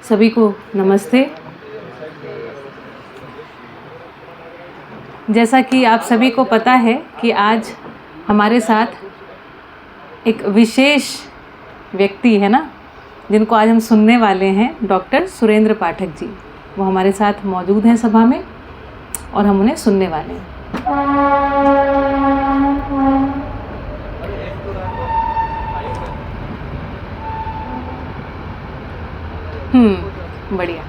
सभी को नमस्ते। जैसा कि आप सभी को पता है कि आज हमारे साथ एक विशेष व्यक्ति है ना, जिनको आज हम सुनने वाले हैं, डॉक्टर सुरेंद्र पाठक जी। वो हमारे साथ मौजूद हैं सभा में और हम उन्हें सुनने वाले हैं। बढ़िया।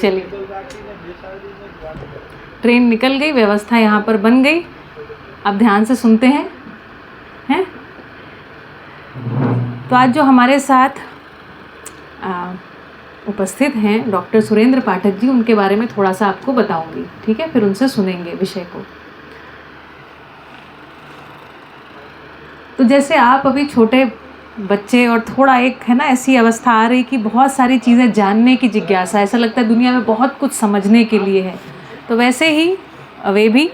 चलिए, ट्रेन निकल गई, व्यवस्था यहाँ पर बन गई। अब ध्यान से सुनते हैं। तो आज जो हमारे साथ उपस्थित हैं डॉक्टर सुरेंद्र पाठक जी, उनके बारे में थोड़ा सा आपको बताऊंगी, ठीक है? फिर उनसे सुनेंगे विषय को। तो जैसे आप अभी छोटे बच्चे और थोड़ा एक है ना, ऐसी अवस्था आ रही कि बहुत सारी चीज़ें जानने की जिज्ञासा, ऐसा लगता है दुनिया में बहुत कुछ समझने के लिए है। तो वैसे ही वे भी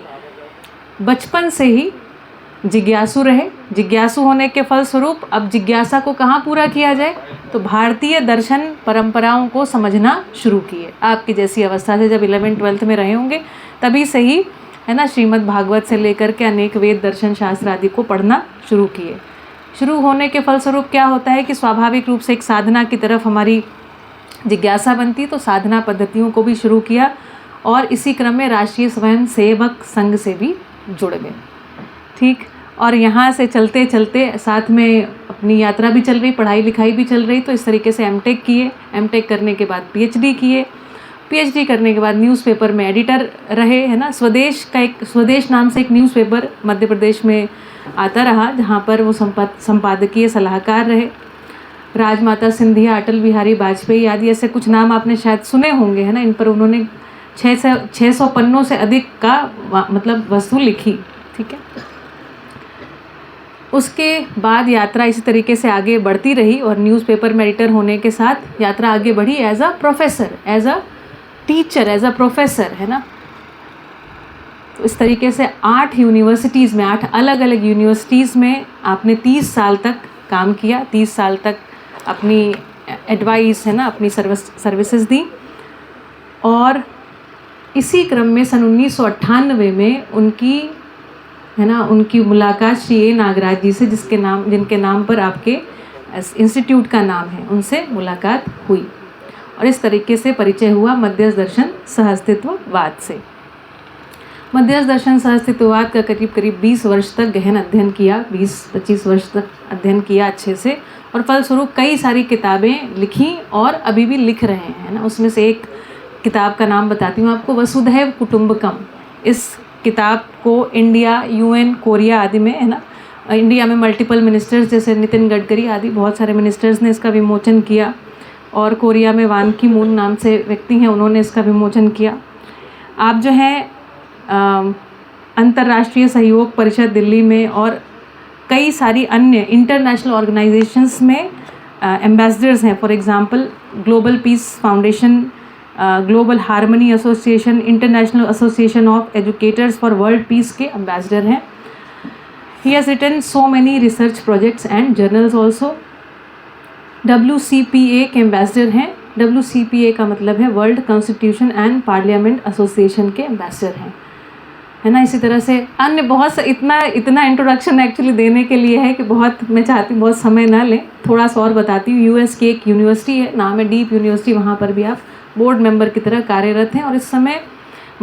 बचपन से ही जिज्ञासु रहे। जिज्ञासु होने के फलस्वरूप अब जिज्ञासा को कहाँ पूरा किया जाए, तो भारतीय दर्शन परंपराओं को समझना शुरू किए। आपकी जैसी अवस्था से जब 11th-12th में रहे होंगे तभी से ही है ना, श्रीमद् भागवत से लेकर के अनेक वेद दर्शन शास्त्र आदि को पढ़ना शुरू किए। शुरू होने के फलस्वरूप क्या होता है कि स्वाभाविक रूप से एक साधना की तरफ हमारी जिज्ञासा बनती, तो साधना पद्धतियों को भी शुरू किया और इसी क्रम में राष्ट्रीय स्वयं सेवक संघ से भी जुड़ गए। ठीक, और यहाँ से चलते चलते साथ में अपनी यात्रा भी चल रही, पढ़ाई लिखाई भी चल रही। तो इस तरीके से एमटेक किए। एमटेक करने के बाद पीएचडी किए। पीएचडी करने के बाद न्यूज़पेपर में एडिटर रहे, है ना। स्वदेश नाम से एक न्यूज़पेपर मध्य प्रदेश में आता रहा, जहाँ पर वो संपादकीय सलाहकार रहे। राजमाता सिंधिया, अटल बिहारी वाजपेयी आदि ऐसे कुछ नाम आपने शायद सुने होंगे, है ना। इन पर उन्होंने 600 पन्नों से अधिक का मतलब वस्तु लिखी। ठीक है। उसके बाद यात्रा इसी तरीके से आगे बढ़ती रही और न्यूज़पेपर में एडिटर होने के साथ यात्रा आगे बढ़ी as a professor, as a teacher, as a professor, है ना। तो इस तरीके से 8 यूनिवर्सिटीज़ में, 8 अलग अलग यूनिवर्सिटीज़ में आपने 30 साल तक काम किया। 30 साल तक अपनी एडवाइस, है ना, अपनी सर्विसेज दी। और इसी क्रम में सन 1998 में उनकी, है ना, उनकी मुलाकात श्री ए नागराज जी से, जिनके नाम पर आपके इंस्टीट्यूट का नाम है, उनसे मुलाकात हुई और इस तरीके से परिचय हुआ मध्यस्थ दर्शन सहअस्तित्ववाद से। मध्यस्थ दर्शन सहअस्तित्ववाद का करीब 20 वर्ष तक गहन अध्ययन किया, 20-25 वर्ष तक अध्ययन किया अच्छे से, और फलस्वरूप कई सारी किताबें लिखी और अभी भी लिख रहे हैं, है ना। उसमें से एक किताब का नाम बताती हूँ आपको, वसुधैव कुटुंबकम। इस किताब को इंडिया, यूएन, कोरिया आदि में, है ना, इंडिया में मल्टीपल मिनिस्टर्स जैसे नितिन गडकरी आदि बहुत सारे मिनिस्टर्स ने इसका विमोचन किया, और कोरिया में वान की मून नाम से व्यक्ति हैं, उन्होंने इसका विमोचन किया। आप जो हैं अंतर्राष्ट्रीय सहयोग परिषद दिल्ली में और कई सारी अन्य इंटरनेशनल ऑर्गेनाइजेशंस में एम्बेसडर्स हैं। For example global peace foundation, global harmony association, international association of educators for world peace के एम्बेसडर हैं। He has written so many research projects and journals also. WCPA के एम्बेसडर हैं। WCPA का मतलब है world constitution and parliament association के ambassador हैं, है ना। इसी तरह से अन्य बहुत सा, इतना इंट्रोडक्शन एक्चुअली देने के लिए है कि मैं चाहती हूँ बहुत समय ना लें, थोड़ा सा और बताती हूँ। US की एक यूनिवर्सिटी है, नाम है डीप यूनिवर्सिटी, वहाँ पर भी आप बोर्ड मेंबर की तरह कार्यरत हैं और इस समय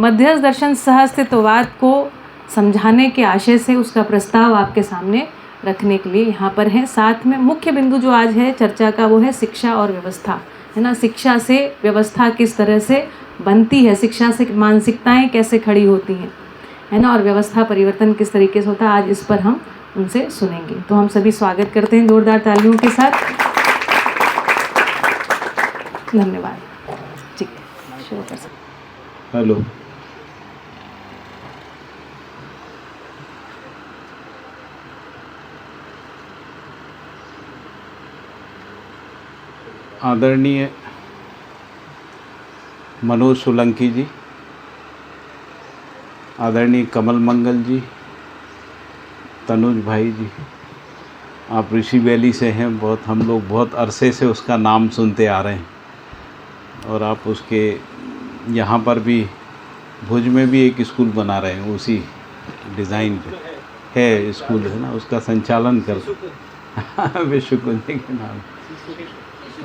मध्यस्थ दर्शन सहअस्तित्ववाद को समझाने के आशय से उसका प्रस्ताव आपके सामने रखने के लिए यहाँ पर है। साथ में मुख्य बिंदु जो आज है चर्चा का, वो है शिक्षा और व्यवस्था, है ना। शिक्षा से व्यवस्था किस तरह से बनती है, शिक्षा से मानसिकताएं कैसे खड़ी होती हैं, है ना, और व्यवस्था परिवर्तन किस तरीके से होता है, आज इस पर हम उनसे सुनेंगे। तो हम सभी स्वागत करते हैं जोरदार तालियों के साथ। धन्यवाद। ठीक है, शुरू कर सकते। हेलो, आदरणीय मनोज सोलंकी जी, आदरणीय कमल मंगल जी, तनुज भाई जी, आप ऋषि वैली से हैं, बहुत हम लोग बहुत अरसे से उसका नाम सुनते आ रहे हैं और आप उसके यहाँ पर भी भुज में भी एक स्कूल बना रहे हैं, उसी डिज़ाइन पे है स्कूल है ना, उसका संचालन कर विश्व कुंज के नाम।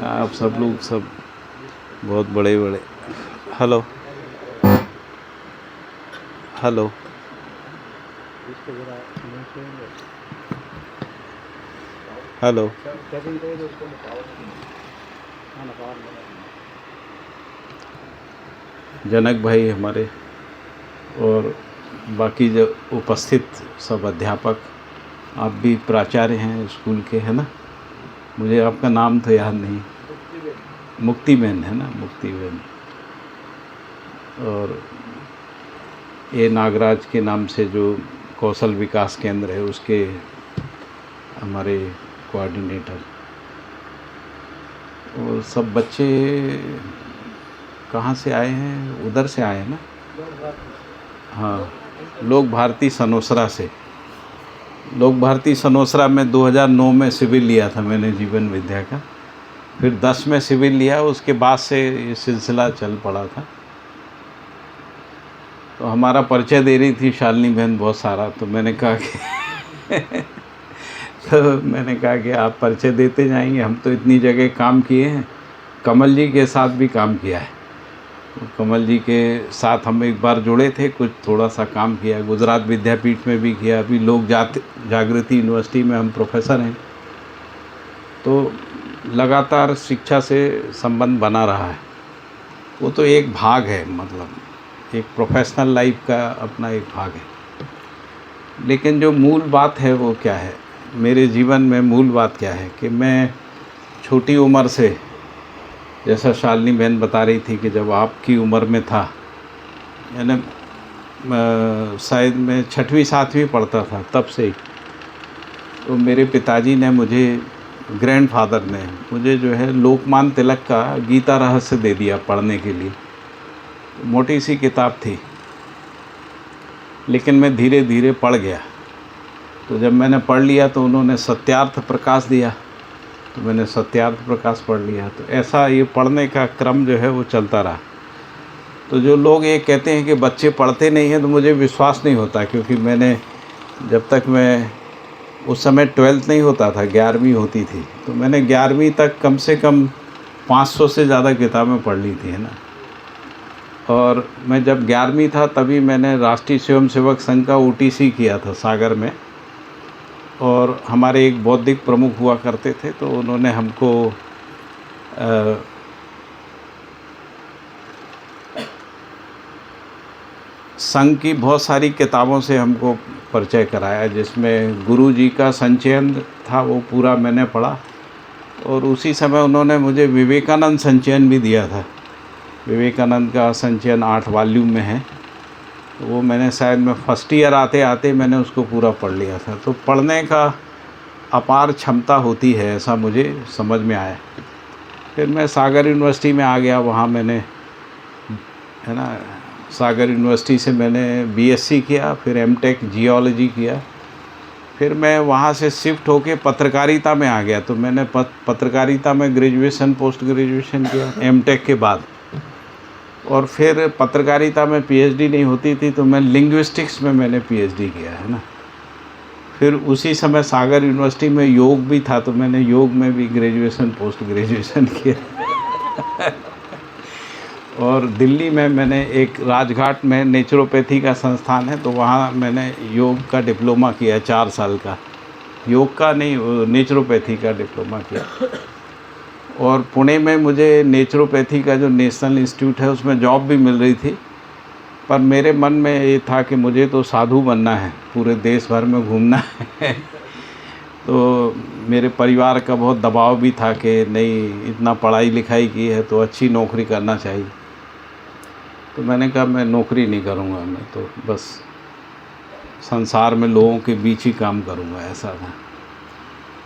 आप सब लोग सब बहुत बड़े बड़े। हेलो हेलो हेलो जनक भाई हमारे और बाकी जो उपस्थित सब अध्यापक, आप भी प्राचार्य हैं स्कूल के, है ना? मुझे आपका नाम तो याद नहीं। मुक्तिबेन है ना, मुक्तिबेन। और ए नागराज के नाम से जो कौशल विकास केंद्र है उसके हमारे कोऑर्डिनेटर। और सब बच्चे कहाँ से आए हैं? उधर से आए हैं ना? हाँ, लोक भारती सनोसरा से। लोक भारती सनोसरा में 2009 में सिविल लिया था मैंने जीवन विद्या का, फिर 10 में सिविल लिया, उसके बाद से ये सिलसिला चल पड़ा था। तो हमारा परिचय दे रही थी शालिनी बहन बहुत सारा, तो मैंने कहा कि आप परिचय देते जाएंगे, हम तो इतनी जगह काम किए हैं। कमल जी के साथ भी काम किया है, तो कमल जी के साथ हम एक बार जुड़े थे, कुछ थोड़ा सा काम किया, गुजरात विद्यापीठ में भी किया, अभी लोक जागृति यूनिवर्सिटी में हम प्रोफेसर हैं। तो लगातार शिक्षा से संबंध बना रहा है। वो तो एक भाग है, मतलब एक प्रोफेशनल लाइफ का अपना एक भाग है। लेकिन जो मूल बात है वो क्या है मेरे जीवन में? मूल बात क्या है कि मैं छोटी उम्र से, जैसा शालिनी बहन बता रही थी कि जब आपकी उम्र में था, यानी शायद मैं 6वीं 7वीं पढ़ता था तब से ही, तो मेरे पिताजी ने मुझे, ग्रैंडफादर ने मुझे जो है लोकमान्य तिलक का गीता रहस्य दे दिया पढ़ने के लिए। मोटी सी किताब थी, लेकिन मैं धीरे धीरे पढ़ गया। तो जब मैंने पढ़ लिया तो उन्होंने सत्यार्थ प्रकाश दिया, तो मैंने सत्यार्थ प्रकाश पढ़ लिया। तो ऐसा ये पढ़ने का क्रम जो है वो चलता रहा। तो जो लोग ये कहते हैं कि बच्चे पढ़ते नहीं हैं, तो मुझे विश्वास नहीं होता, क्योंकि मैंने जब तक मैं, उस समय 12th नहीं होता था, 11वीं होती थी, तो मैंने 11वीं तक कम से कम 500 से ज़्यादा किताबें पढ़ ली थी, है ना। और मैं जब 11वीं था तभी मैंने राष्ट्रीय स्वयंसेवक संघ का OTC किया था सागर में, और हमारे एक बौद्धिक प्रमुख हुआ करते थे, तो उन्होंने हमको संघ की बहुत सारी किताबों से हमको परिचय कराया, जिसमें गुरु जी का संचयन था, वो पूरा मैंने पढ़ा। और उसी समय उन्होंने मुझे विवेकानंद संचयन भी दिया था। विवेकानंद का संचयन 8 वॉल्यूम में है, तो वो मैंने शायद मैं फर्स्ट ईयर आते आते मैंने उसको पूरा पढ़ लिया था। तो पढ़ने का अपार क्षमता होती है, ऐसा मुझे समझ में आया। फिर मैं सागर यूनिवर्सिटी में आ गया, वहाँ मैंने, है ना, सागर यूनिवर्सिटी से मैंने BSc किया, फिर M.Tech जियोलॉजी किया। फिर मैं वहाँ से शिफ्ट होके पत्रकारिता में आ गया, तो मैंने पत्रकारिता में ग्रेजुएशन, पोस्ट ग्रेजुएशन किया M.Tech के बाद। और फिर पत्रकारिता में PhD नहीं होती थी, तो मैं लिंग्विस्टिक्स में मैंने PhD किया, है ना। फिर उसी समय सागर यूनिवर्सिटी में योग भी था, तो मैंने योग में भी ग्रेजुएशन, पोस्ट ग्रेजुएशन किया। और दिल्ली में मैंने एक राजघाट में नेचुरोपैथी का संस्थान है, तो वहाँ मैंने योग का डिप्लोमा किया 4 साल का, योग का नहीं, नेचुरोपैथी का डिप्लोमा किया। और पुणे में मुझे नेचुरोपैथी का जो नेशनल इंस्टीट्यूट है उसमें जॉब भी मिल रही थी, पर मेरे मन में ये था कि मुझे तो साधु बनना है, पूरे देश भर में घूमना है। तो मेरे परिवार का बहुत दबाव भी था कि नहीं, इतना पढ़ाई लिखाई की है तो अच्छी नौकरी करना चाहिए। तो मैंने कहा मैं नौकरी नहीं करूँगा, मैं तो बस संसार में लोगों के बीच ही काम करूँगा, ऐसा था।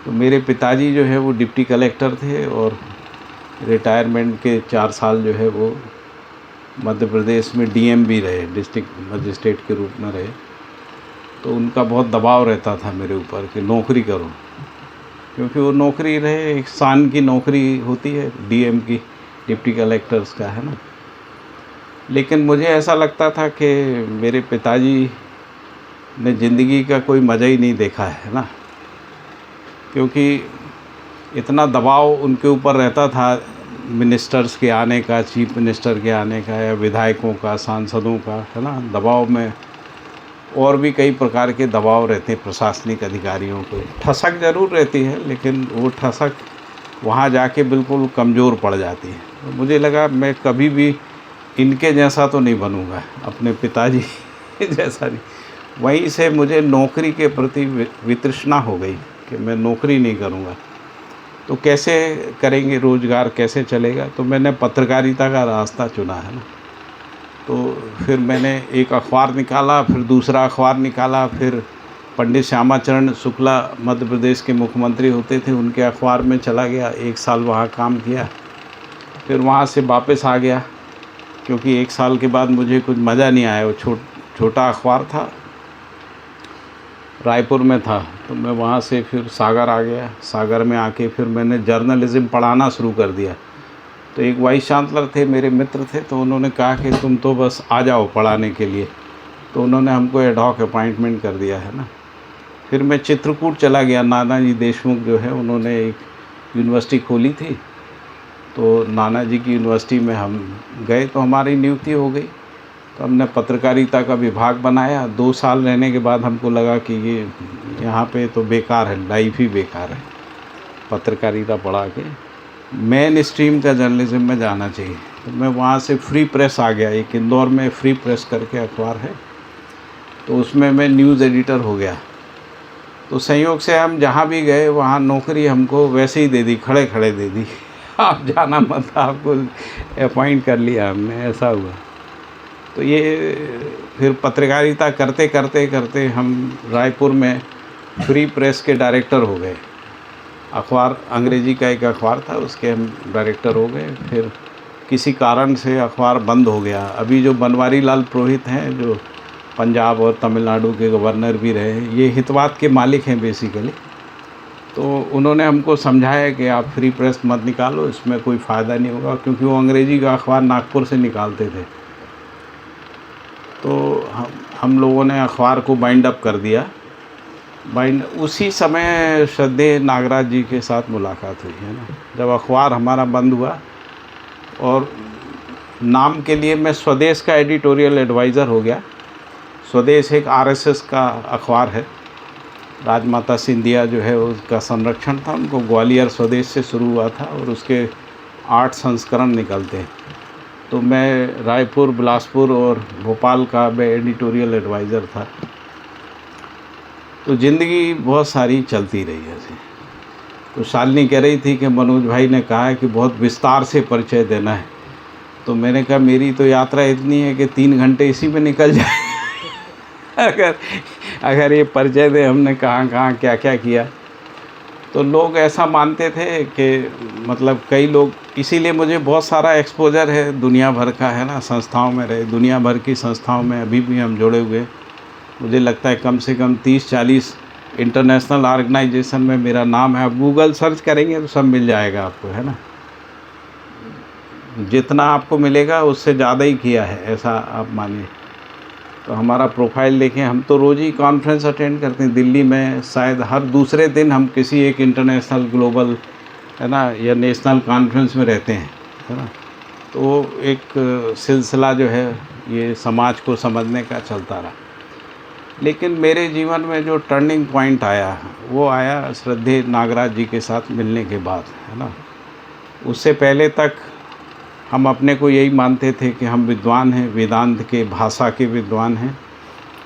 तो मेरे पिताजी जो है वो डिप्टी कलेक्टर थे, और रिटायरमेंट के 4 साल जो है वो मध्य प्रदेश में डीएम भी रहे, डिस्ट्रिक्ट मजिस्ट्रेट के रूप में रहे। तो उनका बहुत दबाव रहता था मेरे ऊपर कि नौकरी करो, क्योंकि वो नौकरी रहे एक शान की नौकरी होती है डीएम की, डिप्टी कलेक्टर्स का, है ना। लेकिन मुझे ऐसा लगता था कि मेरे पिताजी ने ज़िंदगी का कोई मज़ा ही नहीं देखा है ना, क्योंकि इतना दबाव उनके ऊपर रहता था मिनिस्टर्स के आने का, चीफ मिनिस्टर के आने का, या विधायकों का, सांसदों का, है ना, दबाव में। और भी कई प्रकार के दबाव रहते हैं प्रशासनिक अधिकारियों को। ठसक ज़रूर रहती है, लेकिन वो ठसक वहाँ जाके बिल्कुल कमज़ोर पड़ जाती है। तो मुझे लगा मैं कभी भी इनके जैसा तो नहीं बनूँगा, अपने पिताजी जैसा नहीं। वहीं से मुझे नौकरी के प्रति वितृष्णा हो गई कि मैं नौकरी नहीं करूँगा तो कैसे करेंगे, रोज़गार कैसे चलेगा। तो मैंने पत्रकारिता का रास्ता चुना, है ना। तो फिर मैंने एक अखबार निकाला, फिर दूसरा अखबार निकाला, फिर पंडित श्यामाचरण शुक्ला मध्य प्रदेश के मुख्यमंत्री होते थे, उनके अखबार में चला गया, 1 साल वहाँ काम किया। फिर वहाँ से वापस आ गया, क्योंकि 1 साल के बाद मुझे कुछ मज़ा नहीं आया। वो छोटा अखबार था, रायपुर में था। तो मैं वहाँ से फिर सागर आ गया। सागर में आके फिर मैंने जर्नलिज़्म पढ़ाना शुरू कर दिया। तो एक वाइस चांसलर थे, मेरे मित्र थे, तो उन्होंने कहा कि तुम तो बस आ जाओ पढ़ाने के लिए। तो उन्होंने हमको एड हॉक अपॉइंटमेंट कर दिया, है ना। फिर मैं चित्रकूट चला गया। नानाजी देशमुख जो है, उन्होंने एक यूनिवर्सिटी खोली थी, तो नाना जी की यूनिवर्सिटी में हम गए, तो हमारी नियुक्ति हो गई। तो हमने पत्रकारिता का विभाग बनाया। 2 साल रहने के बाद हमको लगा कि ये यहाँ पे तो बेकार है, लाइफ ही बेकार है, पत्रकारिता पढ़ा के मेन स्ट्रीम का जर्नलिज्म में जाना चाहिए। तो मैं वहाँ से फ्री प्रेस आ गया। एक इंदौर में फ्री प्रेस करके अखबार है, तो उसमें मैं न्यूज़ एडिटर हो गया। तो संयोग से हम जहाँ भी गए वहाँ नौकरी हमको वैसे ही दे दी, खड़े खड़े दे दी। आप जाना मत, आपको अपॉइंट कर लिया हमने, ऐसा हुआ। तो ये फिर पत्रकारिता करते करते करते हम रायपुर में फ्री प्रेस के डायरेक्टर हो गए। अखबार अंग्रेजी का एक अखबार था, उसके हम डायरेक्टर हो गए। फिर किसी कारण से अखबार बंद हो गया। अभी जो बनवारी लाल पुरोहित हैं, जो पंजाब और तमिलनाडु के गवर्नर भी रहे, ये हितवाद के मालिक हैं बेसिकली। तो उन्होंने हमको समझाया कि आप फ्री प्रेस मत निकालो, इसमें कोई फ़ायदा नहीं होगा, क्योंकि वो अंग्रेजी का अखबार नागपुर से निकालते थे। तो हम लोगों ने अखबार को बाइंड अप कर दिया। उसी समय श्रद्धेय नागराज जी के साथ मुलाकात हुई, है ना, जब अखबार हमारा बंद हुआ। और नाम के लिए मैं स्वदेश का एडिटोरियल एडवाइज़र हो गया। स्वदेश एक आरएसएस का अखबार है। राजमाता सिंधिया जो है उसका संरक्षण था, उनको ग्वालियर स्वदेश से शुरू हुआ था और उसके 8 संस्करण निकलते हैं। तो मैं रायपुर, बिलासपुर और भोपाल का मैं एडिटोरियल एडवाइज़र था। तो ज़िंदगी बहुत सारी चलती रही ऐसे। तो शालिनी कह रही थी कि मनोज भाई ने कहा है कि बहुत विस्तार से परिचय देना है। तो मैंने कहा मेरी तो यात्रा इतनी है कि 3 घंटे इसी में निकल जाए अगर ये परिचय दे हमने कहाँ कहाँ क्या क्या किया। तो लोग ऐसा मानते थे कि मतलब कई लोग, इसीलिए मुझे बहुत सारा एक्सपोजर है दुनिया भर का, है ना। संस्थाओं में रहे, दुनिया भर की संस्थाओं में अभी भी हम जुड़े हुए। मुझे लगता है कम से कम 30-40 इंटरनेशनल ऑर्गेनाइजेशन में मेरा नाम है। आप गूगल सर्च करेंगे तो सब मिल जाएगा आपको, है ना। जितना आपको मिलेगा उससे ज़्यादा ही किया है, ऐसा आप मानिए। तो हमारा प्रोफाइल देखें, हम तो रोज़ ही कॉन्फ्रेंस अटेंड करते हैं। दिल्ली में शायद हर दूसरे दिन हम किसी एक इंटरनेशनल, ग्लोबल, है ना, या नेशनल कॉन्फ्रेंस में रहते हैं, है ना। तो एक सिलसिला जो है ये समाज को समझने का चलता रहा। लेकिन मेरे जीवन में जो टर्निंग पॉइंट आया वो आया श्रद्धेय नागराज जी के साथ मिलने के बाद, है ना। उससे पहले तक हम अपने को यही मानते थे कि हम विद्वान हैं, वेदांत के, भाषा के विद्वान हैं।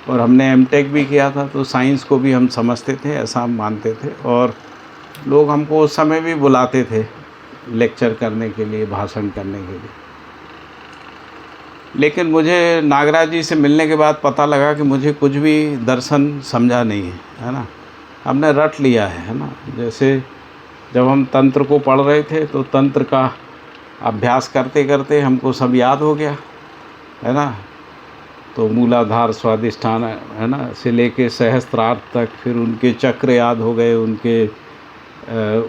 और हमने एमटेक भी किया था, तो साइंस को भी हम समझते थे, ऐसा हम मानते थे। और लोग हमको उस समय भी बुलाते थे लेक्चर करने के लिए, भाषण करने के लिए। लेकिन मुझे नागराज जी से मिलने के बाद पता लगा कि मुझे कुछ भी दर्शन समझा नहीं है, है ना। हमने रट लिया है ना। जैसे जब हम तंत्र को पढ़ रहे थे तो तंत्र का अभ्यास करते करते हमको सब याद हो गया। है ना। तो मूलाधार स्वाधिष्ठान है ना से लेके सहस्त्रार्थ तक, फिर उनके चक्र याद हो गए, उनके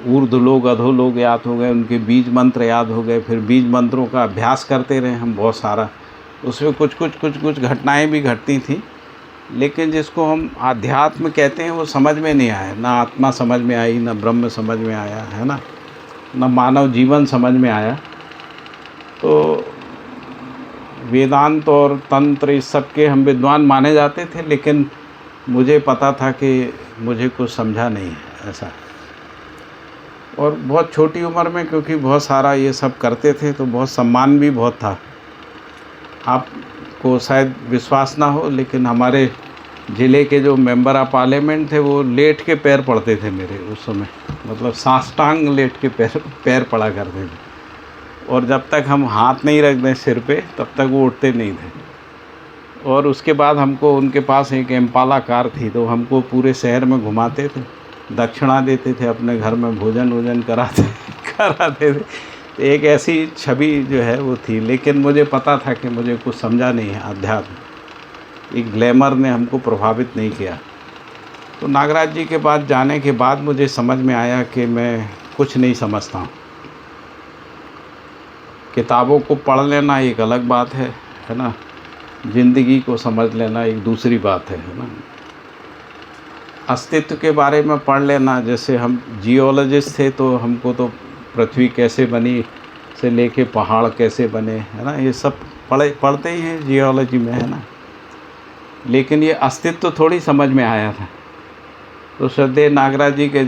ऊर्ध्वलोक अधोलोक याद हो गए, उनके बीज मंत्र याद हो गए। फिर बीज मंत्रों का अभ्यास करते रहे हम बहुत सारा। उसमें कुछ घटनाएं भी घटती थी, लेकिन जिसको हम आध्यात्म कहते हैं वो समझ में नहीं आया। ना आत्मा समझ में आई, ना ब्रह्म समझ में आया, है ना मानव जीवन समझ में आया। तो वेदांत और तंत्र इस सब के हम विद्वान माने जाते थे, लेकिन मुझे पता था कि मुझे कुछ समझा नहीं है ऐसा। और बहुत छोटी उम्र में, क्योंकि बहुत सारा ये सब करते थे, तो बहुत सम्मान भी बहुत था। आपको शायद विश्वास ना हो, लेकिन हमारे ज़िले के जो मेंबर ऑफ पार्लियामेंट थे वो लेट के पैर पड़ते थे मेरे उस समय, मतलब साष्टांग लेट के पैर पड़ा करते थे। और जब तक हम हाथ नहीं रख दें सिर पे, तब तक वो उठते नहीं थे। और उसके बाद हमको, उनके पास एक इम्पाला कार थी, तो हमको पूरे शहर में घुमाते थे, दक्षिणा देते थे, अपने घर में भोजन कराते थे। तो एक ऐसी छवि जो है वो थी। लेकिन मुझे पता था कि मुझे कुछ समझा नहीं है अध्यात्म। एक ग्लैमर ने हमको प्रभावित नहीं किया। तो नागराज जी के पास जाने के बाद मुझे समझ में आया कि मैं कुछ नहीं समझता हूँ। किताबों को पढ़ लेना एक अलग बात है ना। ज़िंदगी को समझ लेना एक दूसरी बात है ना। अस्तित्व के बारे में पढ़ लेना, जैसे हम जियोलॉजिस्ट थे तो हमको तो पृथ्वी कैसे बनी से लेके पहाड़ कैसे बने, है ना, ये सब पढ़ते ही हैं जियोलॉजी में, है ना। लेकिन ये अस्तित्व थोड़ी समझ में आया था। तो श्रद्धेय नागराज जी के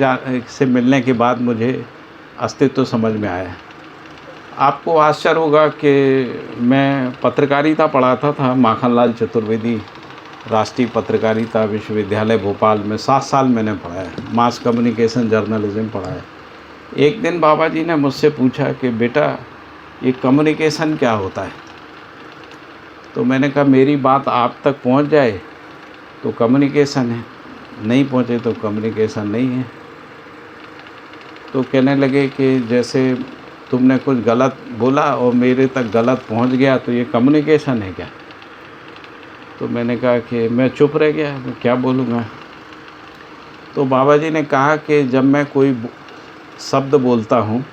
से मिलने के बाद मुझे अस्तित्व समझ में आया। आपको आश्चर्य होगा कि मैं पत्रकारिता पढ़ाता था माखनलाल चतुर्वेदी राष्ट्रीय पत्रकारिता विश्वविद्यालय भोपाल में 7 साल मैंने पढ़ा है। मास कम्युनिकेशन जर्नलिज्म पढ़ा है। एक दिन बाबा जी ने मुझसे पूछा कि बेटा ये कम्युनिकेशन क्या होता है। तो मैंने कहा मेरी बात आप तक पहुंच जाए तो कम्युनिकेशन है, नहीं पहुंचे तो कम्युनिकेशन नहीं है। तो कहने लगे कि जैसे तुमने कुछ गलत बोला और मेरे तक गलत पहुंच गया तो ये कम्युनिकेशन है क्या। तो मैंने कहा कि मैं चुप रह गया, मैं क्या बोलूँगा। तो बाबा जी ने कहा कि जब मैं कोई शब्द बोलता हूँ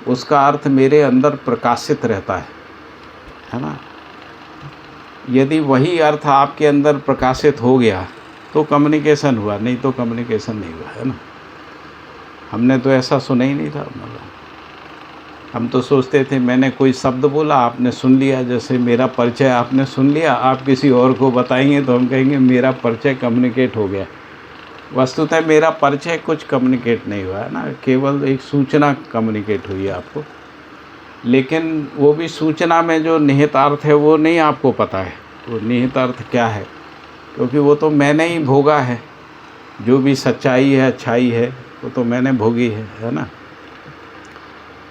उसका अर्थ मेरे अंदर प्रकाशित रहता है ना। यदि वही अर्थ आपके अंदर प्रकाशित हो गया तो कम्युनिकेशन हुआ, नहीं तो कम्युनिकेशन नहीं हुआ, है ना। हमने तो ऐसा सुना ही नहीं था। मतलब हम तो सोचते थे मैंने कोई शब्द बोला, आपने सुन लिया। जैसे मेरा परिचय आपने सुन लिया, आप किसी और को बताएंगे तो हम कहेंगे मेरा परिचय कम्युनिकेट हो गया। वस्तुतः मेरा परिचय कुछ कम्युनिकेट नहीं हुआ है ना, केवल एक सूचना कम्युनिकेट हुई है आपको। लेकिन वो भी सूचना में जो निहित अर्थ है वो नहीं आपको पता है। वो निहित अर्थ क्या है, क्योंकि वो तो मैंने ही भोगा है। जो भी सच्चाई है, अच्छाई है, वो तो मैंने भोगी है ना।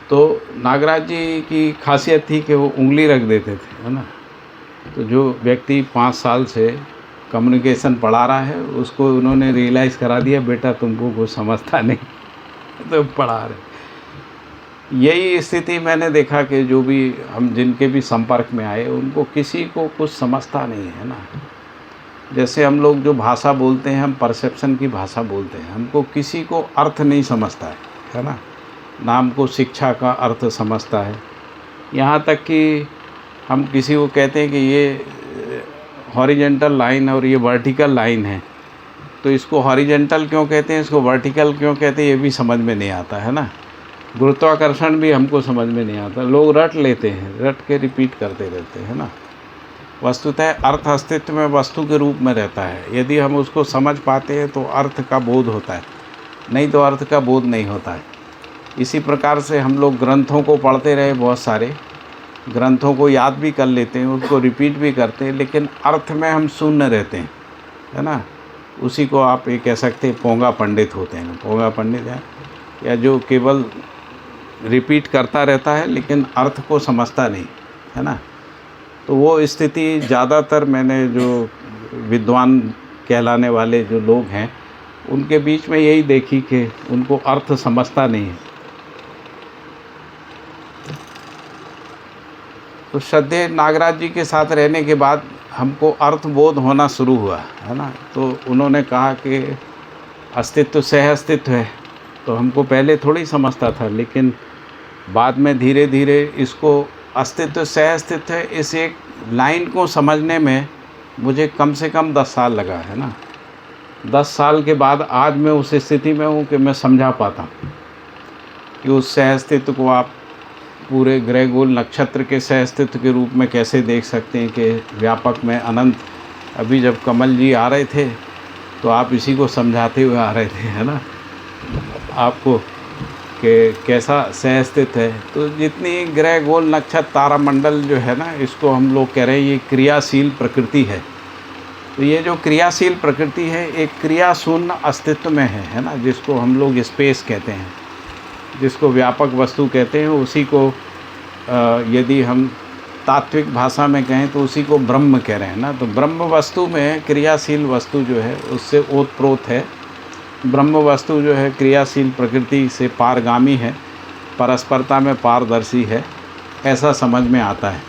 तो नागराज जी की खासियत थी कि वो उंगली रख देते थे, है ना। तो जो व्यक्ति 5 साल से कम्युनिकेशन पढ़ा रहा है उसको उन्होंने रियलाइज़ करा दिया, बेटा तुमको कुछ समझता नहीं तो पढ़ा रहे। यही स्थिति मैंने देखा कि जो भी हम जिनके भी संपर्क में आए उनको किसी को कुछ समझता नहीं है ना। जैसे हम लोग जो भाषा बोलते हैं, हम परसेप्शन की भाषा बोलते हैं, हमको किसी को अर्थ नहीं समझता है ना। ना हमको शिक्षा का अर्थ समझता है। यहाँ तक कि हम किसी को कहते हैं कि ये हॉरिजेंटल लाइन और ये वर्टिकल लाइन है, तो इसको हॉरिजेंटल क्यों कहते हैं, इसको वर्टिकल क्यों कहते हैं, ये भी समझ में नहीं आता, है ना। गुरुत्वाकर्षण भी हमको समझ में नहीं आता। लोग रट लेते हैं, रट के रिपीट करते रहते हैं ना। वस्तुतः अर्थ अस्तित्व में वस्तु के रूप में रहता है। यदि हम उसको समझ पाते हैं तो अर्थ का बोध होता है, नहीं तो अर्थ का बोध नहीं होता है। इसी प्रकार से हम लोग ग्रंथों को पढ़ते रहे, बहुत सारे ग्रंथों को याद भी कर लेते हैं, उसको रिपीट भी करते हैं, लेकिन अर्थ में हम शून्य रहते हैं, है ना। उसी को आप ये कह सकते हैं पोंगा पंडित होते हैं। पोंगा पंडित है या जो केवल रिपीट करता रहता है लेकिन अर्थ को समझता नहीं, है ना। तो वो स्थिति ज़्यादातर मैंने जो विद्वान कहलाने वाले जो लोग हैं उनके बीच में यही देखी कि उनको अर्थ समझता नहीं है। तो श्रद्धेय नागराज जी के साथ रहने के बाद हमको अर्थबोध होना शुरू हुआ, है ना। तो उन्होंने कहा कि अस्तित्व सह अस्तित्व है, तो हमको पहले थोड़ी समझता था, लेकिन बाद में धीरे धीरे इसको अस्तित्व सह अस्तित्व है इस एक लाइन को समझने में मुझे कम से कम 10 साल लगा, है ना। 10 साल के बाद आज मैं उस स्थिति में हूँ कि मैं समझा पाता हूँ कि उस सह अस्तित्व को आप पूरे ग्रह गोल नक्षत्र के सह अस्तित्व के रूप में कैसे देख सकते हैं कि व्यापक में अनंत। अभी जब कमल जी आ रहे थे तो आप इसी को समझाते हुए आ रहे थे, है ना, आपको कि कैसा सह अस्तित्व है। तो जितनी ग्रह गोल नक्षत्र तारामंडल जो है ना, इसको हम लोग कह रहे हैं ये क्रियाशील प्रकृति है। तो ये जो क्रियाशील प्रकृति है एक क्रिया शून्य अस्तित्व में है ना, जिसको हम लोग स्पेस कहते हैं, जिसको व्यापक वस्तु कहते हैं। उसी को यदि हम तात्विक भाषा में कहें तो उसी को ब्रह्म कह रहे हैं ना। तो ब्रह्म वस्तु में क्रियाशील वस्तु जो है उससे ओतप्रोत है। ब्रह्म वस्तु जो है क्रियाशील प्रकृति से पारगामी है, परस्परता में पारदर्शी है, ऐसा समझ में आता है।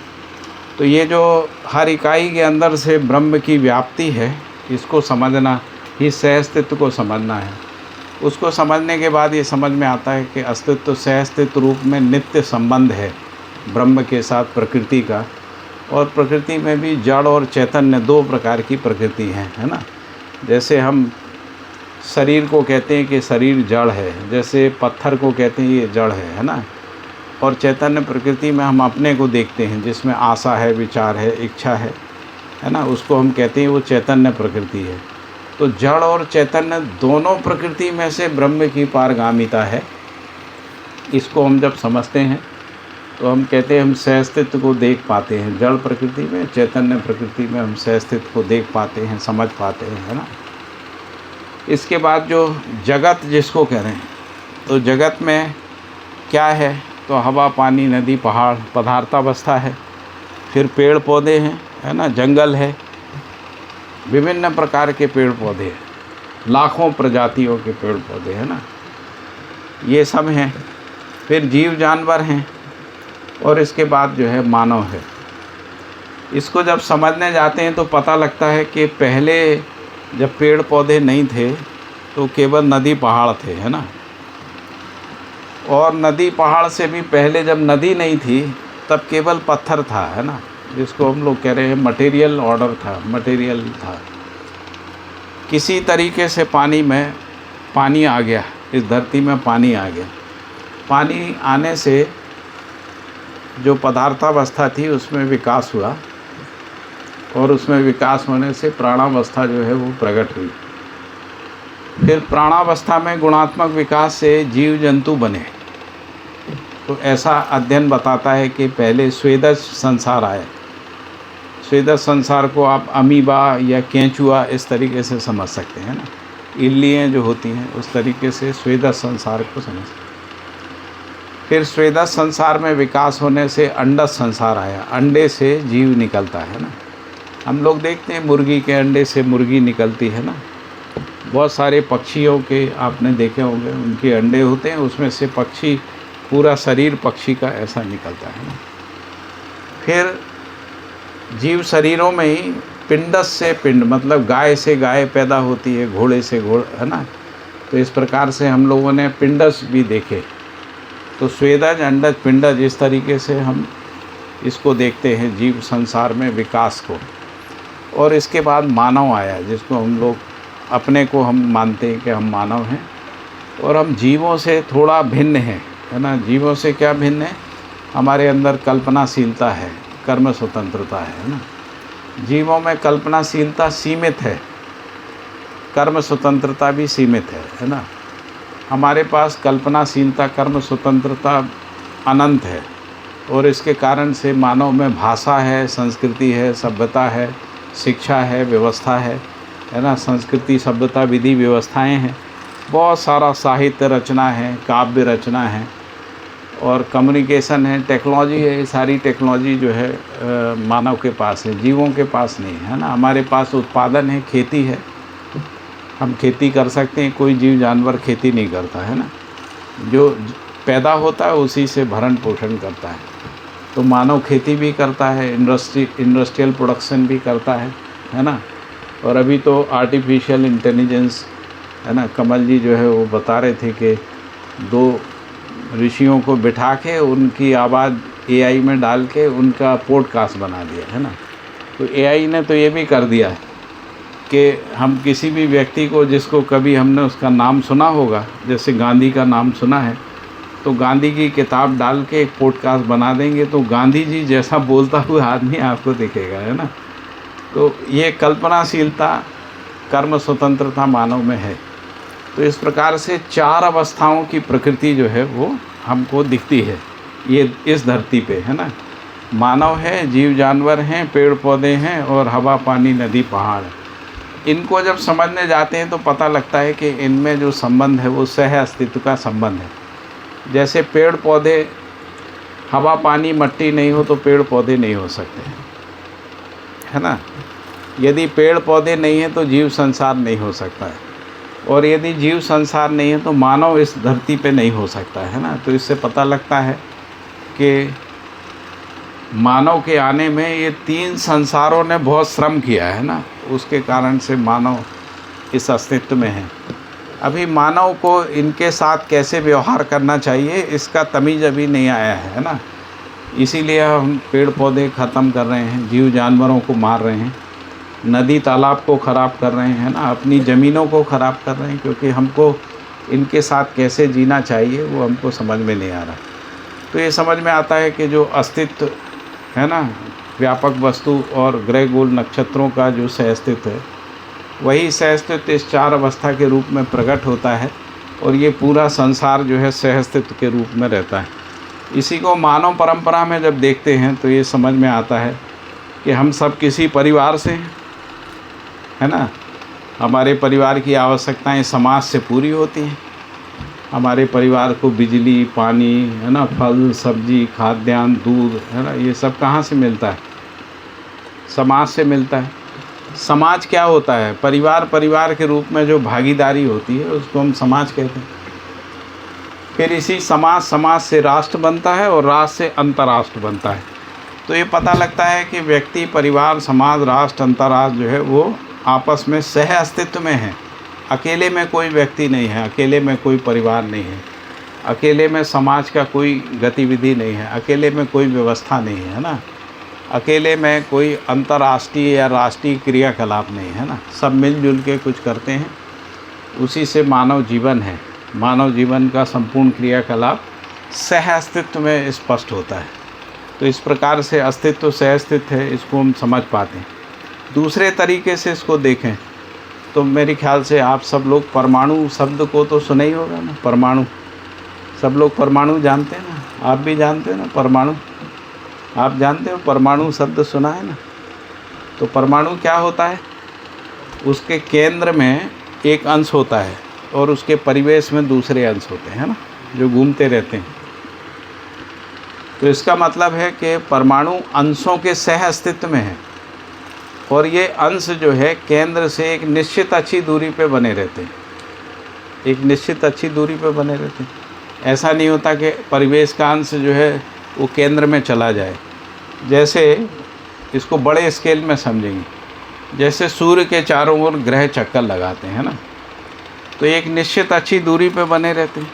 तो ये जो हर इकाई के अंदर से ब्रह्म की व्याप्ति है, इसको समझना ही सह अस्तित्व को समझना है। उसको समझने के बाद ये समझ में आता है कि अस्तित्व सह अस्तित्व रूप में नित्य संबंध है ब्रह्म के साथ प्रकृति का। और प्रकृति में भी जड़ और चैतन्य 2 प्रकार की प्रकृति है ना। जैसे हम शरीर को कहते हैं कि शरीर जड़ है, जैसे पत्थर को कहते हैं ये जड़ है ना। और चैतन्य प्रकृति में हम अपने को देखते हैं, जिसमें आशा है, विचार है, इच्छा है ना, उसको हम कहते हैं वो चैतन्य प्रकृति है। तो जड़ और चैतन्य दोनों प्रकृति में से ब्रह्म की पारगामिता है। इसको हम जब समझते हैं तो हम कहते हैं हम सह अस्तित्व को देख पाते हैं। जड़ प्रकृति में, चैतन्य प्रकृति में हम सह अस्तित्व को देख पाते हैं, समझ पाते हैं, है ना। इसके बाद जो जगत जिसको कह रहे हैं, तो जगत में क्या है, तो हवा, पानी, नदी, पहाड़ पदार्थावस्था है। फिर पेड़ पौधे हैं, है ना, जंगल है, विभिन्न प्रकार के पेड़ पौधे हैं, लाखों प्रजातियों के पेड़ पौधे, है ना, ये सब हैं। फिर जीव जानवर हैं, और इसके बाद जो है मानव है। इसको जब समझने जाते हैं तो पता लगता है कि पहले जब पेड़ पौधे नहीं थे तो केवल नदी पहाड़ थे, है ना। और नदी पहाड़ से भी पहले जब नदी नहीं थी तब केवल पत्थर था, है ना, जिसको हम लोग कह रहे हैं मटेरियल ऑर्डर था, मटेरियल था। किसी तरीके से पानी आ गया, इस धरती में पानी आ गया। पानी आने से जो पदार्थावस्था थी उसमें विकास हुआ, और उसमें विकास होने से प्राणावस्था जो है वो प्रकट हुई। फिर प्राणावस्था में गुणात्मक विकास से जीव जंतु बने। तो ऐसा अध्ययन बताता है कि पहले स्वेदज संसार आया। स्वेदज संसार को आप अमीबा या केंचुआ इस तरीके से समझ सकते हैं ना, इल्लियाँ जो होती हैं उस तरीके से स्वेदज संसार को समझ सकते हैं। फिर स्वेदज संसार में विकास होने से अंडज संसार आया। अंडे से जीव निकलता है ना। हम लोग देखते हैं मुर्गी के अंडे से मुर्गी निकलती है ना। बहुत सारे पक्षियों के आपने देखे होंगे, उनके अंडे होते हैं, उसमें से पक्षी पूरा शरीर पक्षी का ऐसा निकलता है ना। फिर जीव शरीरों में ही पिंडस से पिंड, मतलब गाय से गाय पैदा होती है, घोड़े से घोड़ा, है ना। तो इस प्रकार से हम लोगों ने पिंडस भी देखे। तो स्वेदज, अंडज, पिंडज, इस तरीके से हम इसको देखते हैं जीव संसार में विकास को। और इसके बाद मानव आया, जिसको हम लोग अपने को हम मानते हैं कि हम मानव हैं, और हम जीवों से थोड़ा भिन्न हैं, है ना। जीवों से क्या भिन्न है, हमारे अंदर कल्पनाशीलता है, कर्म स्वतंत्रता है ना। जीवों में कल्पनाशीलता सीमित है, कर्म स्वतंत्रता भी सीमित है ना। हमारे पास कल्पनाशीलता, कर्म स्वतंत्रता अनंत है, और इसके कारण से मानव में भाषा है, संस्कृति है, सभ्यता है, शिक्षा है, व्यवस्था है ना। संस्कृति, सभ्यता, विधि, व्यवस्थाएं हैं, बहुत सारा साहित्य रचना है, काव्य रचना है, और कम्युनिकेशन है, टेक्नोलॉजी है। ये सारी टेक्नोलॉजी जो है मानव के पास है, जीवों के पास नहीं है ना। हमारे पास उत्पादन है, खेती है, हम खेती कर सकते हैं, कोई जीव जानवर खेती नहीं करता है ना। जो पैदा होता है उसी से भरण पोषण करता है। तो मानव खेती भी करता है, इंडस्ट्रियल प्रोडक्शन भी करता है ना। और अभी तो आर्टिफिशियल इंटेलिजेंस, है ना, कमल जी जो है वो बता रहे थे कि 2 ऋषियों को बिठा के उनकी आवाज़ एआई में डाल के उनका पॉडकास्ट बना दिया, है ना। तो एआई ने तो ये भी कर दिया है कि हम किसी भी व्यक्ति को जिसको कभी हमने उसका नाम सुना होगा, जैसे गांधी का नाम सुना है, तो गांधी की किताब डाल के एक पॉडकास्ट बना देंगे तो गांधी जी जैसा बोलता हुआ आदमी आपको दिखेगा, है ना। तो ये कल्पनाशीलता, कर्म स्वतंत्रता मानव में है। तो इस प्रकार से 4 अवस्थाओं की प्रकृति जो है वो हमको दिखती है ये इस धरती पे, है ना। मानव है, जीव जानवर हैं, पेड़ पौधे हैं और हवा पानी नदी पहाड़। इनको जब समझने जाते हैं तो पता लगता है कि इनमें जो संबंध है वो सह अस्तित्व का संबंध है। जैसे पेड़ पौधे, हवा पानी मट्टी नहीं हो तो पेड़ पौधे नहीं हो सकते, है ना। यदि पेड़ पौधे नहीं हैं तो जीव संसार नहीं हो सकता है, और यदि जीव संसार नहीं है तो मानव इस धरती पे नहीं हो सकता है ना। तो इससे पता लगता है कि मानव के आने में ये 3 संसारों ने बहुत श्रम किया है ना, उसके कारण से मानव इस अस्तित्व में है। अभी मानव को इनके साथ कैसे व्यवहार करना चाहिए इसका तमीज़ अभी नहीं आया है ना। इसीलिए हम पेड़ पौधे ख़त्म कर रहे हैं, जीव जानवरों को मार रहे हैं, नदी तालाब को ख़राब कर रहे हैं ना, अपनी ज़मीनों को ख़राब कर रहे हैं, क्योंकि हमको इनके साथ कैसे जीना चाहिए वो हमको समझ में नहीं आ रहा। तो ये समझ में आता है कि जो अस्तित्व है ना, व्यापक वस्तु और ग्रह गोल नक्षत्रों का जो सह अस्तित्व है, वही सह अस्तित्व इस 4 अवस्था के रूप में प्रकट होता है, और ये पूरा संसार जो है सह अस्तित्व के रूप में रहता है। इसी को मानव परंपरा में जब देखते हैं तो ये समझ में आता है कि हम सब किसी परिवार से हैं, है ना। हमारे परिवार की आवश्यकताएं समाज से पूरी होती हैं। हमारे परिवार को बिजली, पानी, है ना, फल सब्जी, खाद्यान्न, दूध, है ना, ये सब कहाँ से मिलता है? समाज से मिलता है। समाज क्या होता है? परिवार के रूप में जो भागीदारी होती है उसको हम समाज कहते हैं। फिर इसी समाज से राष्ट्र बनता है और राष्ट्र से अंतर्राष्ट्र बनता है। तो ये पता लगता है कि व्यक्ति, परिवार, समाज, राष्ट्र, अंतर्राष्ट्र जो है वो आपस में सह अस्तित्व में है। अकेले में कोई व्यक्ति नहीं है, अकेले में कोई परिवार नहीं है, अकेले में समाज का कोई गतिविधि नहीं है, अकेले में कोई व्यवस्था नहीं है ना, अकेले में कोई अंतर्राष्ट्रीय या राष्ट्रीय क्रियाकलाप नहीं है ना। सब मिलजुल के कुछ करते हैं, उसी से मानव जीवन है। मानव जीवन का संपूर्ण क्रियाकलाप सह अस्तित्व में स्पष्ट होता है। तो इस प्रकार से अस्तित्व सह अस्तित्व है, इसको हम समझ पाते हैं। दूसरे तरीके से इसको देखें तो मेरे ख्याल से आप सब लोग परमाणु शब्द को तो सुना ही होगा ना। परमाणु, सब लोग परमाणु जानते हैं ना, आप भी जानते हो ना परमाणु, आप जानते हो परमाणु शब्द सुना है ना। तो परमाणु क्या होता है? उसके केंद्र में एक अंश होता है और उसके परिवेश में दूसरे अंश होते हैं ना, जो घूमते रहते हैं। तो इसका मतलब है कि परमाणु अंशों के सह अस्तित्व में है, और ये अंश जो है केंद्र से एक निश्चित अच्छी दूरी पे बने रहते हैं, एक निश्चित अच्छी दूरी पे बने रहते हैं। ऐसा नहीं होता कि परिवेश का अंश जो है वो केंद्र में चला जाए। जैसे इसको बड़े स्केल में समझेंगे, जैसे सूर्य के चारों ओर ग्रह चक्कर लगाते हैं ना, तो एक निश्चित अच्छी दूरी पे बने रहते हैं।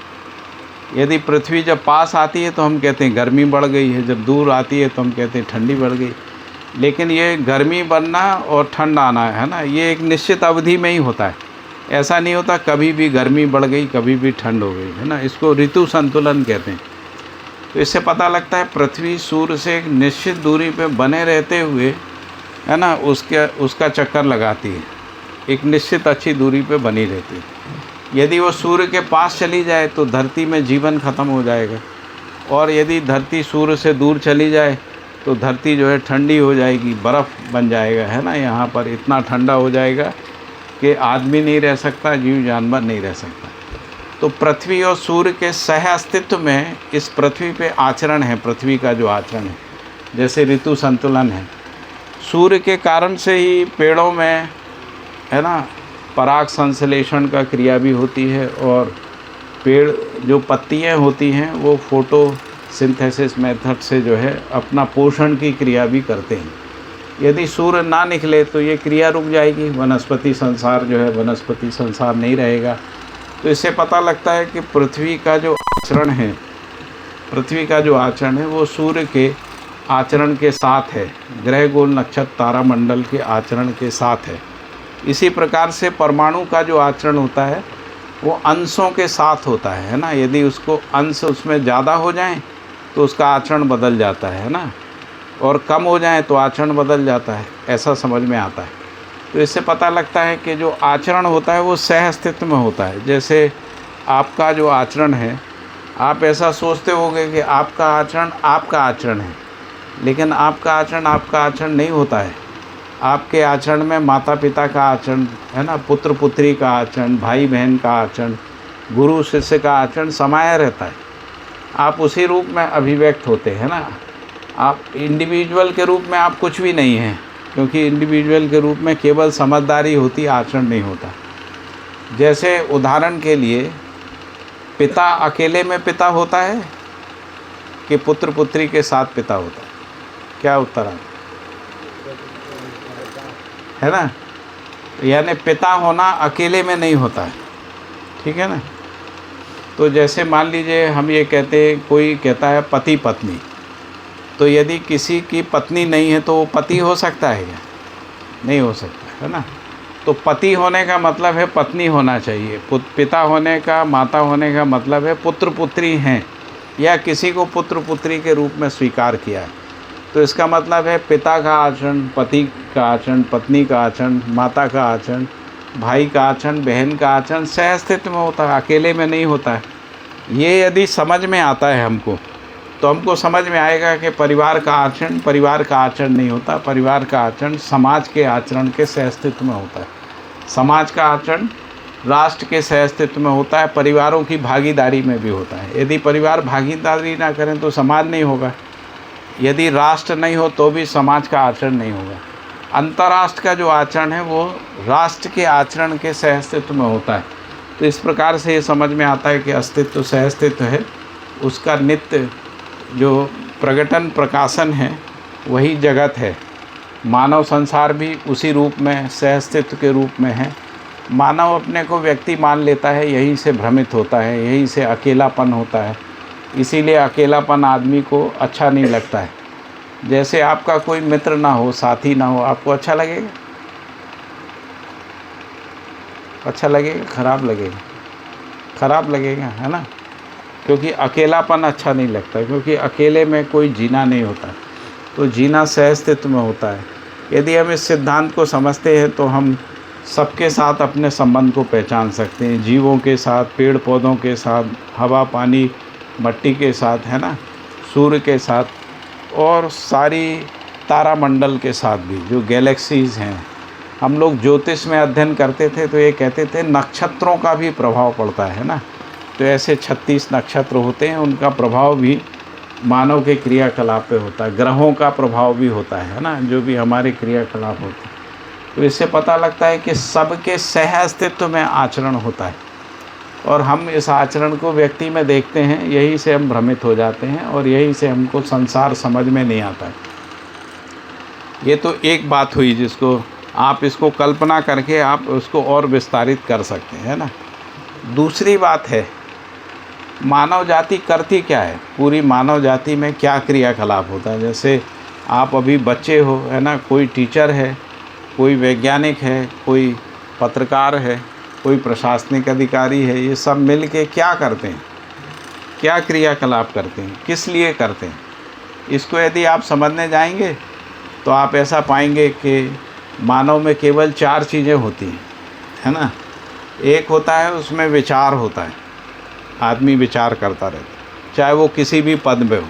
यदि पृथ्वी जब पास आती है तो हम कहते हैं गर्मी बढ़ गई है, जब दूर आती है तो हम कहते हैं ठंडी बढ़ गई। लेकिन ये गर्मी बढ़ना और ठंड आना है ना, ये एक निश्चित अवधि में ही होता है। ऐसा नहीं होता कभी भी गर्मी बढ़ गई कभी भी ठंड हो गई, है ना। इसको ऋतु संतुलन कहते हैं। तो इससे पता लगता है पृथ्वी सूर्य से एक निश्चित दूरी पे बने रहते हुए, है ना, उसका चक्कर लगाती है, एक निश्चित अच्छी दूरी पे बनी रहती है। यदि वो सूर्य के पास चली जाए तो धरती में जीवन ख़त्म हो जाएगा, और यदि धरती सूर्य से दूर चली जाए तो धरती जो है ठंडी हो जाएगी, बर्फ़ बन जाएगा, है ना। यहाँ पर इतना ठंडा हो जाएगा कि आदमी नहीं रह सकता, जीव जानवर नहीं रह सकता। तो पृथ्वी और सूर्य के सह अस्तित्व में इस पृथ्वी पे आचरण है, पृथ्वी का जो आचरण है, जैसे ऋतु संतुलन है। सूर्य के कारण से ही पेड़ों में, है ना, पराग संश्लेषण का क्रिया भी होती है, और पेड़ जो पत्तियां होती हैं वो फोटो सिंथेसिस मेथड से जो है अपना पोषण की क्रिया भी करते हैं। यदि सूर्य ना निकले तो ये क्रिया रुक जाएगी, वनस्पति संसार जो है वनस्पति संसार नहीं रहेगा। तो इससे पता लगता है कि पृथ्वी का जो आचरण है, पृथ्वी का जो आचरण है वो सूर्य के आचरण के साथ है, ग्रह गोल नक्षत्र तारामंडल के आचरण के साथ है। इसी प्रकार से परमाणु का जो आचरण होता है वो अंशों के साथ होता है ना। यदि उसको अंश उसमें ज़्यादा हो जाएं तो उसका आचरण बदल जाता है ना, और कम हो जाए तो आचरण बदल जाता है, ऐसा समझ में आता है। तो इससे पता लगता है कि जो आचरण होता है वो सह अस्तित्व में होता है। जैसे आपका जो आचरण है, आप ऐसा सोचते होंगे कि आपका आचरण है, लेकिन आपका आचरण नहीं होता है। आपके आचरण में माता पिता का आचरण है ना, पुत्र पुत्री का आचरण, भाई बहन का आचरण, गुरु शिष्य का आचरण समाया रहता है। आप उसी रूप में अभिव्यक्त होते हैं ना। आप इंडिविजुअल के रूप में आप कुछ भी नहीं हैं, क्योंकि इंडिविजुअल के रूप में केवल समझदारी होती, आचरण नहीं होता। जैसे उदाहरण के लिए पिता अकेले में पिता होता है कि पुत्र पुत्री के साथ पिता होता है? क्या उत्तर आता है ना। यानी पिता होना अकेले में नहीं होता है, ठीक है ना। तो जैसे मान लीजिए हम ये कहते हैं, कोई कहता है पति पत्नी, तो यदि किसी की पत्नी नहीं है तो वो पति हो सकता है क्या? नहीं हो सकता है ना। तो पति होने का मतलब है पत्नी होना चाहिए, पिता होने का, माता होने का मतलब है पुत्र पुत्री हैं, या किसी को पुत्र पुत्री के रूप में स्वीकार किया है। तो इसका मतलब है पिता का आचरण, पति का आचरण, पत्नी का आचरण, माता का आचरण, भाई का आचरण, बहन का आचरण सह अस्तित्व में होता है, अकेले में नहीं होता है। ये यदि समझ में आता है हमको, तो हमको समझ में आएगा कि परिवार का आचरण नहीं होता। परिवार का आचरण समाज के आचरण के सह अस्तित्व में होता है। समाज का आचरण राष्ट्र के सह अस्तित्व में होता है, परिवारों की भागीदारी में भी होता है। यदि परिवार भागीदारी ना करें तो समाज नहीं होगा, यदि राष्ट्र नहीं हो तो भी समाज का आचरण नहीं होगा। अंतर्राष्ट्र का जो आचरण है वो राष्ट्र के आचरण के सह अस्तित्व में होता है। तो इस प्रकार से ये समझ में आता है कि अस्तित्व सह अस्तित्व है, उसका नित्य जो प्रकटन प्रकाशन है वही जगत है। मानव संसार भी उसी रूप में सह अस्तित्व के रूप में है। मानव अपने को व्यक्ति मान लेता है, यहीं से भ्रमित होता है, यहीं से अकेलापन होता है। इसीलिए अकेलापन आदमी को अच्छा नहीं लगता है। जैसे आपका कोई मित्र ना हो, साथी ना हो, आपको अच्छा लगेगा? अच्छा लगेगा? खराब लगेगा? खराब लगेगा, है ना। क्योंकि अकेलापन अच्छा नहीं लगता, क्योंकि अकेले में कोई जीना नहीं होता। तो जीना सह अस्तित्व में होता है। यदि हम इस सिद्धांत को समझते हैं तो हम सबके साथ अपने संबंध को पहचान सकते हैं, जीवों के साथ, पेड़ पौधों के साथ, हवा पानी मट्टी के साथ, है ना, सूर्य के साथ, और सारी तारामंडल के साथ भी, जो गैलेक्सीज़ हैं। हम लोग ज्योतिष में अध्ययन करते थे तो ये कहते थे नक्षत्रों का भी प्रभाव पड़ता है ना। तो ऐसे 36 नक्षत्र होते हैं, उनका प्रभाव भी मानव के क्रियाकलाप पे होता है। ग्रहों का प्रभाव भी होता है ना, जो भी हमारे क्रियाकलाप होते हैं। तो इससे पता लगता है कि सबके सह अस्तित्व में आचरण होता है, और हम इस आचरण को व्यक्ति में देखते हैं, यही से हम भ्रमित हो जाते हैं, और यही से हमको संसार समझ में नहीं आता है। ये तो एक बात हुई जिसको आप इसको कल्पना करके आप उसको और विस्तारित कर सकते हैं ना। दूसरी बात है, मानव जाति करती क्या है, पूरी मानव जाति में क्या क्रियाकलाप होता है। जैसे आप अभी बच्चे हो, है ना, कोई टीचर है, कोई वैज्ञानिक है, कोई पत्रकार है, कोई प्रशासनिक अधिकारी है, ये सब मिल के क्या करते हैं, क्या क्रियाकलाप करते हैं, किस लिए करते हैं। इसको यदि आप समझने जाएंगे तो आप ऐसा पाएंगे कि मानव में केवल 4 चीज़ें होती हैं, है ना। एक होता है उसमें विचार होता है, आदमी विचार करता रहता है, चाहे वो किसी भी पद में हो।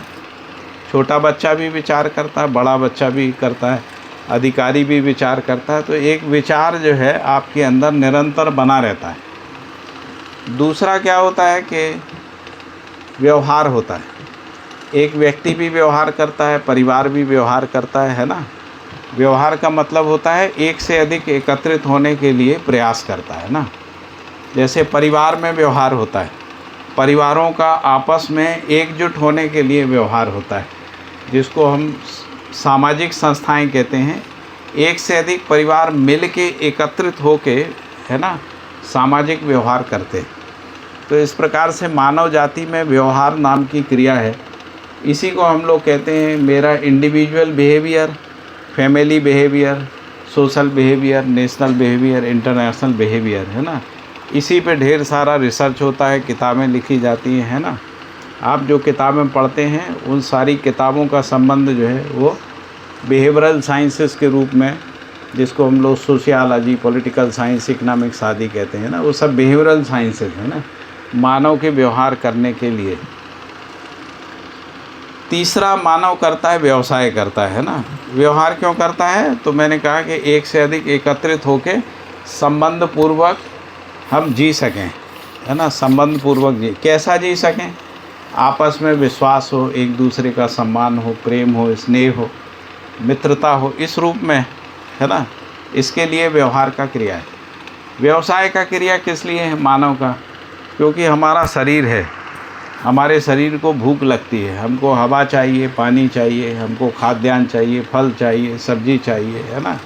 छोटा बच्चा भी विचार करता है, बड़ा बच्चा भी करता है, अधिकारी भी विचार करता है। तो एक विचार जो है आपके अंदर निरंतर बना रहता है। दूसरा क्या होता है कि व्यवहार होता है। एक व्यक्ति भी व्यवहार करता है, परिवार भी व्यवहार करता है ना। व्यवहार का मतलब होता है एक से अधिक एकत्रित होने के लिए प्रयास करता है ना। जैसे परिवार में व्यवहार होता है, परिवारों का आपस में एकजुट होने के लिए व्यवहार होता है, जिसको हम सामाजिक संस्थाएं कहते हैं। एक से अधिक परिवार मिल के एकत्रित होके, है ना, सामाजिक व्यवहार करते हैं। तो इस प्रकार से मानव जाति में व्यवहार नाम की क्रिया है। इसी को हम लोग कहते हैं मेरा individual behaviour, family behaviour, social behaviour, national behaviour, international behaviour, है ना। इसी पे ढेर सारा रिसर्च होता है, किताबें लिखी जाती हैं, है ना। आप जो किताबें पढ़ते हैं उन सारी किताबों का संबंध जो है वो बिहेवियरल साइंसेस के रूप में, जिसको हम लोग सोशियोलॉजी, पॉलिटिकल साइंस, इकोनॉमिक्स आदि कहते हैं ना, वो सब बिहेवियरल साइंसेस है ना, मानव के व्यवहार करने के लिए। तीसरा मानव करता है, व्यवसाय करता है ना। व्यवहार क्यों करता है? तो मैंने कहा कि एक से अधिक एकत्रित होके संबंध पूर्वक हम जी सकें, है ना। संबंध पूर्वक जी, कैसा जी सकें? आपस में विश्वास हो, एक दूसरे का सम्मान हो, प्रेम हो, स्नेह हो, मित्रता हो, इस रूप में, है ना। इसके लिए व्यवहार का क्रिया है। व्यवसाय का क्रिया किस लिए है मानव का? क्योंकि हमारा शरीर है, हमारे शरीर को भूख लगती है, हमको हवा चाहिए, पानी चाहिए, हमको खाद्यान्न चाहिए, फल चाहिए, सब्जी चाहिए, है ना।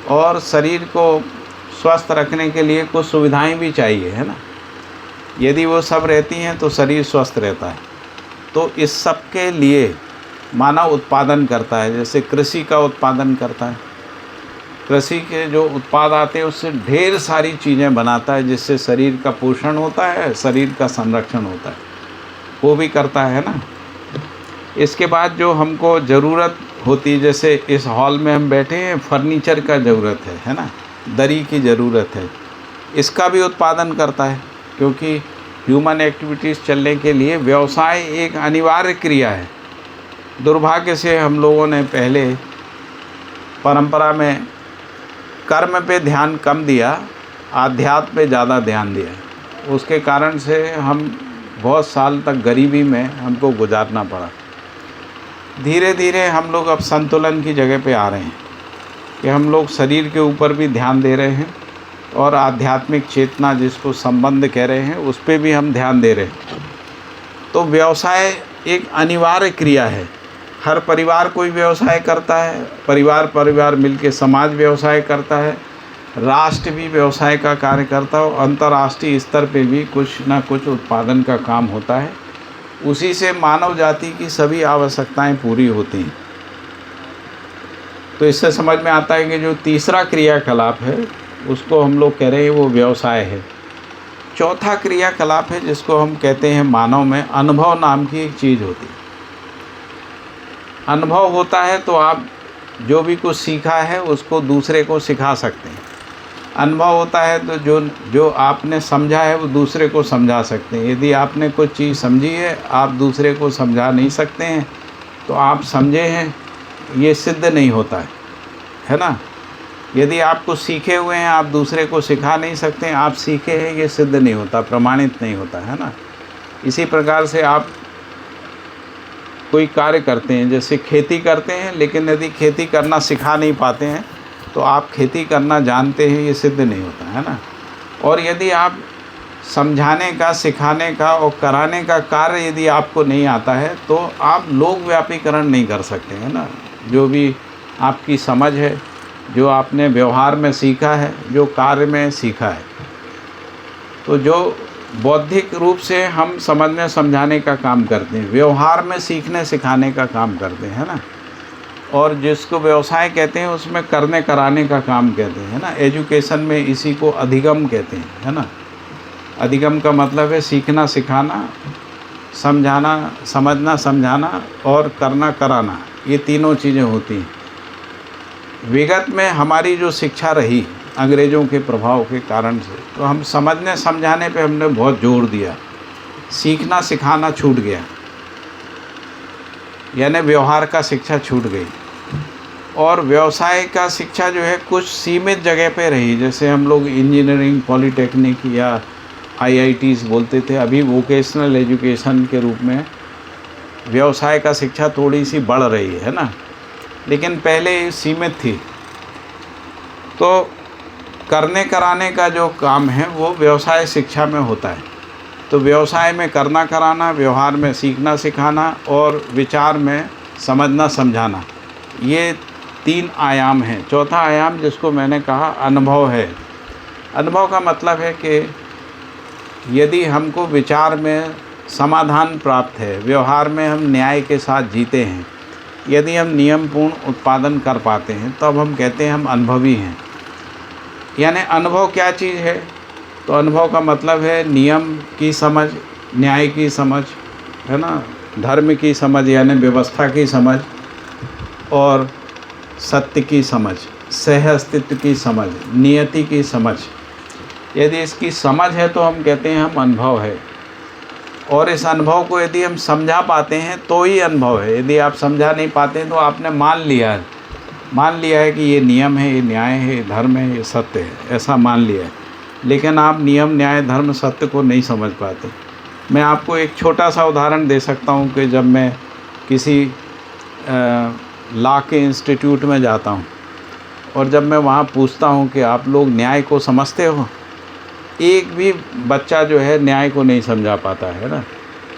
और शरीर को स्वस्थ रखने के लिए कुछ सुविधाएं भी चाहिए, है ना। यदि वो सब रहती हैं तो शरीर स्वस्थ रहता है। तो इस सब के लिए मानव उत्पादन करता है, जैसे कृषि का उत्पादन करता है। कृषि के जो उत्पाद आते हैं उससे ढेर सारी चीज़ें बनाता है, जिससे शरीर का पोषण होता है, शरीर का संरक्षण होता है, वो भी करता है ना। इसके बाद जो हमको ज़रूरत होती है, जैसे इस हॉल में हम बैठे हैं, फर्नीचर का ज़रूरत है ना, दरी की ज़रूरत है, इसका भी उत्पादन करता है। क्योंकि ह्यूमन एक्टिविटीज़ चलने के लिए व्यवसाय एक अनिवार्य क्रिया है। दुर्भाग्य से हम लोगों ने पहले परंपरा में कर्म पे ध्यान कम दिया, आध्यात्म पे ज़्यादा ध्यान दिया। उसके कारण से हम बहुत साल तक गरीबी में हमको गुजारना पड़ा। धीरे धीरे हम लोग अब संतुलन की जगह पे आ रहे हैं कि हम लोग शरीर के ऊपर भी ध्यान दे रहे हैं और आध्यात्मिक चेतना, जिसको संबंध कह रहे हैं, उस पर भी हम ध्यान दे रहे हैं। तो व्यवसाय एक अनिवार्य क्रिया है। हर परिवार कोई व्यवसाय करता है, परिवार मिलके समाज व्यवसाय करता है, राष्ट्र भी व्यवसाय का कार्य करता है, और अंतर्राष्ट्रीय स्तर पे भी कुछ ना कुछ उत्पादन का काम होता है। उसी से मानव जाति की सभी आवश्यकताएं पूरी होती हैं। तो इससे समझ में आता है कि जो तीसरा क्रियाकलाप है उसको हम लोग कह रहे हैं वो व्यवसाय है। चौथा क्रियाकलाप है जिसको हम कहते हैं मानव में अनुभव नाम की एक चीज़ होती है। अनुभव होता है तो आप जो भी कुछ सीखा है उसको दूसरे को सिखा सकते हैं। अनुभव होता है तो जो आपने समझा है वो दूसरे को समझा सकते हैं। यदि आपने कुछ चीज़ समझी है, आप दूसरे को समझा नहीं सकते हैं, तो आप समझे हैं ये सिद्ध नहीं होता है ना। यदि आप कुछ सीखे हुए हैं, आप दूसरे को सिखा नहीं सकते हैं, आप सीखे हैं, ये सिद्ध नहीं होता, प्रमाणित नहीं होता, है ना। इसी प्रकार से आप कोई कार्य करते हैं, जैसे खेती करते हैं, लेकिन यदि खेती करना सिखा नहीं पाते हैं तो आप खेती करना जानते हैं, ये सिद्ध नहीं होता, है ना। और यदि आप समझाने का, सिखाने का और कराने का कार्य यदि आपको नहीं आता है तो आप लोक व्यापीकरण नहीं कर सकते, है ना। जो भी आपकी समझ है, जो आपने व्यवहार में सीखा है, जो कार्य में सीखा है, तो जो बौद्धिक रूप से हम समझने समझाने का काम करते हैं, व्यवहार में सीखने सिखाने का काम करते हैं, है ना। और जिसको व्यवसाय कहते हैं उसमें करने कराने का काम कहते हैं, है ना। एजुकेशन में इसी को अधिगम कहते हैं, है ना। अधिगम का मतलब है सीखना सिखाना, समझाना, समझना समझाना और करना कराना, ये तीनों चीज़ें होती हैं। विगत में हमारी जो शिक्षा रही अंग्रेज़ों के प्रभाव के कारण से, तो हम समझने समझाने पे हमने बहुत जोर दिया, सीखना सिखाना छूट गया, यानी व्यवहार का शिक्षा छूट गई। और व्यवसाय का शिक्षा जो है कुछ सीमित जगह पे रही, जैसे हम लोग इंजीनियरिंग, पॉलीटेक्निक या IITs बोलते थे। अभी वोकेशनल एजुकेशन के रूप में व्यवसाय का शिक्षा थोड़ी सी बढ़ रही है ना, लेकिन पहले सीमित थी। तो करने कराने का जो काम है वो व्यवसाय शिक्षा में होता है। तो व्यवसाय में करना कराना, व्यवहार में सीखना सिखाना और विचार में समझना समझाना, ये 3 आयाम हैं। चौथा आयाम जिसको मैंने कहा अनुभव है। अनुभव का मतलब है कि यदि हमको विचार में समाधान प्राप्त है, व्यवहार में हम न्याय के साथ जीते हैं, यदि हम नियमपूर्ण उत्पादन कर पाते हैं, तब हम कहते हैं हम अनुभवी हैं। यानी अनुभव क्या चीज़ है? तो अनुभव का मतलब है नियम की समझ, न्याय की समझ, है ना, धर्म की समझ यानी व्यवस्था की समझ, और सत्य की समझ, सह अस्तित्व की समझ, नियति की समझ। यदि इसकी समझ है तो हम कहते हैं हम अनुभव है। और इस अनुभव को यदि हम समझा पाते हैं तो ही अनुभव है। यदि आप समझा नहीं पाते हैं तो आपने मान लिया है कि ये नियम है, ये न्याय है, ये धर्म है, ये सत्य है, ऐसा मान लिया है, लेकिन आप नियम, न्याय, धर्म, सत्य को नहीं समझ पाते। मैं आपको एक छोटा सा उदाहरण दे सकता हूँ कि जब मैं किसी लॉ के इंस्टीट्यूट में जाता हूँ और जब मैं वहाँ पूछता हूँ कि आप लोग न्याय को समझते हो, एक भी बच्चा जो है न्याय को नहीं समझा पाता है ना।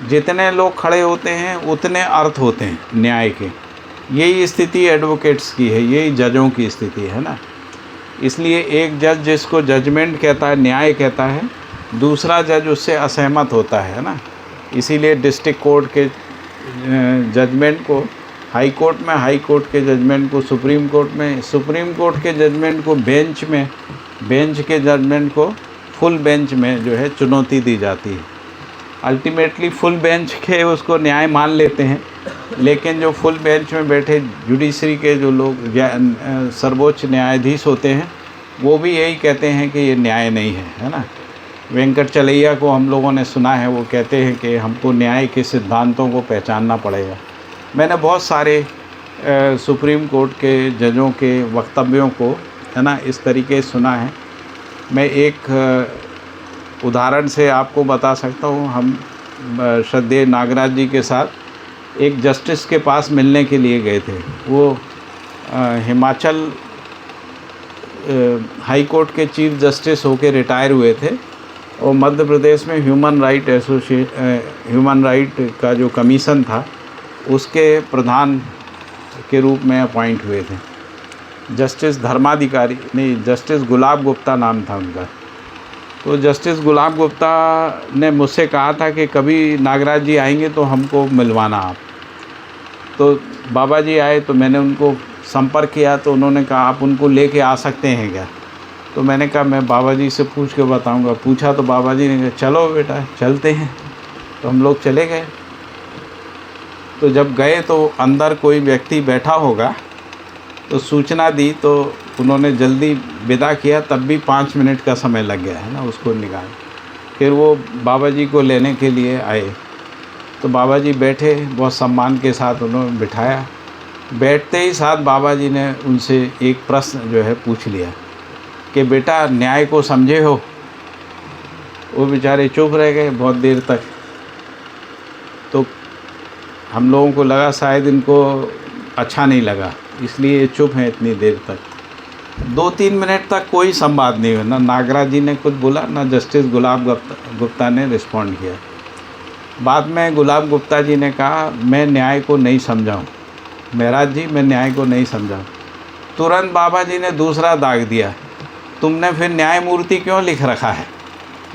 जितने लोग खड़े होते हैं उतने अर्थ होते हैं न्याय के। यही स्थिति एडवोकेट्स की है, यही जजों की स्थिति है ना। इसलिए एक जज जिसको जजमेंट कहता है, न्याय कहता है, दूसरा जज उससे असहमत होता है ना। इसीलिए डिस्ट्रिक्ट कोर्ट के जजमेंट को हाई कोर्ट में, हाई कोर्ट के जजमेंट को सुप्रीम कोर्ट में, सुप्रीम कोर्ट के जजमेंट को बेंच में, बेंच के जजमेंट को फुल बेंच में जो है चुनौती दी जाती है। अल्टीमेटली फुल बेंच के उसको न्याय मान लेते हैं, लेकिन जो फुल बेंच में बैठे जुडिशरी के जो लोग सर्वोच्च न्यायाधीश होते हैं वो भी यही कहते हैं कि ये न्याय नहीं है ना। वेंकट चलैया को हम लोगों ने सुना है, वो कहते हैं कि हमको न्याय के सिद्धांतों को पहचानना पड़ेगा। मैंने बहुत सारे सुप्रीम कोर्ट के जजों के वक्तव्यों को, है ना, इस तरीके से सुना है। मैं एक उदाहरण से आपको बता सकता हूँ। हम श्रद्धेय नागराज जी के साथ एक जस्टिस के पास मिलने के लिए गए थे। वो हिमाचल हाई कोर्ट के चीफ जस्टिस होकर रिटायर हुए थे और मध्य प्रदेश में ह्यूमन राइट का जो कमीशन था उसके प्रधान के रूप में अपॉइंट हुए थे। जस्टिस धर्माधिकारी नहीं, जस्टिस गुलाब गुप्ता नाम था उनका। तो जस्टिस गुलाब गुप्ता ने मुझसे कहा था कि कभी नागराज जी आएंगे तो हमको मिलवाना आप। तो बाबा जी आए तो मैंने उनको संपर्क किया, तो उन्होंने कहा आप उनको लेके आ सकते हैं क्या। तो मैंने कहा मैं बाबा जी से पूछ के बताऊंगा। पूछा तो बाबा जी ने कहा चलो बेटा चलते हैं। तो हम लोग चले गए। तो जब गए तो अंदर कोई व्यक्ति बैठा होगा तो सूचना दी, तो उन्होंने जल्दी विदा किया, तब भी 5 मिनट का समय लग गया है ना उसको निकाल। फिर वो बाबा जी को लेने के लिए आए तो बाबा जी बैठे, बहुत सम्मान के साथ उन्होंने बिठाया। बैठते ही साथ बाबा जी ने उनसे एक प्रश्न जो है पूछ लिया कि बेटा न्याय को समझे हो। वो बेचारे चुप रह गए बहुत देर तक। तो हम लोगों को लगा शायद इनको अच्छा नहीं लगा, इसलिए ये चुप हैं इतनी देर तक। 2-3 मिनट तक कोई संवाद नहीं हुआ, ना नागराज जी ने कुछ बोला, ना जस्टिस गुलाब गुप्ता ने रिस्पॉन्ड किया। बाद में गुलाब गुप्ता जी ने कहा मैं न्याय को नहीं समझाऊँ, महाराज जी मैं न्याय को नहीं समझाऊँ। तुरंत बाबा जी ने दूसरा दाग दिया, तुमने फिर न्यायमूर्ति क्यों लिख रखा है।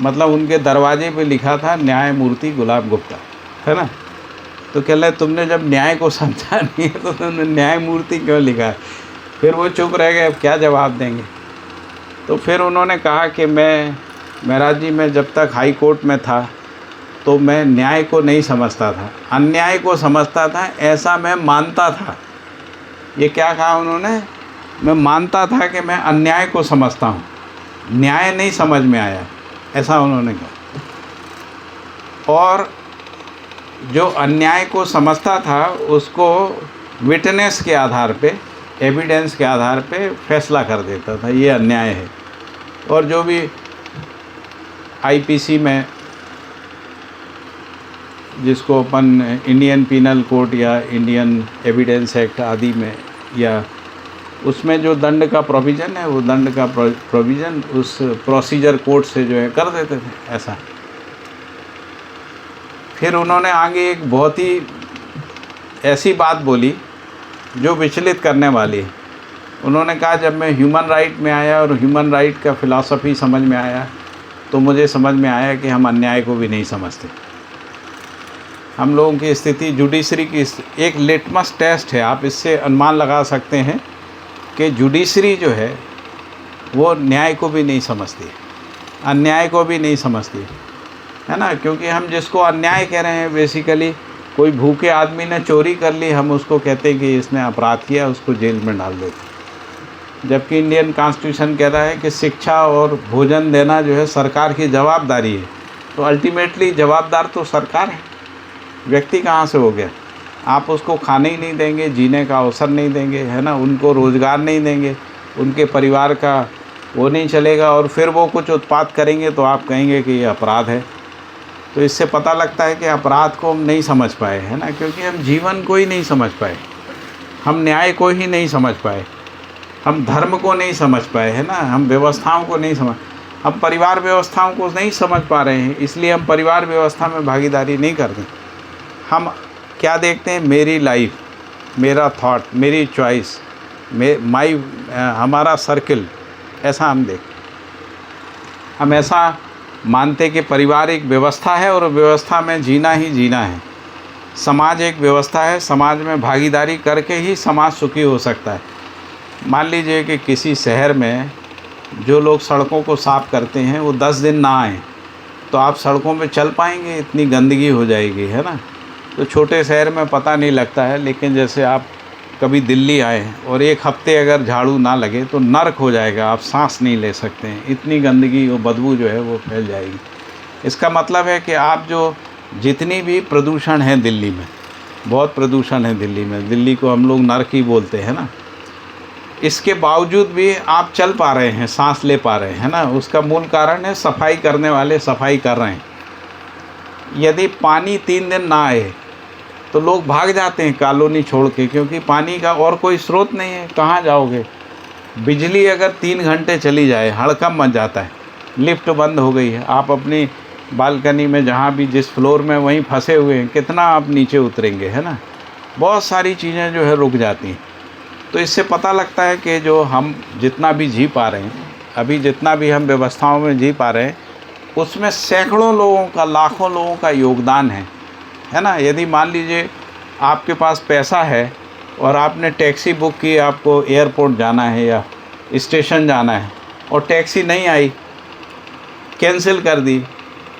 मतलब उनके दरवाजे पे लिखा था न्यायमूर्ति गुलाब गुप्ता, है ना। तो कह रहे तुमने जब न्याय को समझा नहीं है तो तुमने न्यायमूर्ति क्यों लिखा है। फिर वो चुप रह गए, अब क्या जवाब देंगे। तो फिर उन्होंने कहा कि मैं महाराज जी मैं जब तक हाई कोर्ट में था तो मैं न्याय को नहीं समझता था, अन्याय को समझता था, ऐसा मैं मानता था। ये क्या कहा उन्होंने, मैं मानता था कि मैं अन्याय को समझता हूँ, न्याय नहीं समझ में आया, ऐसा उन्होंने कहा। और जो अन्याय को समझता था उसको विटनेस के आधार पे, एविडेंस के आधार पे फैसला कर देता था ये अन्याय है। और जो भी आईपीसी में, जिसको अपन इंडियन पीनल कोड या इंडियन एविडेंस एक्ट आदि में, या उसमें जो दंड का प्रोविज़न है वो दंड का प्रोविज़न उस प्रोसीजर कोड से जो है कर देते थे ऐसा। फिर उन्होंने आगे एक बहुत ही ऐसी बात बोली जो विचलित करने वाली है। उन्होंने कहा, जब मैं ह्यूमन राइट में आया और ह्यूमन राइट का फ़िलासफ़ी समझ में आया तो मुझे समझ में आया कि हम अन्याय को भी नहीं समझते। हम लोगों की स्थिति जुडिशरी की एक लिटमस टेस्ट है। आप इससे अनुमान लगा सकते हैं कि जुडिशरी जो है वो न्याय को भी नहीं समझती, अन्याय को भी नहीं समझती, है ना। क्योंकि हम जिसको अन्याय कह रहे हैं, बेसिकली कोई भूखे आदमी ने चोरी कर ली, हम उसको कहते हैं कि इसने अपराध किया, उसको जेल में डाल देते। जबकि इंडियन कॉन्स्टिट्यूशन कह रहा है कि शिक्षा और भोजन देना जो है सरकार की जवाबदारी है। तो अल्टीमेटली जवाबदार तो सरकार है, व्यक्ति कहाँ से हो गया। आप उसको खाने ही नहीं देंगे, जीने का अवसर नहीं देंगे, है ना, उनको रोज़गार नहीं देंगे, उनके परिवार का वो नहीं चलेगा, और फिर वो कुछ उत्पाद करेंगे तो आप कहेंगे कि ये अपराध है। तो इससे पता लगता है कि अपराध को हम नहीं समझ पाए, है ना, क्योंकि हम जीवन को ही नहीं समझ पाए, हम न्याय को ही नहीं समझ पाए, हम धर्म को नहीं समझ पाए, है ना, हम व्यवस्थाओं को नहीं समझ, हम परिवार व्यवस्थाओं को नहीं समझ पा रहे हैं। इसलिए हम परिवार व्यवस्था में भागीदारी नहीं करते। हम क्या देखते हैं, मेरी लाइफ, मेरा थॉट, मेरी चॉइस, हमारा सर्किल, ऐसा हम देखते। हम ऐसा मानते कि परिवार एक व्यवस्था है और व्यवस्था में जीना ही जीना है। समाज एक व्यवस्था है, समाज में भागीदारी करके ही समाज सुखी हो सकता है। मान लीजिए कि किसी शहर में जो लोग सड़कों को साफ़ करते हैं वो 10 दिन ना आए तो आप सड़कों पे चल पाएंगे, इतनी गंदगी हो जाएगी, है ना। तो छोटे शहर में पता नहीं लगता है, लेकिन जैसे आप कभी दिल्ली आए और एक हफ्ते अगर झाड़ू ना लगे तो नर्क हो जाएगा, आप सांस नहीं ले सकते हैं, इतनी गंदगी और बदबू जो है वो फैल जाएगी। इसका मतलब है कि आप जो जितनी भी प्रदूषण है दिल्ली में, बहुत प्रदूषण है दिल्ली में, दिल्ली को हम लोग नर्क ही बोलते हैं ना, इसके बावजूद भी आप चल पा रहे हैं, सांस ले पा रहे हैं, है ना। उसका मूल कारण है सफाई करने वाले सफाई कर रहे हैं। यदि पानी 3 दिन ना आए तो लोग भाग जाते हैं कॉलोनी छोड़ के, क्योंकि पानी का और कोई स्रोत नहीं है, कहाँ जाओगे। बिजली अगर 3 घंटे चली जाए हड़कंप मच जाता है, लिफ्ट बंद हो गई है, आप अपनी बालकनी में जहाँ भी जिस फ्लोर में वहीं फंसे हुए हैं, कितना आप नीचे उतरेंगे, है ना। बहुत सारी चीज़ें जो है रुक जाती हैं। तो इससे पता लगता है कि जो हम जितना भी जी पा रहे हैं, अभी जितना भी हम व्यवस्थाओं में जी पा रहे हैं, उसमें सैकड़ों लोगों का, लाखों लोगों का योगदान है ना। यदि मान लीजिए आपके पास पैसा है और आपने टैक्सी बुक की, आपको एयरपोर्ट जाना है या स्टेशन जाना है, और टैक्सी नहीं आई, कैंसिल कर दी,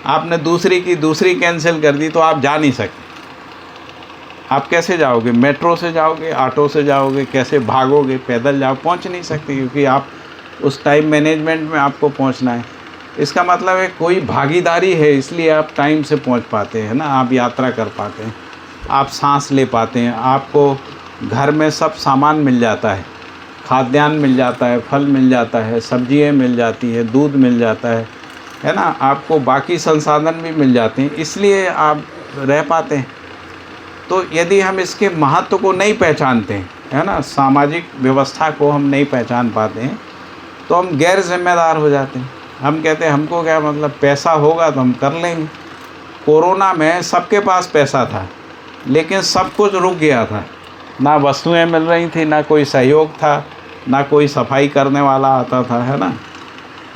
आपने दूसरी की, दूसरी कैंसिल कर दी, तो आप जा नहीं सकते। आप कैसे जाओगे, मेट्रो से जाओगे, ऑटो से जाओगे, कैसे भागोगे, पैदल जाओ, पहुंच नहीं सकते, क्योंकि आप उस टाइम मैनेजमेंट में आपको पहुंचना है। इसका मतलब है कोई भागीदारी है, इसलिए आप टाइम से पहुंच पाते हैं ना, आप यात्रा कर पाते हैं, आप सांस ले पाते हैं, आपको घर में सब सामान मिल जाता है, खाद्यान्न मिल जाता है, फल मिल जाता है, सब्जियां मिल जाती है, दूध मिल जाता है ना, आपको बाकी संसाधन भी मिल जाते हैं, इसलिए आप रह पाते हैं। तो यदि हम इसके महत्व को नहीं पहचानते हैं, है ना, सामाजिक व्यवस्था को हम नहीं पहचान पाते हैं, तो हम गैर जिम्मेदार हो जाते हैं। हम कहते हैं हमको क्या मतलब, पैसा होगा तो हम कर लेंगे। कोरोना में सबके पास पैसा था, लेकिन सब कुछ रुक गया था, ना वस्तुएं मिल रही थी, ना कोई सहयोग था, ना कोई सफाई करने वाला आता था, है ना,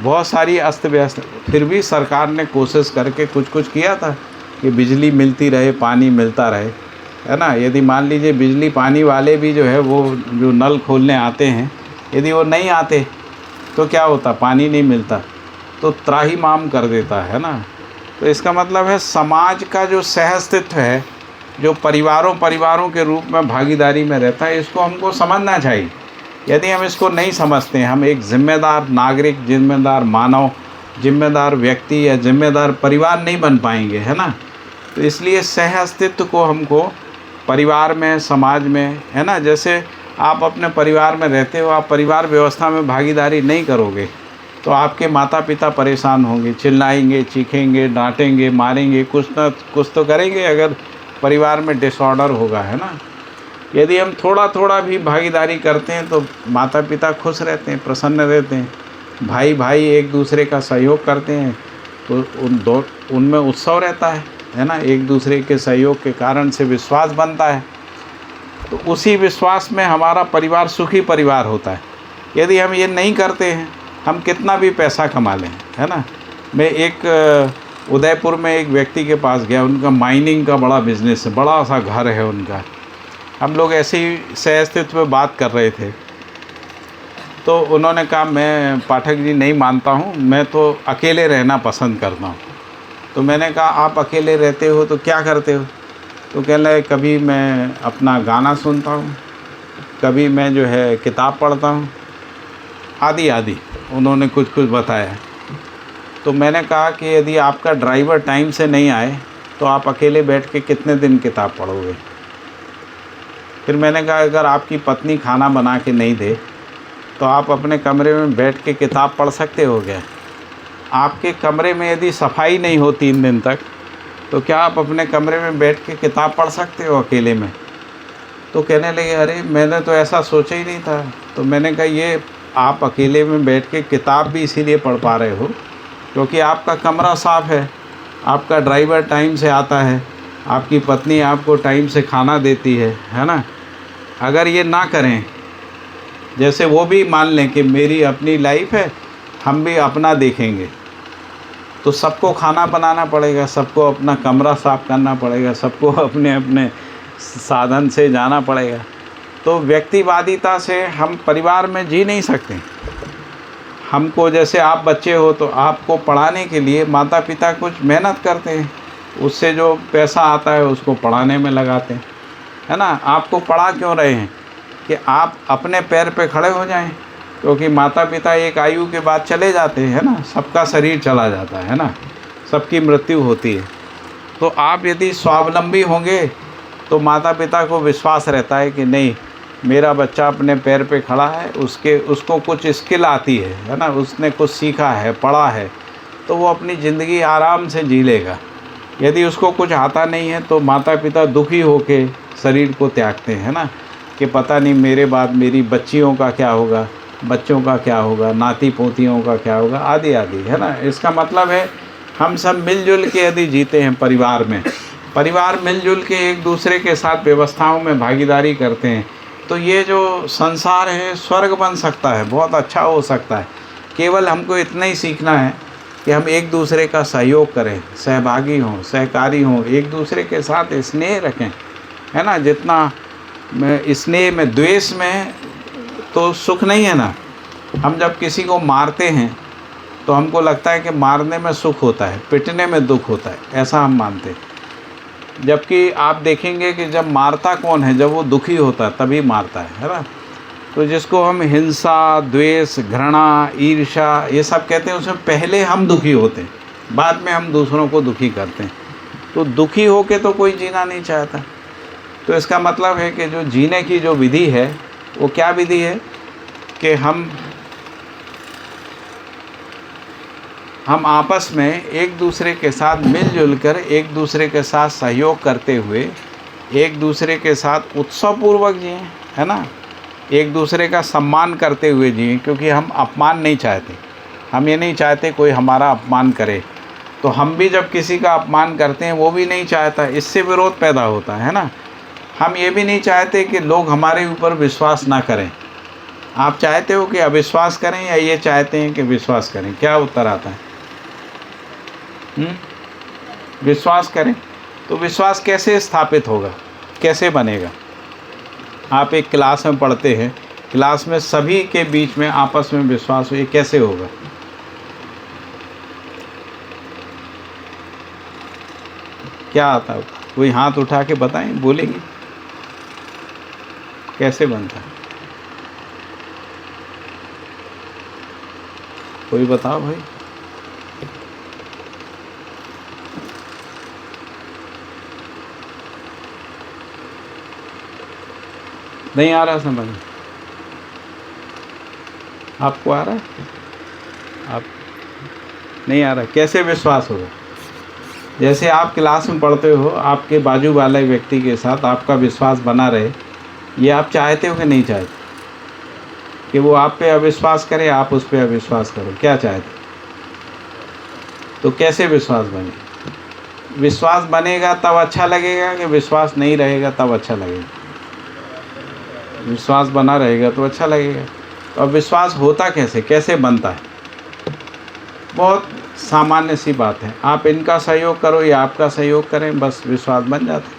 बहुत सारी अस्त व्यस्त। फिर भी सरकार ने कोशिश करके कुछ कुछ किया था कि बिजली मिलती रहे, पानी मिलता रहे, है ना। यदि मान लीजिए बिजली पानी वाले भी जो है वो जो नल खोलने आते हैं, यदि वो नहीं आते तो क्या होता, पानी नहीं मिलता तो त्राहिमाम कर देता है ना। तो इसका मतलब है समाज का जो सहअस्तित्व है, जो परिवारों के रूप में भागीदारी में रहता है, इसको हमको समझना चाहिए। यदि हम इसको नहीं समझते हैं, हम एक जिम्मेदार नागरिक, जिम्मेदार मानव, जिम्मेदार व्यक्ति या जिम्मेदार परिवार नहीं बन पाएंगे, है ना। तो इसलिए सहअस्तित्व को हमको परिवार में, समाज में, है ना, जैसे आप अपने परिवार में रहते हो, आप परिवार व्यवस्था में भागीदारी नहीं करोगे तो आपके माता पिता परेशान होंगे, चिल्लाएंगे, चीखेंगे, डांटेंगे, मारेंगे, कुछ तो करेंगे अगर परिवार में डिसऑर्डर होगा, है ना। यदि हम थोड़ा थोड़ा भी भागीदारी करते हैं तो माता पिता खुश रहते हैं, प्रसन्न रहते हैं, भाई भाई एक दूसरे का सहयोग करते हैं, तो उनमें उत्सव रहता है। है ना, एक दूसरे के सहयोग के कारण से विश्वास बनता है। तो उसी विश्वास में हमारा परिवार सुखी परिवार होता है। यदि हम ये नहीं करते हैं, हम कितना भी पैसा कमा लें, है ना। मैं एक उदयपुर में एक व्यक्ति के पास गया, उनका माइनिंग का बड़ा बिजनेस है, बड़ा सा घर है उनका। हम लोग ऐसे ही सहअस्तित्व में बात कर रहे थे, तो उन्होंने कहा, मैं पाठक जी नहीं मानता हूँ, मैं तो अकेले रहना पसंद करता हूँ। तो मैंने कहा, आप अकेले रहते हो तो क्या करते हो? तो कह रहे, कभी मैं अपना गाना सुनता हूँ, कभी मैं जो है किताब पढ़ता हूँ, आदि आदि उन्होंने कुछ कुछ बताया। तो मैंने कहा कि यदि आपका ड्राइवर टाइम से नहीं आए तो आप अकेले बैठ के कितने दिन किताब पढ़ोगे? फिर मैंने कहा, अगर आपकी पत्नी खाना बना के नहीं दे तो आप अपने कमरे में बैठ के किताब पढ़ सकते हो क्या? आपके कमरे में यदि सफाई नहीं हो 3 दिन तक, तो क्या आप अपने कमरे में बैठ के किताब पढ़ सकते हो अकेले में? तो कहने लगे, अरे मैंने तो ऐसा सोचा ही नहीं था। तो मैंने कहा, ये आप अकेले में बैठ के किताब भी इसीलिए पढ़ पा रहे हो क्योंकि आपका कमरा साफ़ है, आपका ड्राइवर टाइम से आता है, आपकी पत्नी आपको टाइम से खाना देती है ना। अगर ये ना करें, जैसे वो भी मान लें कि मेरी अपनी लाइफ है, हम भी अपना देखेंगे, तो सबको खाना बनाना पड़ेगा, सबको अपना कमरा साफ़ करना पड़ेगा, सबको अपने अपने साधन से जाना पड़ेगा। तो व्यक्तिवादिता से हम परिवार में जी नहीं सकते। हमको, जैसे आप बच्चे हो तो आपको पढ़ाने के लिए माता पिता कुछ मेहनत करते हैं, उससे जो पैसा आता है उसको पढ़ाने में लगाते हैं, है ना। आपको पढ़ा क्यों रहे हैं? कि आप अपने पैर पे खड़े हो जाएं, क्योंकि माता पिता एक आयु के बाद चले जाते हैं, है ना। सबका शरीर चला जाता है ना, सबकी मृत्यु होती है। तो आप यदि स्वावलंबी होंगे तो माता पिता को विश्वास रहता है कि नहीं, मेरा बच्चा अपने पैर पे खड़ा है, उसको कुछ स्किल आती है ना, उसने कुछ सीखा है, पढ़ा है, तो वो अपनी ज़िंदगी आराम से जी लेगा। यदि उसको कुछ आता नहीं है तो माता पिता दुखी होके शरीर को त्यागते हैं ना, कि पता नहीं मेरे बाद मेरी बच्चियों का क्या होगा, बच्चों का क्या होगा, नाती पोतियों का क्या होगा, आदि आदि, है ना। इसका मतलब है हम सब मिलजुल के यदि जीते हैं परिवार मिलजुल के एक दूसरे के साथ व्यवस्थाओं में भागीदारी करते हैं, तो ये जो संसार है स्वर्ग बन सकता है, बहुत अच्छा हो सकता है। केवल हमको इतना ही सीखना है कि हम एक दूसरे का सहयोग करें, सहभागी हों, सहकारी हों, एक दूसरे के साथ स्नेह रखें, है ना। जितना स्नेह में, द्वेष में तो सुख नहीं है ना। हम जब किसी को मारते हैं तो हमको लगता है कि मारने में सुख होता है, पिटने में दुख होता है, ऐसा हम मानते हैं। जबकि आप देखेंगे कि जब मारता कौन है, जब वो दुखी होता है तभी मारता है ना। तो जिसको हम हिंसा, द्वेष, घृणा, ईर्ष्या ये सब कहते हैं, उसमें पहले हम दुखी होते हैं, बाद में हम दूसरों को दुखी करते हैं। तो दुखी होके तो कोई जीना नहीं चाहता। तो इसका मतलब है कि जो जीने की जो विधि है वो क्या विधि है कि हम आपस में एक दूसरे के साथ मिलजुल कर, एक दूसरे के साथ सहयोग करते हुए, एक दूसरे के साथ उत्सवपूर्वक जिएं, है ना। एक दूसरे का सम्मान करते हुए जिएं, क्योंकि हम अपमान नहीं चाहते। हम ये नहीं चाहते कोई हमारा अपमान करे, तो हम भी जब किसी का अपमान करते हैं वो भी नहीं चाहता, इससे विरोध पैदा होता है ना। हम ये भी नहीं चाहते कि लोग हमारे ऊपर विश्वास ना करें। आप चाहते हो कि अविश्वास करें या ये चाहते हैं कि विश्वास करें? क्या उत्तर आता है? विश्वास करें। तो विश्वास कैसे स्थापित होगा, कैसे बनेगा? आप एक क्लास में पढ़ते हैं, क्लास में सभी के बीच में आपस में विश्वास हो, ये कैसे होगा? क्या आता है? कोई हाथ उठा के बताएं, बोलेंगे कैसे बनता है? कोई बताओ भाई। नहीं आ रहा समझ? आपको आ रहा है? आप नहीं आ रहा? कैसे विश्वास होगा? जैसे आप क्लास में पढ़ते हो, आपके बाजू वाले व्यक्ति के साथ आपका विश्वास बना रहे, ये आप चाहते हो कि नहीं चाहते? कि वो आप पे अविश्वास करे, आप उस पे अविश्वास करो, क्या चाहते? तो कैसे विश्वास बने? विश्वास बनेगा तब अच्छा लगेगा कि विश्वास नहीं रहेगा तब अच्छा लगेगा? विश्वास बना रहेगा तो अच्छा लगेगा। तो अब विश्वास होता कैसे, कैसे बनता है? बहुत सामान्य सी बात है, आप इनका सहयोग करो या आपका सहयोग करें, बस विश्वास बन जाता है।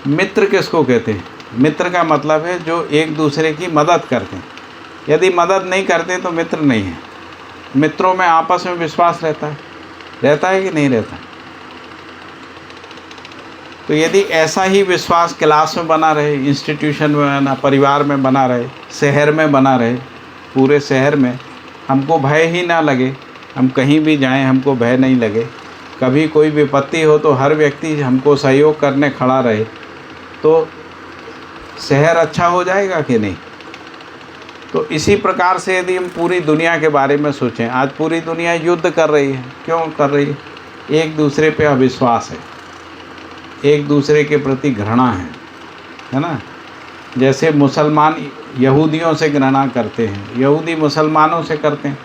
मित्र किसको कहते हैं? मित्र का मतलब है जो एक दूसरे की मदद करते हैं। यदि मदद नहीं करते तो मित्र नहीं है। मित्रों में आपस में विश्वास रहता है कि नहीं रहता? तो यदि ऐसा ही विश्वास क्लास में बना रहे, इंस्टीट्यूशन में बना, परिवार में बना रहे, शहर में बना रहे, पूरे शहर में हमको भय ही ना लगे, हम कहीं भी जाएं हमको भय नहीं लगे, कभी कोई विपत्ति हो तो हर व्यक्ति हमको सहयोग करने खड़ा रहे, तो शहर अच्छा हो जाएगा कि नहीं? तो इसी प्रकार से यदि हम पूरी दुनिया के बारे में सोचें, आज पूरी दुनिया युद्ध कर रही है। क्यों कर रही है? एक दूसरे पे अविश्वास है, एक दूसरे के प्रति घृणा है ना? जैसे मुसलमान यहूदियों से घृणा करते हैं, यहूदी मुसलमानों से करते हैं।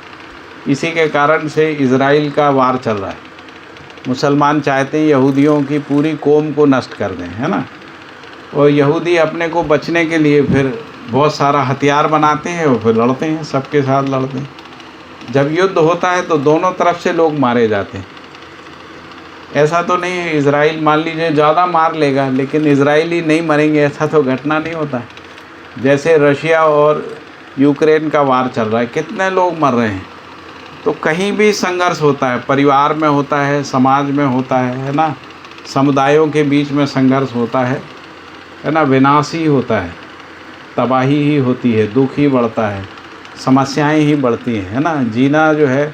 इसी के कारण से इज़राइल का वार चल रहा है। मुसलमान चाहते हैं यहूदियों की पूरी कौम को नष्ट कर दें, है ना? और यहूदी अपने को बचने के लिए फिर बहुत सारा हथियार बनाते हैं और फिर लड़ते हैं, सबके साथ लड़ते हैं। जब युद्ध होता है तो दोनों तरफ से लोग मारे जाते हैं। ऐसा तो नहीं है इज़राइल मान लीजिए ज़्यादा मार लेगा लेकिन इज़राइली नहीं मरेंगे, ऐसा तो घटना नहीं होता है। जैसे रशिया और यूक्रेन का वार चल रहा है, कितने लोग मर रहे हैं। तो कहीं भी संघर्ष होता है, परिवार में होता है, समाज में होता है ना? समुदायों के बीच में संघर्ष होता है ना? विनाश ही होता है, तबाही ही होती है, दुख ही बढ़ता है, समस्याएं ही बढ़ती हैं, है ना? जीना जो है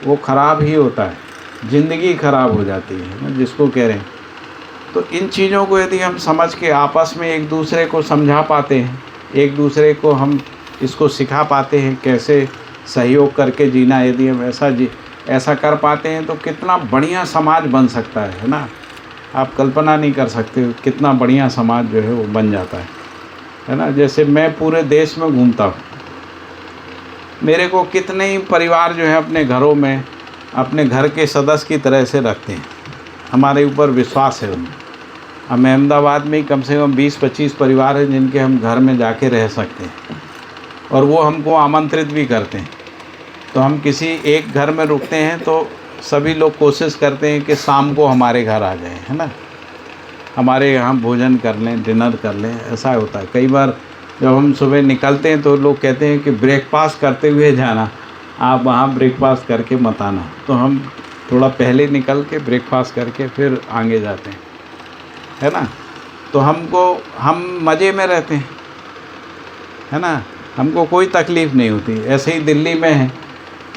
वो ख़राब ही होता है, ज़िंदगी ख़राब हो जाती है ना, जिसको कह रहे हैं। तो इन चीज़ों को यदि हम समझ के आपस में एक दूसरे को समझा पाते हैं, एक दूसरे को हम इसको सिखा पाते हैं कैसे सहयोग करके जीना, यदि हम ऐसा कर पाते हैं तो कितना बढ़िया समाज बन सकता है ना? आप कल्पना नहीं कर सकते कितना बढ़िया समाज जो है वो बन जाता है ना? जैसे मैं पूरे देश में घूमता हूँ, मेरे को कितने ही परिवार जो है अपने घरों में अपने घर के सदस्य की तरह से रखते हैं, हमारे ऊपर विश्वास है उनमें। हम अहमदाबाद में ही कम से कम 20-25 परिवार हैं जिनके हम घर में जाके रह सकते हैं और वो हमको आमंत्रित भी करते हैं। तो हम किसी एक घर में रुकते हैं तो सभी लोग कोशिश करते हैं कि शाम को हमारे घर आ जाएं, है ना? हमारे यहाँ भोजन कर लें, डिनर कर लें, ऐसा होता है। कई बार जब हम सुबह निकलते हैं तो लोग कहते हैं कि ब्रेकफास्ट करते हुए जाना, आप वहाँ ब्रेकफास्ट करके मत आना। तो हम थोड़ा पहले निकल के ब्रेकफास्ट करके फिर आगे जाते हैं, है ना? तो हम मज़े में रहते हैं, है ना? हमको कोई तकलीफ़ नहीं होती। ऐसे ही दिल्ली में है,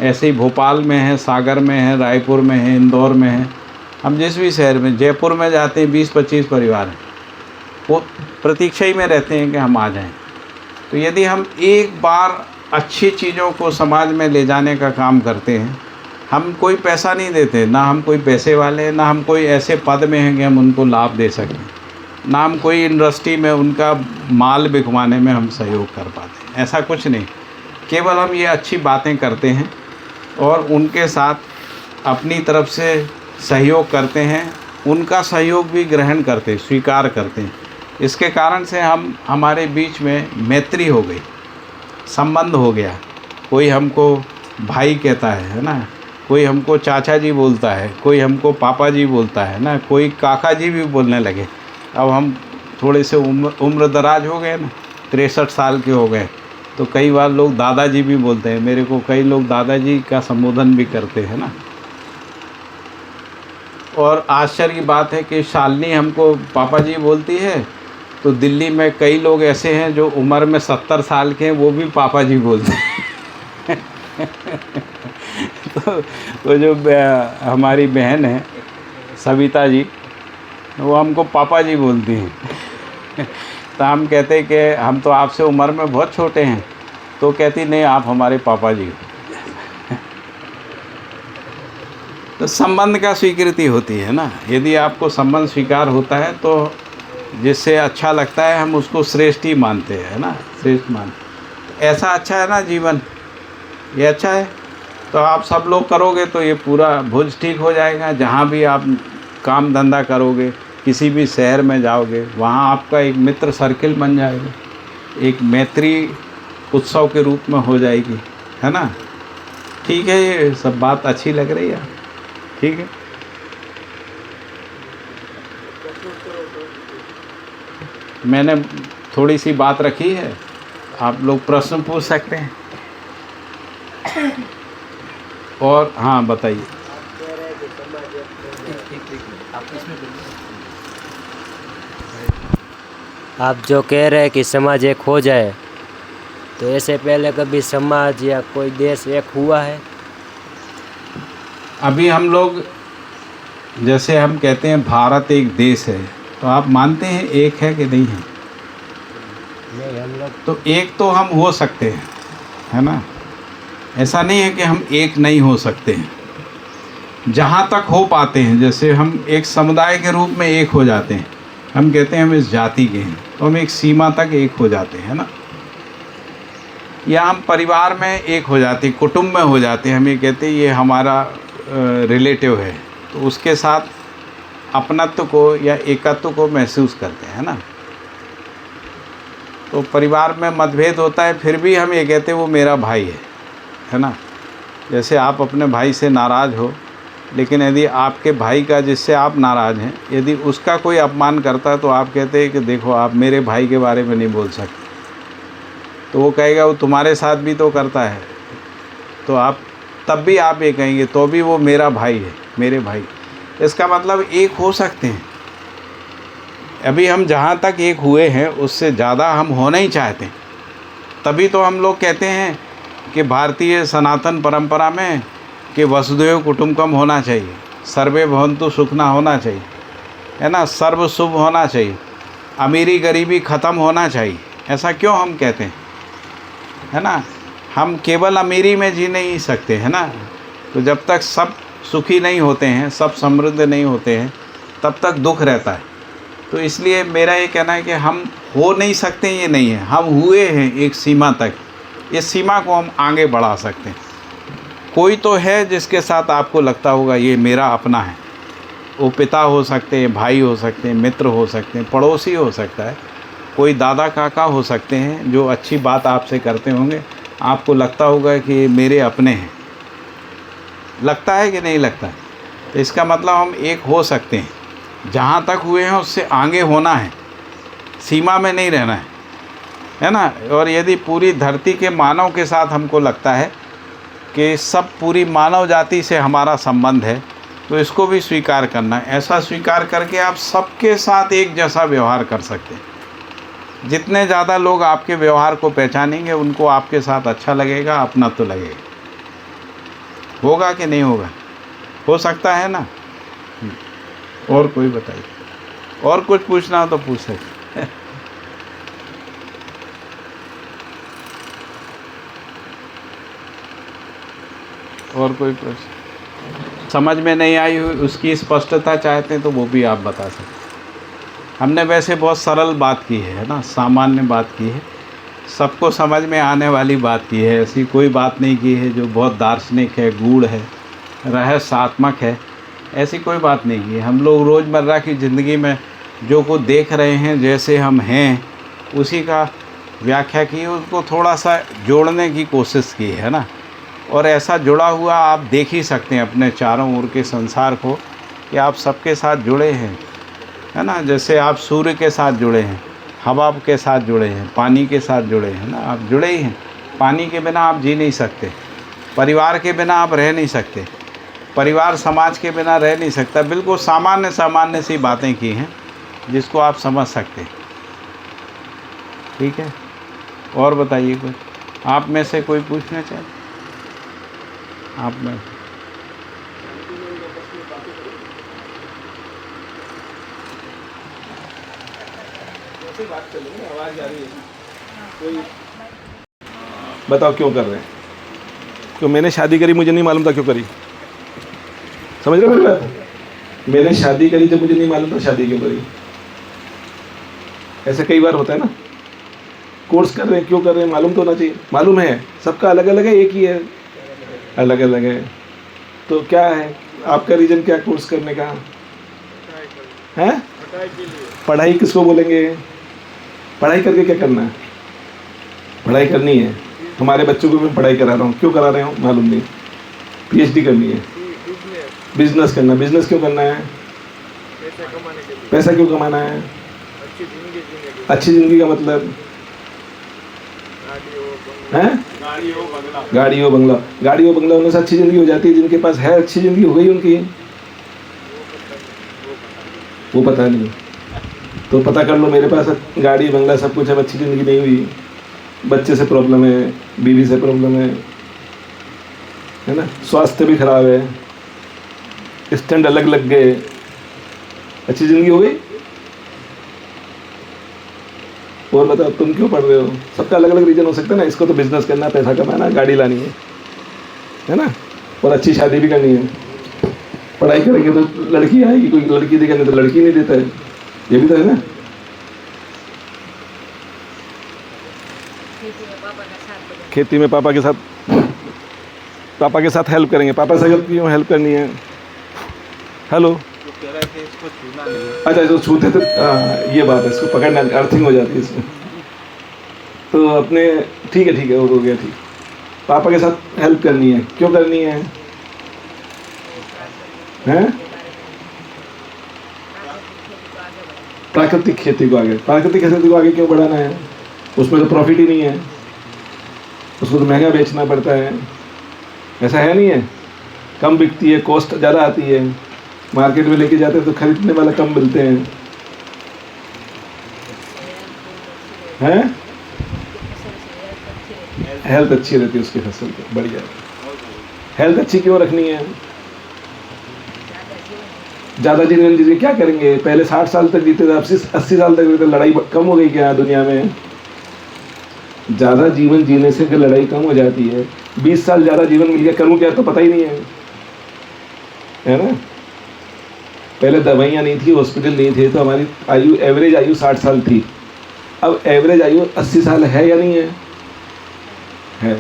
ऐसे ही भोपाल में है, सागर में है, रायपुर में है, इंदौर में है, हम जिस भी शहर में, जयपुर में जाते हैं 20-25 परिवार हैं, वो प्रतीक्षा ही में रहते हैं कि हम आ जाएं। तो यदि हम एक बार अच्छी चीज़ों को समाज में ले जाने का काम करते हैं, हम कोई पैसा नहीं देते, ना हम कोई पैसे वाले हैं, ना हम कोई ऐसे पद में हैं कि हम उनको लाभ दे सकें, ना हम कोई इंडस्ट्री में उनका माल बिकवाने में हम सहयोग कर पाते हैं, ऐसा कुछ नहीं। केवल हम ये अच्छी बातें करते हैं और उनके साथ अपनी तरफ से सहयोग करते हैं, उनका सहयोग भी ग्रहण करते, स्वीकार करते हैं। इसके कारण से हमारे बीच में मैत्री हो गई, संबंध हो गया। कोई हमको भाई कहता है ना? कोई हमको चाचा जी बोलता है, कोई हमको पापा जी बोलता है ना, कोई काका जी भी बोलने लगे। अब हम थोड़े से उम्र दराज हो गए ना, 63 साल के हो गए, तो कई बार लोग दादाजी भी बोलते हैं। मेरे को कई लोग दादाजी का संबोधन भी करते हैं ना। और आश्चर्य की बात है कि शालिनी हमको पापा जी बोलती है, तो दिल्ली में कई लोग ऐसे हैं जो उम्र में 70 साल के हैं, वो भी पापा जी बोलते हैं। तो जो हमारी बहन है सविता जी, वो हमको पापा जी बोलती हैं। तो हम कहते हैं कि हम तो आपसे उम्र में बहुत छोटे हैं, तो कहती नहीं, आप हमारे पापा जी हो। तो संबंध का स्वीकृति होती है ना। यदि आपको संबंध स्वीकार होता है तो जिससे अच्छा लगता है हम उसको श्रेष्ठ ही मानते हैं ना, श्रेष्ठ मानते। ऐसा अच्छा है ना जीवन, ये अच्छा है। तो आप सब लोग करोगे तो ये पूरा भुज ठीक हो जाएगा। जहाँ भी आप काम धंधा करोगे, किसी भी शहर में जाओगे, वहाँ आपका एक मित्र सर्किल बन जाएगा, एक मैत्री उत्सव के रूप में हो जाएगी, है ना। ठीक है, ये सब बात अच्छी लग रही है, ठीक है। मैंने थोड़ी सी बात रखी है, आप लोग प्रश्न पूछ सकते हैं। और हाँ बताइए। आप जो कह रहे हैं कि समाज एक हो जाए, तो ऐसे पहले कभी समाज या कोई देश एक हुआ है? अभी हम लोग, जैसे हम कहते हैं भारत एक देश है, तो आप मानते हैं एक है कि नहीं है? नहीं, हम लोग तो एक तो हम हो सकते हैं, है ना। ऐसा नहीं है कि हम एक नहीं हो सकते हैं। जहाँ तक हो पाते हैं, जैसे हम एक समुदाय के रूप में एक हो जाते हैं, हम कहते हैं हम इस जाति के हैं, तो हम एक सीमा तक एक हो जाते हैं ना। या हम परिवार में एक हो जाते हैं, कुटुंब में हो जाते हैं, हम ये कहते हैं ये हमारा रिलेटिव है, तो उसके साथ अपनत्व को या एकत्व को महसूस करते हैं ना। तो परिवार में मतभेद होता है, फिर भी हम ये कहते हैं वो मेरा भाई है ना। जैसे आप अपने भाई से नाराज़ हो, लेकिन यदि आपके भाई का जिससे आप नाराज़ हैं, यदि उसका कोई अपमान करता है, तो आप कहते हैं कि देखो आप मेरे भाई के बारे में नहीं बोल सकते। तो वो कहेगा वो तुम्हारे साथ भी तो करता है, तो आप तब भी आप ये कहेंगे तो भी वो मेरा भाई है, मेरे भाई। इसका मतलब एक हो सकते हैं। अभी हम जहाँ तक एक हुए हैं, उससे ज़्यादा हम होना ही चाहते हैं। तभी तो हम लोग कहते हैं कि भारतीय सनातन परंपरा में कि वसुधैव कुटुंबकम होना चाहिए, सर्वे भवन्तु सुखना होना चाहिए, है ना, सर्व शुभ होना चाहिए, अमीरी गरीबी ख़त्म होना चाहिए। ऐसा क्यों हम कहते हैं, है ना। हम केवल अमीरी में जी नहीं सकते, है ना। तो जब तक सब सुखी नहीं होते हैं, सब समृद्ध नहीं होते हैं, तब तक दुख रहता है। तो इसलिए मेरा ये कहना है कि हम हो नहीं सकते, ये नहीं है, हम हुए हैं एक सीमा तक। इस सीमा को हम आगे बढ़ा सकते हैं। कोई तो है जिसके साथ आपको लगता होगा ये मेरा अपना है। वो पिता हो सकते हैं, भाई हो सकते हैं, मित्र हो सकते हैं, पड़ोसी हो सकता है, कोई दादा काका हो सकते हैं जो अच्छी बात आपसे करते होंगे, आपको लगता होगा कि ये मेरे अपने हैं। लगता है कि नहीं लगता है? तो इसका मतलब हम एक हो सकते हैं। जहाँ तक हुए हैं उससे आगे होना है, सीमा में नहीं रहना है ना। और यदि पूरी धरती के मानव के साथ हमको लगता है कि सब पूरी मानव जाति से हमारा संबंध है, तो इसको भी स्वीकार करना है। ऐसा स्वीकार करके आप सबके साथ एक जैसा व्यवहार कर सकते हैं। जितने ज़्यादा लोग आपके व्यवहार को पहचानेंगे, उनको आपके साथ अच्छा लगेगा, अपना तो लगेगा। होगा कि नहीं होगा? हो सकता है ना। और कोई बताइए, और कुछ पूछना हो तो पूछ सकते। और कोई प्रश्न समझ में नहीं आई हुई, उसकी स्पष्टता चाहते हैं तो वो भी आप बता सकते हैं। हमने वैसे बहुत सरल बात की है ना, सामान्य बात की है, सबको समझ में आने वाली बात की है। ऐसी कोई बात नहीं की है जो बहुत दार्शनिक है, गूढ़ है, रहस्यात्मक है, ऐसी कोई बात नहीं की है। हम लोग रोज़मर्रा की ज़िंदगी में जो को देख रहे हैं, जैसे हम हैं, उसी का व्याख्या की, उसको थोड़ा सा जोड़ने की कोशिश की है ना। और ऐसा जुड़ा हुआ आप देख ही सकते हैं अपने चारों ओर के संसार को, कि आप सबके साथ जुड़े हैं, है ना। जैसे आप सूर्य के साथ जुड़े हैं, हवा के साथ जुड़े हैं, पानी के साथ जुड़े हैं ना, आप जुड़े ही हैं। पानी के बिना आप जी नहीं सकते, परिवार के बिना आप रह नहीं सकते, परिवार समाज के बिना रह नहीं सकता। बिल्कुल सामान्य सामान्य सी बातें की हैं जिसको आप समझ सकते हैं, ठीक है। और बताइए कुछ, आप में से कोई पूछना चाहे? आप में बताओ क्यों कर रहे हैं? क्यों मैंने शादी करी, मुझे नहीं मालूम था क्यों करी? समझ रहे हो मेरी बात? मैंने शादी करी जब मुझे नहीं मालूम था शादी क्यों करी। ऐसा कई बार होता है ना। कोर्स कर रहे हैं, क्यों कर रहे हैं मालूम तो होना चाहिए। मालूम है, सबका अलग अलग है, एक ही है अलग अलग है। तो क्या है आपका रीजन, क्या कोर्स करने का है? पढ़ाई किसको बोलेंगे? पढ़ाई करके क्या करना है? पढ़ाई करनी है। हमारे बच्चों को मैं पढ़ाई करा रहा हूँ। क्यों करा रहे हूँ मालूम नहीं। पीएचडी करनी है, बिजनेस करना। बिजनेस क्यों करना है? पैसा क्यों कमाना है? अच्छी ज़िंदगी का मतलब है गाड़ी हो बंगला। गाड़ी हो बंगला होने से अच्छी ज़िंदगी हो जाती है। जिनके पास है अच्छी ज़िंदगी हो गई उनकी, वो पता नहीं। तो पता कर लो, मेरे पास गाड़ी बंगला सब कुछ है, अच्छी ज़िंदगी नहीं हुई। बच्चे से प्रॉब्लम है, बीवी से प्रॉब्लम है ना, स्वास्थ्य भी खराब है, स्टैंड अलग लग गए, अच्छी ज़िंदगी हो गई? और बताओ तुम क्यों पढ़ रहे हो? सबका अलग अलग रीजन हो सकता है ना। इसको तो बिजनेस करना, पैसा कमाना, गाड़ी लानी है ना, और अच्छी शादी भी करनी है। पढ़ाई करेंगे तो लड़की आएगी, कोई लड़की देगा, नहीं तो लड़की नहीं देता है। ये भी तो है ना। खेती में पापा के साथ हेल्प करेंगे। पापा से क्यों हेल्प करनी है? हेलो, अच्छा इसको छूते तो ये बात है, इसको पकड़ना, अर्थिंग हो जाती है इसमें। तो अपने ठीक है हो गया ठीक। पापा के साथ हेल्प करनी है। क्यों करनी है? हैं? प्राकृतिक खेती को आगे क्यों बढ़ाना है? उसमें तो प्रॉफिट ही नहीं है, उसको तो महंगा बेचना पड़ता है। ऐसा है नहीं है? कम बिकती है, कॉस्ट ज़्यादा आती है। मार्केट में लेके जाते हैं तो खरीदने वाला कम मिलते हैं। हेल्थ अच्छी रहती है उसकी फसल की, बढ़िया। हेल्थ अच्छी क्यों रखनी है? ज़्यादा जीवन जीने क्या करेंगे? पहले 60 साल तक जीते थे, अब 80 साल तक जीते। लड़ाई कम हो गई क्या दुनिया में? ज़्यादा जीवन जीने से लड़ाई कम हो जाती है। 20 साल ज़्यादा जीवन मिल गया, करूँ क्या तो पता ही नहीं है ना। पहले दवाइयाँ नहीं थी, हॉस्पिटल नहीं थे, तो हमारी आयु, एवरेज आयु 60 साल थी। अब एवरेज आयु 80 साल है या नहीं है?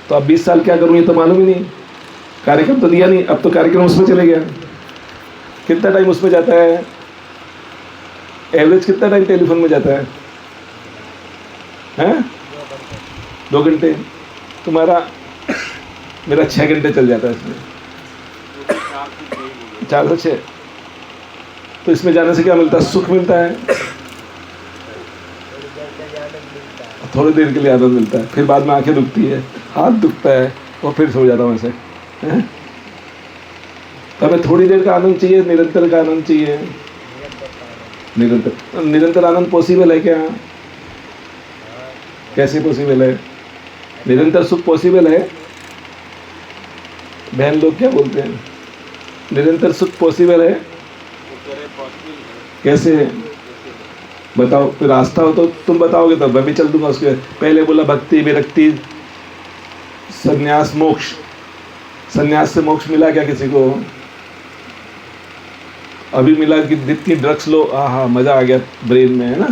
तो अब 20 साल क्या करूँ ये तो मालूम ही नहीं। कार्यक्रम तो दिया नहीं, अब तो कार्यक्रम उसमें चले गया। कितना टाइम उसमें जाता है? एवरेज कितना टाइम टेलीफोन में जाता है? 2 घंटे। तुम्हारा, मेरा 6 घंटे चल जाता है इसमें, 4 से 6। तो इसमें जाने से क्या मिलता है? सुख मिलता है, थोड़ी देर के लिए आनंद मिलता है, फिर बाद में आंखें दुखती है, हाथ दुखता है, और फिर सो जाता हूँ ऐसे। तो हमें थोड़ी देर का आनंद चाहिए, निरंतर का आनंद चाहिए। निरंतर आनंद पॉसिबल है क्या? कैसे पॉसिबल है? निरंतर सुख पॉसिबल है? बहन लोग क्या बोलते हैं? निरंतर सुख पॉसिबल है? कैसे बताओ? रास्ता हो तो तुम बताओगे तो मैं भी चल दूंगा उसके। पहले बोला भक्ति, विरक्ति, संन्यास, मोक्ष। संन्यास से मोक्ष मिला क्या किसी को? अभी मिला कि जितनी ड्रग्स लो, हाँ मज़ा आ गया ब्रेन में, है ना।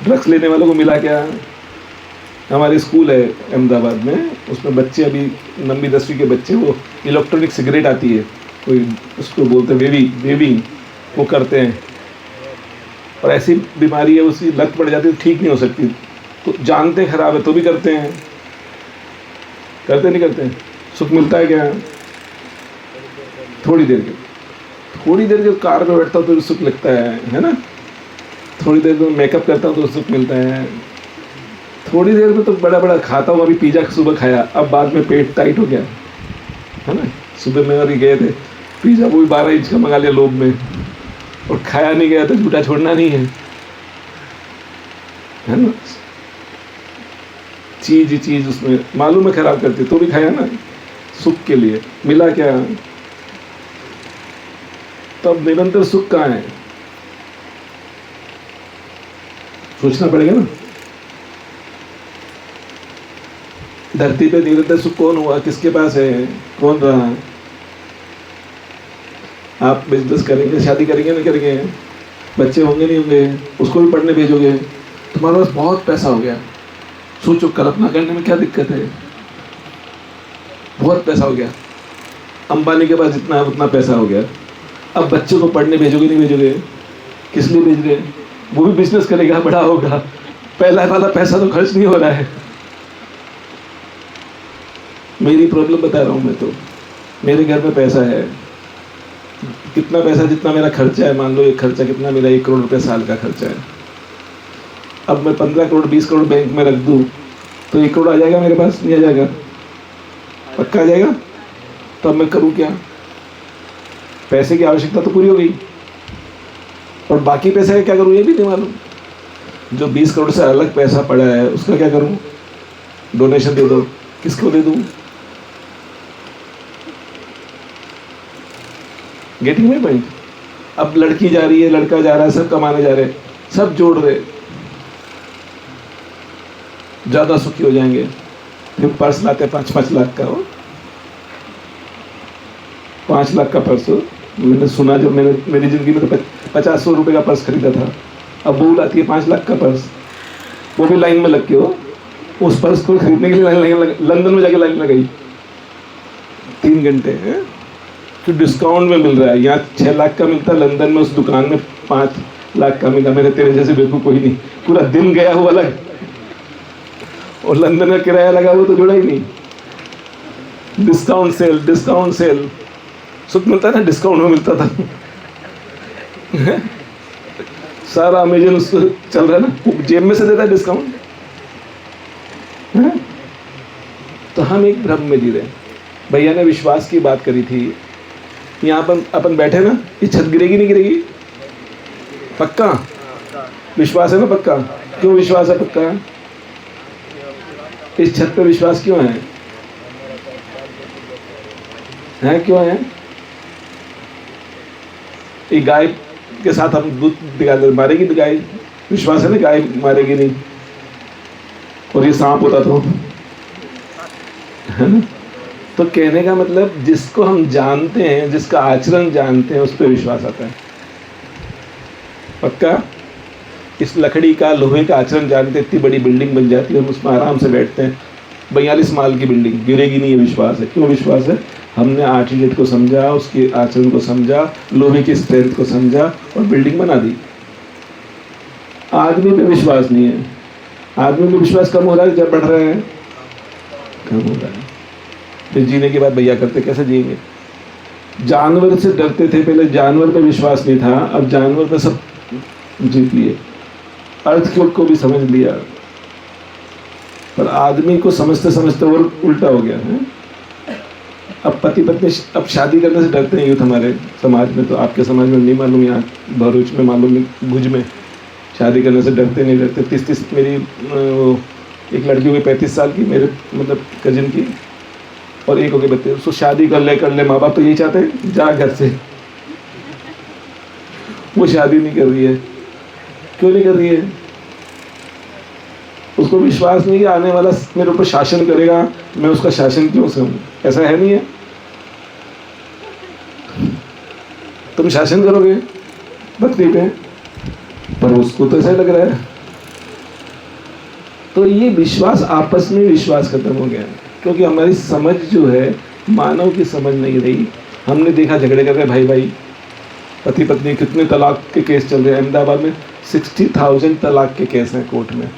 ड्रग्स लेने वालों को मिला क्या? हमारे स्कूल है अहमदाबाद में, उसमें बच्चे अभी 9वीं 10वीं के बच्चे, वो इलेक्ट्रॉनिक सिगरेट आती है, कोई उसको बोलते हैं वेविंग, वो करते हैं। और ऐसी बीमारी है, उसकी लत पड़ जाती है, ठीक नहीं हो सकती। तो जानते खराब है तो भी करते हैं। करते नहीं करते? सुख मिलता है क्या? थोड़ी देर के कार में बैठता हूँ तो सुख लगता है ना। थोड़ी देर में मेकअप करता हूँ तो सुख मिलता है। थोड़ी देर में तो बड़ा खाता हूँ। अभी पिज़्ज़ा सुबह खाया, अब बाद में पेट टाइट हो गया, है ना। सुबह में अभी गए थे पिज़्ज़ा, वो भी 12 इंच का मंगा लिया लोभ में, और खाया नहीं गया तो झूठा छोड़ना नहीं है ना। चीज़ उसमें मालूम है खराब करती, तो भी खाया ना सुख के लिए। मिला क्या? तो अब निरंतर सुख कहाँ है? सोचना पड़ेगा ना। धरती पे निरंतर सुख कौन हुआ? किसके पास है? कौन रहा? आप बिजनेस करेंगे, शादी करेंगे नहीं करेंगे, बच्चे होंगे नहीं होंगे, उसको भी पढ़ने भेजोगे, तुम्हारे पास बहुत पैसा हो गया, सोचो कल्पना करने में क्या दिक्कत है? बहुत पैसा हो गया, अंबानी के पास जितना है उतना पैसा हो गया। अब बच्चों को पढ़ने भेजोगे नहीं भेजोगे? किस लिए भेज रहे हैं? वो भी बिजनेस करेगा, बड़ा होगा, पहला वाला पैसा तो खर्च नहीं हो रहा है। मेरी प्रॉब्लम बता रहा हूँ मैं तो। मेरे घर में पैसा है, कितना पैसा, जितना मेरा खर्चा है, मान लो एक खर्चा कितना मेरा 1 करोड़ रुपये साल का खर्चा है। अब मैं 15 करोड़ 20 करोड़ बैंक में रख दूँ तो 1 करोड़ आ जाएगा मेरे पास? नहीं आ जाएगा? पक्का आ जाएगा? तो अब मैं करूँ क्या? पैसे की आवश्यकता तो पूरी हो गई, और बाकी पैसे का क्या करूँ ये भी नहीं मालूम। जो 20 करोड़ से अलग पैसा पड़ा है उसका क्या करूँ? डोनेशन दे दो, किसको दे दूँ? गेटिंग में पॉइंट। अब लड़की जा रही है, लड़का जा रहा है, सब कमाने जा रहे हैं, सब जोड़ रहे, ज़्यादा सुखी हो जाएंगे। फिर पर्स लाते 5-5 लाख का, हो 5 लाख का पर्स हो। मैंने सुना, जब मैंने मेरी ज़िंदगी में तो 50-100 रुपये का पर्स खरीदा था, अब वो लाती है 5 लाख का पर्स, वो भी लाइन में लग के। हो उस पर्स को खरीदने के लिए लाइन लंदन में जाके लाइन लगाई 3 घंटे है, तो डिस्काउंट में मिल रहा है। यहाँ 6 लाख का मिलता है, लंदन में उस दुकान में 5 लाख का मिला। मेरे तेरे जैसे बेवकूफ़ कोई नहीं, पूरा दिन गया हुआ अलग, और लंदन का किराया लगा हुआ तो जुड़ा ही नहीं। डिस्काउंट सेल, डिस्काउंट सेल, सुख मिलता ना, डिस्काउंट में मिलता था। सारा अमेजन उसको चल रहा है ना, जेब में से देता है डिस्काउंट। तो हम एक भ्रम में जी रहे हैं। भैया ने विश्वास की बात करी थी, यहाँ पर अपन बैठे ना, ये छत गिरेगी नहीं गिरेगी? पक्का विश्वास है ना? पक्का। क्यों विश्वास है पक्का? इस छत पे विश्वास क्यों है? क्यों है? ये गाय के साथ हम दूध निकाल, मारेगी तो गाय, विश्वास है ना गाय मारेगी नहीं, और ये सांप होता तो, है ना? तो कहने का मतलब, जिसको हम जानते हैं, जिसका आचरण जानते हैं, उस पर विश्वास आता है। पक्का। इस लकड़ी का, लोहे का आचरण जानते, इतनी बड़ी बिल्डिंग बन जाती है, हम उसमें आराम से बैठते हैं। 42 माल की बिल्डिंग गिरेगी नहीं, ये विश्वास है। क्यों विश्वास है? हमने आर्टिलेट को समझा, उसके आचरण को समझा, लोहे की स्ट्रेंथ को समझा, और बिल्डिंग बना दी। आदमी पे विश्वास नहीं है। आदमी पे विश्वास कम हो रहा है, जब बढ़ रहा है कम हो रहा है। फिर जीने की बात भैया करते, कैसे जिएंगे? जानवर से डरते थे पहले, जानवर पे विश्वास नहीं था, अब जानवर पे सब जीत लिए, अर्थक्वेक को भी समझ लिया, पर आदमी को समझते समझते और उल्टा हो गया है। अब पति पत्नी अब शादी करने से डरते हैं यूथ हमारे समाज में। तो आपके समाज में नहीं मालूम, यहाँ भरूच में मालूम, भुज में शादी करने से डरते नहीं डरते। 30 मेरी एक लड़की हो गई 35 साल की, मेरे मतलब कजिन की, और एक हो गई 32। उसको शादी कर ले, माँ बाप तो यही चाहते हैं, जा घर से। वो शादी नहीं कर रही है। क्यों नहीं कर रही है? उसको विश्वास नहीं कि आने वाला मेरे ऊपर शासन करेगा, मैं उसका शासन क्यों सहूं? ऐसा है नहीं है? तुम शासन करोगे पत्नी पे, पर उसको तो ऐसा लग रहा है। तो ये विश्वास, आपस में विश्वास खत्म हो गया, क्योंकि हमारी समझ जो है, मानव की समझ नहीं रही। हमने देखा झगड़े कर रहे भाई भाई, पति पत्नी, कितने तलाक के केस चल रहे हैं। अहमदाबाद में 60,000 तलाक के केस हैं कोर्ट में,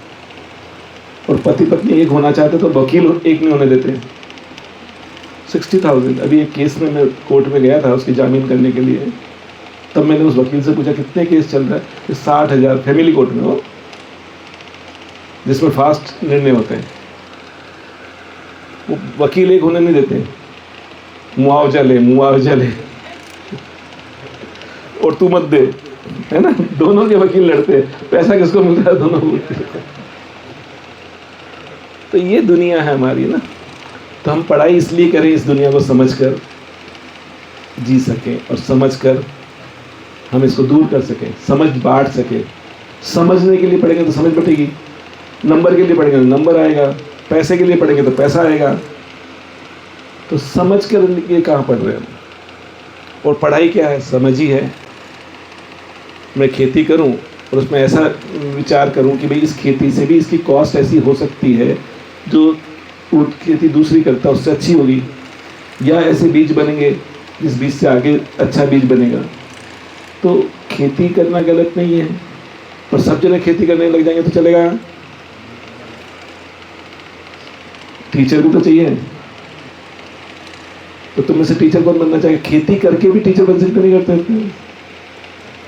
और पति पत्नी एक होना चाहते तो वकील एक नहीं होने देते। 60,000। अभी एक केस में मैं कोर्ट में गया था उसकी जामीन करने के लिए, तब मैंने उस वकील से पूछा कितने केस चल रहा है? 60,000 फैमिली कोर्ट में हो, जिसमें फास्ट निर्णय होते हैं। वो वकील एक होने नहीं देते, मुआवजा ले और तू मत दे, है ना? दोनों के वकील लड़ते, पैसा किसको मिल रहा है? दोनों को। तो ये दुनिया है हमारी ना। तो हम पढ़ाई इसलिए करें, इस दुनिया को समझकर जी सकें, और समझकर हम इसको दूर कर सकें, समझ बांट सकें। समझने के लिए पढ़ेंगे तो समझ बटेगी, नंबर के लिए पढ़ेंगे तो नंबर आएगा, पैसे के लिए पढ़ेंगे तो पैसा आएगा। तो समझ कर ये कहाँ पढ़ रहे हैं? और पढ़ाई क्या है? समझ ही है। मैं खेती करूं और उसमें ऐसा विचार करूं कि भाई इस खेती से भी इसकी कॉस्ट ऐसी हो सकती है, जो खेती दूसरी करता है उससे अच्छी होगी, या ऐसे बीज बनेंगे जिस बीज से आगे अच्छा बीज बनेगा। तो खेती करना गलत नहीं है, पर सब जने खेती करने लग जाएंगे तो चलेगा? टीचर भी तो चाहिए। तो तुम में से टीचर कौन बनना चाहिए? खेती करके भी टीचर बन सकते नहीं करते?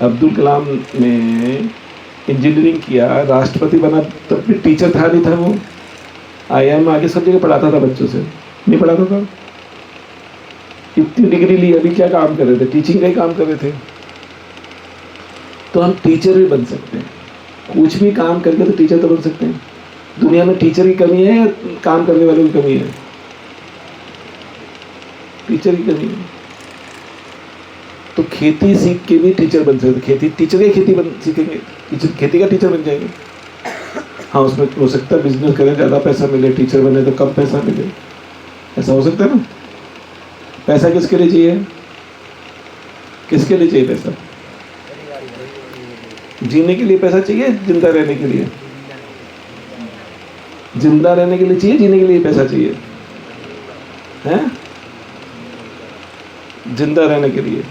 अब्दुल कलाम ने इंजीनियरिंग किया, राष्ट्रपति बना, तब भी टीचर था नहीं था? वो IIM आगे सब जगह पढ़ाता था बच्चों से, नहीं पढ़ाता था? इतनी डिग्री ली, अभी क्या काम कर रहे थे? टीचिंग का ही काम कर रहे थे। तो हम टीचर भी बन सकते हैं, कुछ भी काम करके तो टीचर तो बन सकते हैं। दुनिया में टीचर की कमी है या काम करने वालों की कमी है? टीचर की कमी है। तो खेती सीख के भी टीचर बन सकते। खेती टीचर का खेती बन सीखेंगे, टीचर खेती का टीचर बन जाएंगे। हाँ, उसमें हो सकता है बिजनेस करें ज़्यादा पैसा मिले, टीचर बने तो कम पैसा मिले, ऐसा हो सकता है ना? पैसा किसके लिए चाहिए? किसके लिए चाहिए पैसा? जीने के लिए पैसा चाहिए, जिंदा रहने के लिए? जिंदा रहने के लिए चाहिए, जीने के लिए पैसा चाहिए? हैं? जिंदा रहने के लिए।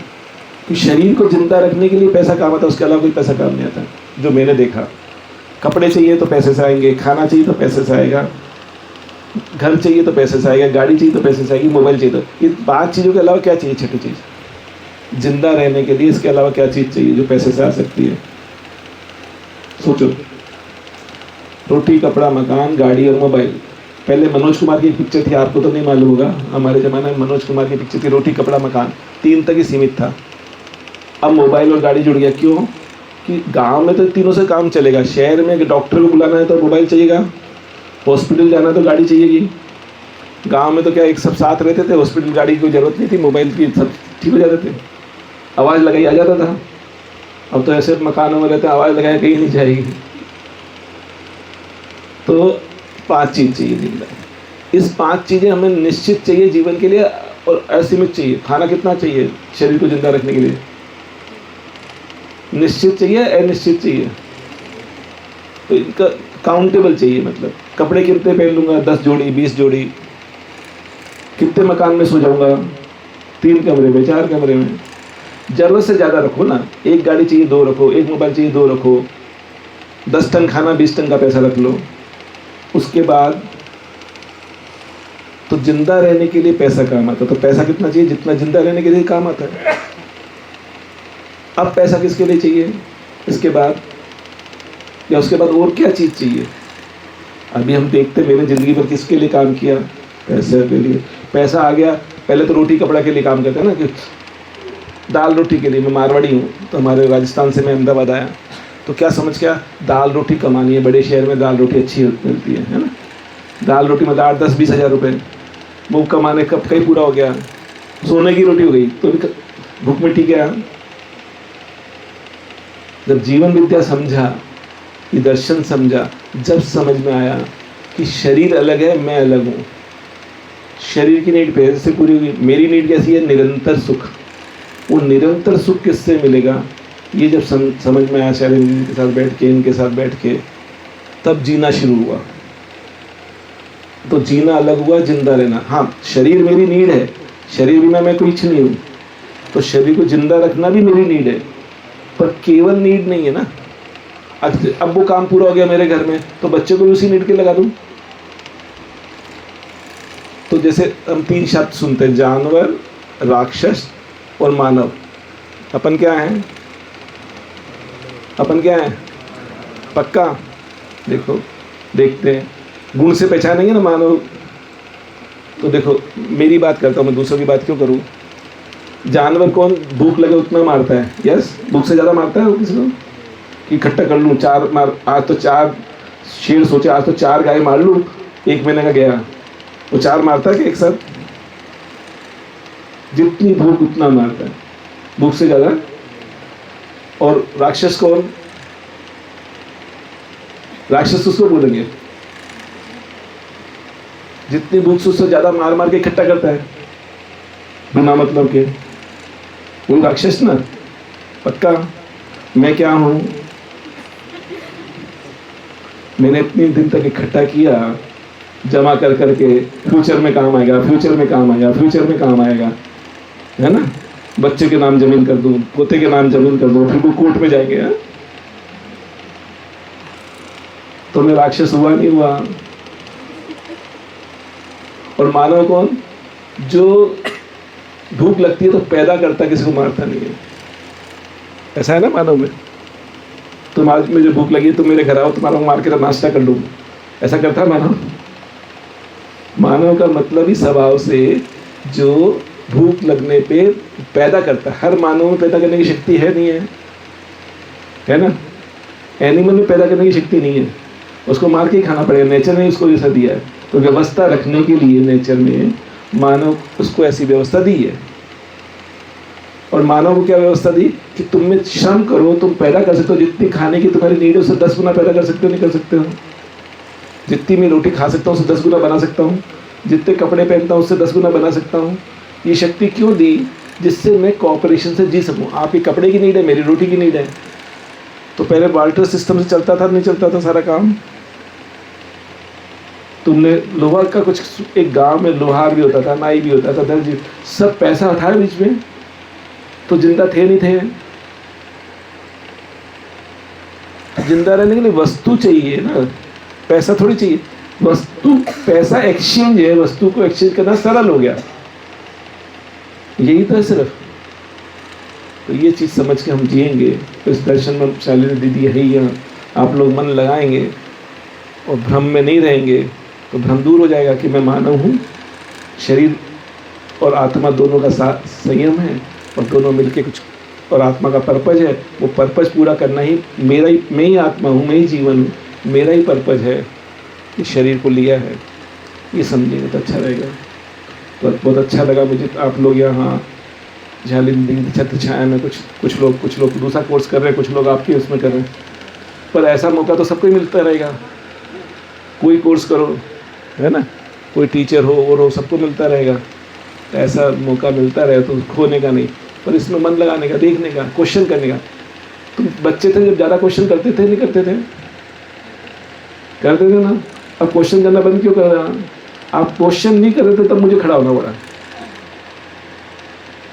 कि शरीर को जिंदा रखने के लिए पैसा काम आता है, उसके अलावा कोई पैसा काम नहीं आता, जो मैंने देखा। कपड़े चाहिए तो पैसे से आएंगे, खाना चाहिए तो पैसे से आएगा, घर चाहिए तो पैसे से आएगा, गाड़ी चाहिए तो पैसे से आएगी, मोबाइल चाहिए तो। ये 5 चीज़ों के अलावा क्या चाहिए? छठी चीज़ जिंदा रहने के लिए, इसके अलावा क्या चीज़ चाहिए जो पैसे से आ सकती है? सोचो। रोटी, कपड़ा, मकान, गाड़ी और मोबाइल। पहले मनोज कुमार की एक पिक्चर थी, आपको तो नहीं मालूम होगा, हमारे ज़माने में मनोज कुमार की पिक्चर थी रोटी, कपड़ा, मकान, 3 तक ही सीमित था। अब मोबाइल और गाड़ी जुड़ गया। क्यों? कि गांव में तो तीनों से काम चलेगा, शहर में डॉक्टर को बुलाना है तो मोबाइल चाहिएगा, हॉस्पिटल जाना है तो गाड़ी चाहिएगी। गांव में तो क्या एक सब साथ रहते थे, हॉस्पिटल गाड़ी की कोई ज़रूरत नहीं थी, मोबाइल की सब ठीक हो जाते थे, आवाज़ लगाई आ जाता था। अब तो ऐसे मकानों में रहते हैं, आवाज़ लगाए कहीं नहीं जाएगी। तो 5 चीज़ चाहिए जिंदा। इस 5 चीज़ें हमें निश्चित चाहिए जीवन के लिए और असीमित चाहिए। खाना कितना चाहिए शरीर को जिंदा रखने के लिए? निश्चित चाहिए, अनिश्चित चाहिए। तो इनका काउंटेबल चाहिए, मतलब कपड़े कितने पहन लूँगा? 10 जोड़ी, 20 जोड़ी। कितने मकान में सो जाऊँगा? 3 कमरे में, 4 कमरे में। ज़रूरत से ज़्यादा रखो ना, एक गाड़ी चाहिए 2 रखो, एक मोबाइल चाहिए 2 रखो, 10 टन खाना 20 टन का पैसा रख लो। उसके बाद तो जिंदा रहने के लिए पैसा काम आता है। तो पैसा कितना चाहिए? जितना जिंदा रहने के लिए काम आता है। अब पैसा किसके लिए चाहिए इसके बाद, या उसके बाद और क्या चीज़ चाहिए? अभी हम देखते मेरे ज़िंदगी पर किसके लिए काम किया? पैसे के लिए। पैसा आ गया, पहले तो रोटी कपड़ा के लिए काम करते हैं ना, कि दाल रोटी के लिए। मैं मारवाड़ी हूँ, तो हमारे राजस्थान से मैं अहमदाबाद आया, तो क्या समझ क्या, दाल रोटी कमानी है। बड़े शहर में दाल रोटी अच्छी मिलती है ना। दाल रोटी मतलब 8, 10, 20 हज़ार रुपये, वो कमाने कब कहीं पूरा हो गया। सोने की रोटी हो गई तो भी भूख मिट्टी क्या। जब जीवन विद्या समझा, ये दर्शन समझा, जब समझ में आया कि शरीर अलग है, मैं अलग हूँ। शरीर की नीड पैसे से पूरी हुई, मेरी नीड कैसी है? निरंतर सुख। वो निरंतर सुख किससे मिलेगा? ये जब समझ में आया शरीर के साथ बैठ के, इनके साथ बैठ के, तब जीना शुरू हुआ। तो जीना अलग हुआ, जिंदा रहना। हाँ, शरीर मेरी नीड है, शरीर बिना मैं कुछ नहीं हूँ, तो शरीर को जिंदा रखना भी मेरी नीड है, पर केवल नीड नहीं है ना। अब वो काम पूरा हो गया मेरे घर में, तो बच्चे को भी उसी नीड के लगा दूँ। तो जैसे हम 3 शब्द सुनते हैं, जानवर, राक्षस और मानव। अपन क्या हैं? अपन क्या हैं? पक्का देखो, देखते हैं, गुण से पहचानेंगे ना मानव। तो देखो, मेरी बात करता हूँ, मैं दूसरों की बात क्यों करूँ? जानवर कौन भूख लगे उतना मारता है? यस, भूख से ज़्यादा मारता है वो किसी को, कि इकट्ठा कर लूँ 4 मार। आज तो 4 शेर सोचे, आज तो 4 गाय मार लूँ, 1 महीने का गया। वो 4 मारता है कि एक साथ? जितनी भूख उतना मारता है, भूख से ज़्यादा। और राक्षस कौन? राक्षस उसको बोलेंगे जितनी भूख से उससे ज़्यादा मार मार के इकट्ठा करता है बिना मतलब के, वो राक्षस ना। पक्का। मैं क्या हूँ? मैंने इतने दिन तक इकट्ठा किया, जमा कर करके फ्यूचर में काम आएगा, फ्यूचर में काम आएगा, फ्यूचर में काम आएगा, है ना। बच्चे के नाम जमीन कर दूं, पोते के नाम जमीन कर दूं, फिर कोई कोर्ट में जाएंगे। है? तो मैं राक्षस हुआ नहीं हुआ। और मानव कौन? जो भूख लगती है तो पैदा करता, किसी को मारता नहीं है। ऐसा है ना मानव में। तुम आज मुझे भूख लगी, तुम मेरे घर आओ, तुम्हारा मार के नाश्ता कर लूँ, ऐसा करता है मानव। मानव का मतलब ही स्वभाव से जो भूख लगने पे पैदा करता है। हर मानव में पैदा करने की शक्ति है नहीं है ना। एनिमल में पैदा करने की शक्ति नहीं है, उसको मार के ही खाना पड़ेगा। नेचर ने उसको जैसा दिया है, तो व्यवस्था रखने के लिए नेचर में मानव उसको ऐसी व्यवस्था दी है। और मानव को क्या व्यवस्था दी कि तुम में श्रम करो, तुम पैदा कर सकते हो। जितनी खाने की तुम्हारी नीड है उससे 10 गुना पैदा कर सकते हो, नहीं कर सकते हो? जितनी मैं रोटी खा सकता हूँ उससे 10 गुना बना सकता हूँ। जितने कपड़े पहनता हूँ उससे 10 गुना बना सकता हूँ। ये शक्ति क्यों दी? जिससे मैं कॉपरेशन से जी सकूँ। आपकी कपड़े की नीड है, मेरी रोटी की नीड है। तो पहले बार्टर सिस्टम से चलता था, नहीं चलता था सारा काम? तुमने लोहा का कुछ, एक गांव में लोहार भी होता था, नाई भी होता था, दर्जी, सब पैसा था बीच में, तो जिंदा थे नहीं थे? जिंदा रहने के लिए वस्तु चाहिए ना, पैसा थोड़ी चाहिए। वस्तु, पैसा एक्सचेंज है, वस्तु को एक्सचेंज करना सरल हो गया। यही तो है सिर्फ। तो ये चीज़ समझ के हम जिएंगे तो इस दर्शन में शालिनी दीदी है यहाँ, आप लोग मन लगाएंगे और भ्रम में नहीं रहेंगे तो भ्रम दूर हो जाएगा कि मैं मानव हूँ। शरीर और आत्मा दोनों का साथ संयम है और दोनों मिलके कुछ, और आत्मा का पर्पज है, वो पर्पज पूरा करना ही मेरा ही, मैं ही आत्मा हूँ, मैं ही जीवन हूँ, मेरा ही पर्पज है। इस शरीर को लिया है, ये समझेंगे तो अच्छा रहेगा। तो बहुत अच्छा लगा मुझे आप लोग यहाँ शालिनी छत्र छाया में कुछ लोग दूसरा कोर्स कर रहे हैं, कुछ लोग आपके उसमें कर रहे हैं। पर ऐसा मौका तो सबको ही मिलता रहेगा। कोई कोर्स करो, है ना, कोई टीचर हो और हो, सबको मिलता रहेगा। तो ऐसा मौका मिलता रहे तो खोने का नहीं, पर इसमें मन लगाने का, देखने का, क्वेश्चन करने का। तुम बच्चे थे जब ज़्यादा क्वेश्चन करते थे, नहीं करते थे? करते थे ना। अब क्वेश्चन करना बंद क्यों कर रहा? आप क्वेश्चन नहीं कर रहे थे तब मुझे खड़ा होना पड़ा।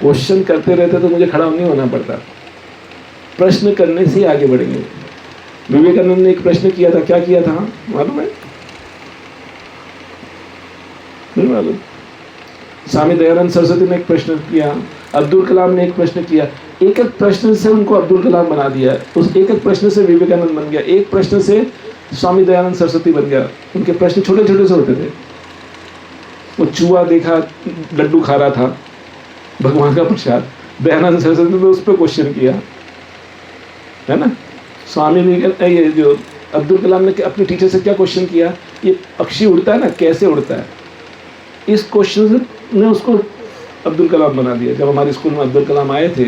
क्वेश्चन करते रहते तो मुझे खड़ा नहीं होना पड़ता। प्रश्न करने से आगे बढ़ेंगे। विवेकानंद ने एक प्रश्न किया था, क्या किया था मालूम है? नहीं मालूम। स्वामी दयानंद सरस्वती ने एक प्रश्न किया, अब्दुल कलाम ने एक प्रश्न किया। एक एक प्रश्न से उनको अब्दुल कलाम बना दिया, उस एक एक प्रश्न से विवेकानंद बन गया, एक प्रश्न से स्वामी दयानंद सरस्वती बन गया। उनके प्रश्न छोटे छोटे से होते थे। वो चूहा देखा, लड्डू खा रहा था, भगवान का प्रसाद, दयानंद सरस्वती ने उस पर क्वेश्चन किया, है ना। स्वामी ये जो अब्दुल कलाम ने अपने टीचर से क्या क्वेश्चन किया, ये पक्षी उड़ता है ना, कैसे उड़ता है? इस क्वेश्चन ने उसको अब्दुल कलाम बना दिया। जब हमारे स्कूल में अब्दुल कलाम आए थे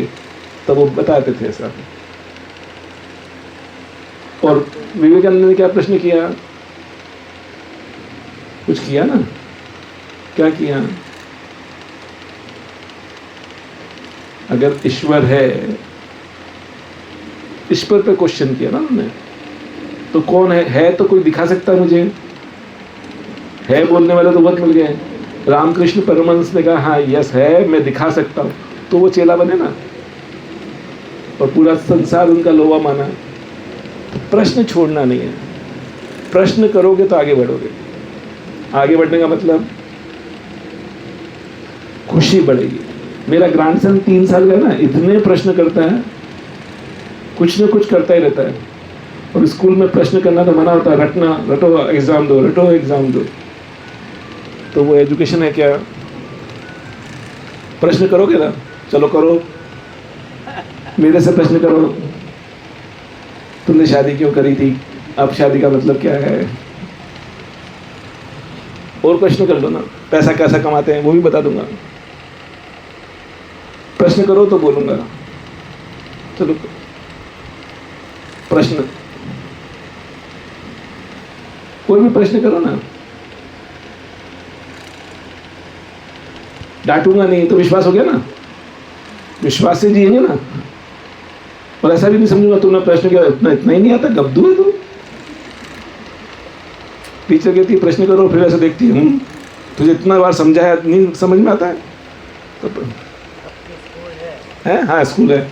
तब वो बताते थे ऐसा। और विवेकानंद ने क्या प्रश्न किया? कुछ किया ना, क्या किया? अगर ईश्वर है, ईश्वर पे क्वेश्चन किया ना उन्होंने, तो कौन है तो कोई दिखा सकता है मुझे? है बोलने वाले तो बहुत मिल गए। रामकृष्ण परमहंस ने कहा हाँ यस है, मैं दिखा सकता हूँ, तो वो चेला बने ना, और पूरा संसार उनका लोहा माना। तो प्रश्न छोड़ना नहीं है, प्रश्न करोगे तो आगे बढ़ोगे। आगे बढ़ने का मतलब खुशी बढ़ेगी। मेरा ग्रैंडसन 3 साल का ना, इतने प्रश्न करता है, कुछ न कुछ करता ही रहता है। और स्कूल में प्रश्न करना तो मना होता है, रटना, रटो एग्जाम दो, रटो एग्जाम दो। तो वो एजुकेशन है क्या? प्रश्न करोगे ना, चलो करो, मेरे से प्रश्न करो, तुमने शादी क्यों करी थी, अब शादी का मतलब क्या है? और प्रश्न कर लो ना, पैसा कैसा कमाते हैं वो भी बता दूंगा। प्रश्न करो तो बोलूंगा। चलो प्रश्न, कोई भी प्रश्न करो ना, डांटूंगा नहीं। तो विश्वास हो गया ना, विश्वास से जिएंगे ना। और ऐसा भी नहीं समझूंगा तुमने प्रश्न किया, इतना ही नहीं आता, गब्दू है तुम। टीचर कहती है प्रश्न करो, फिर ऐसे देखती है तुझे इतना बार समझाया नहीं समझ में आता है तो है। हाँ स्कूल है।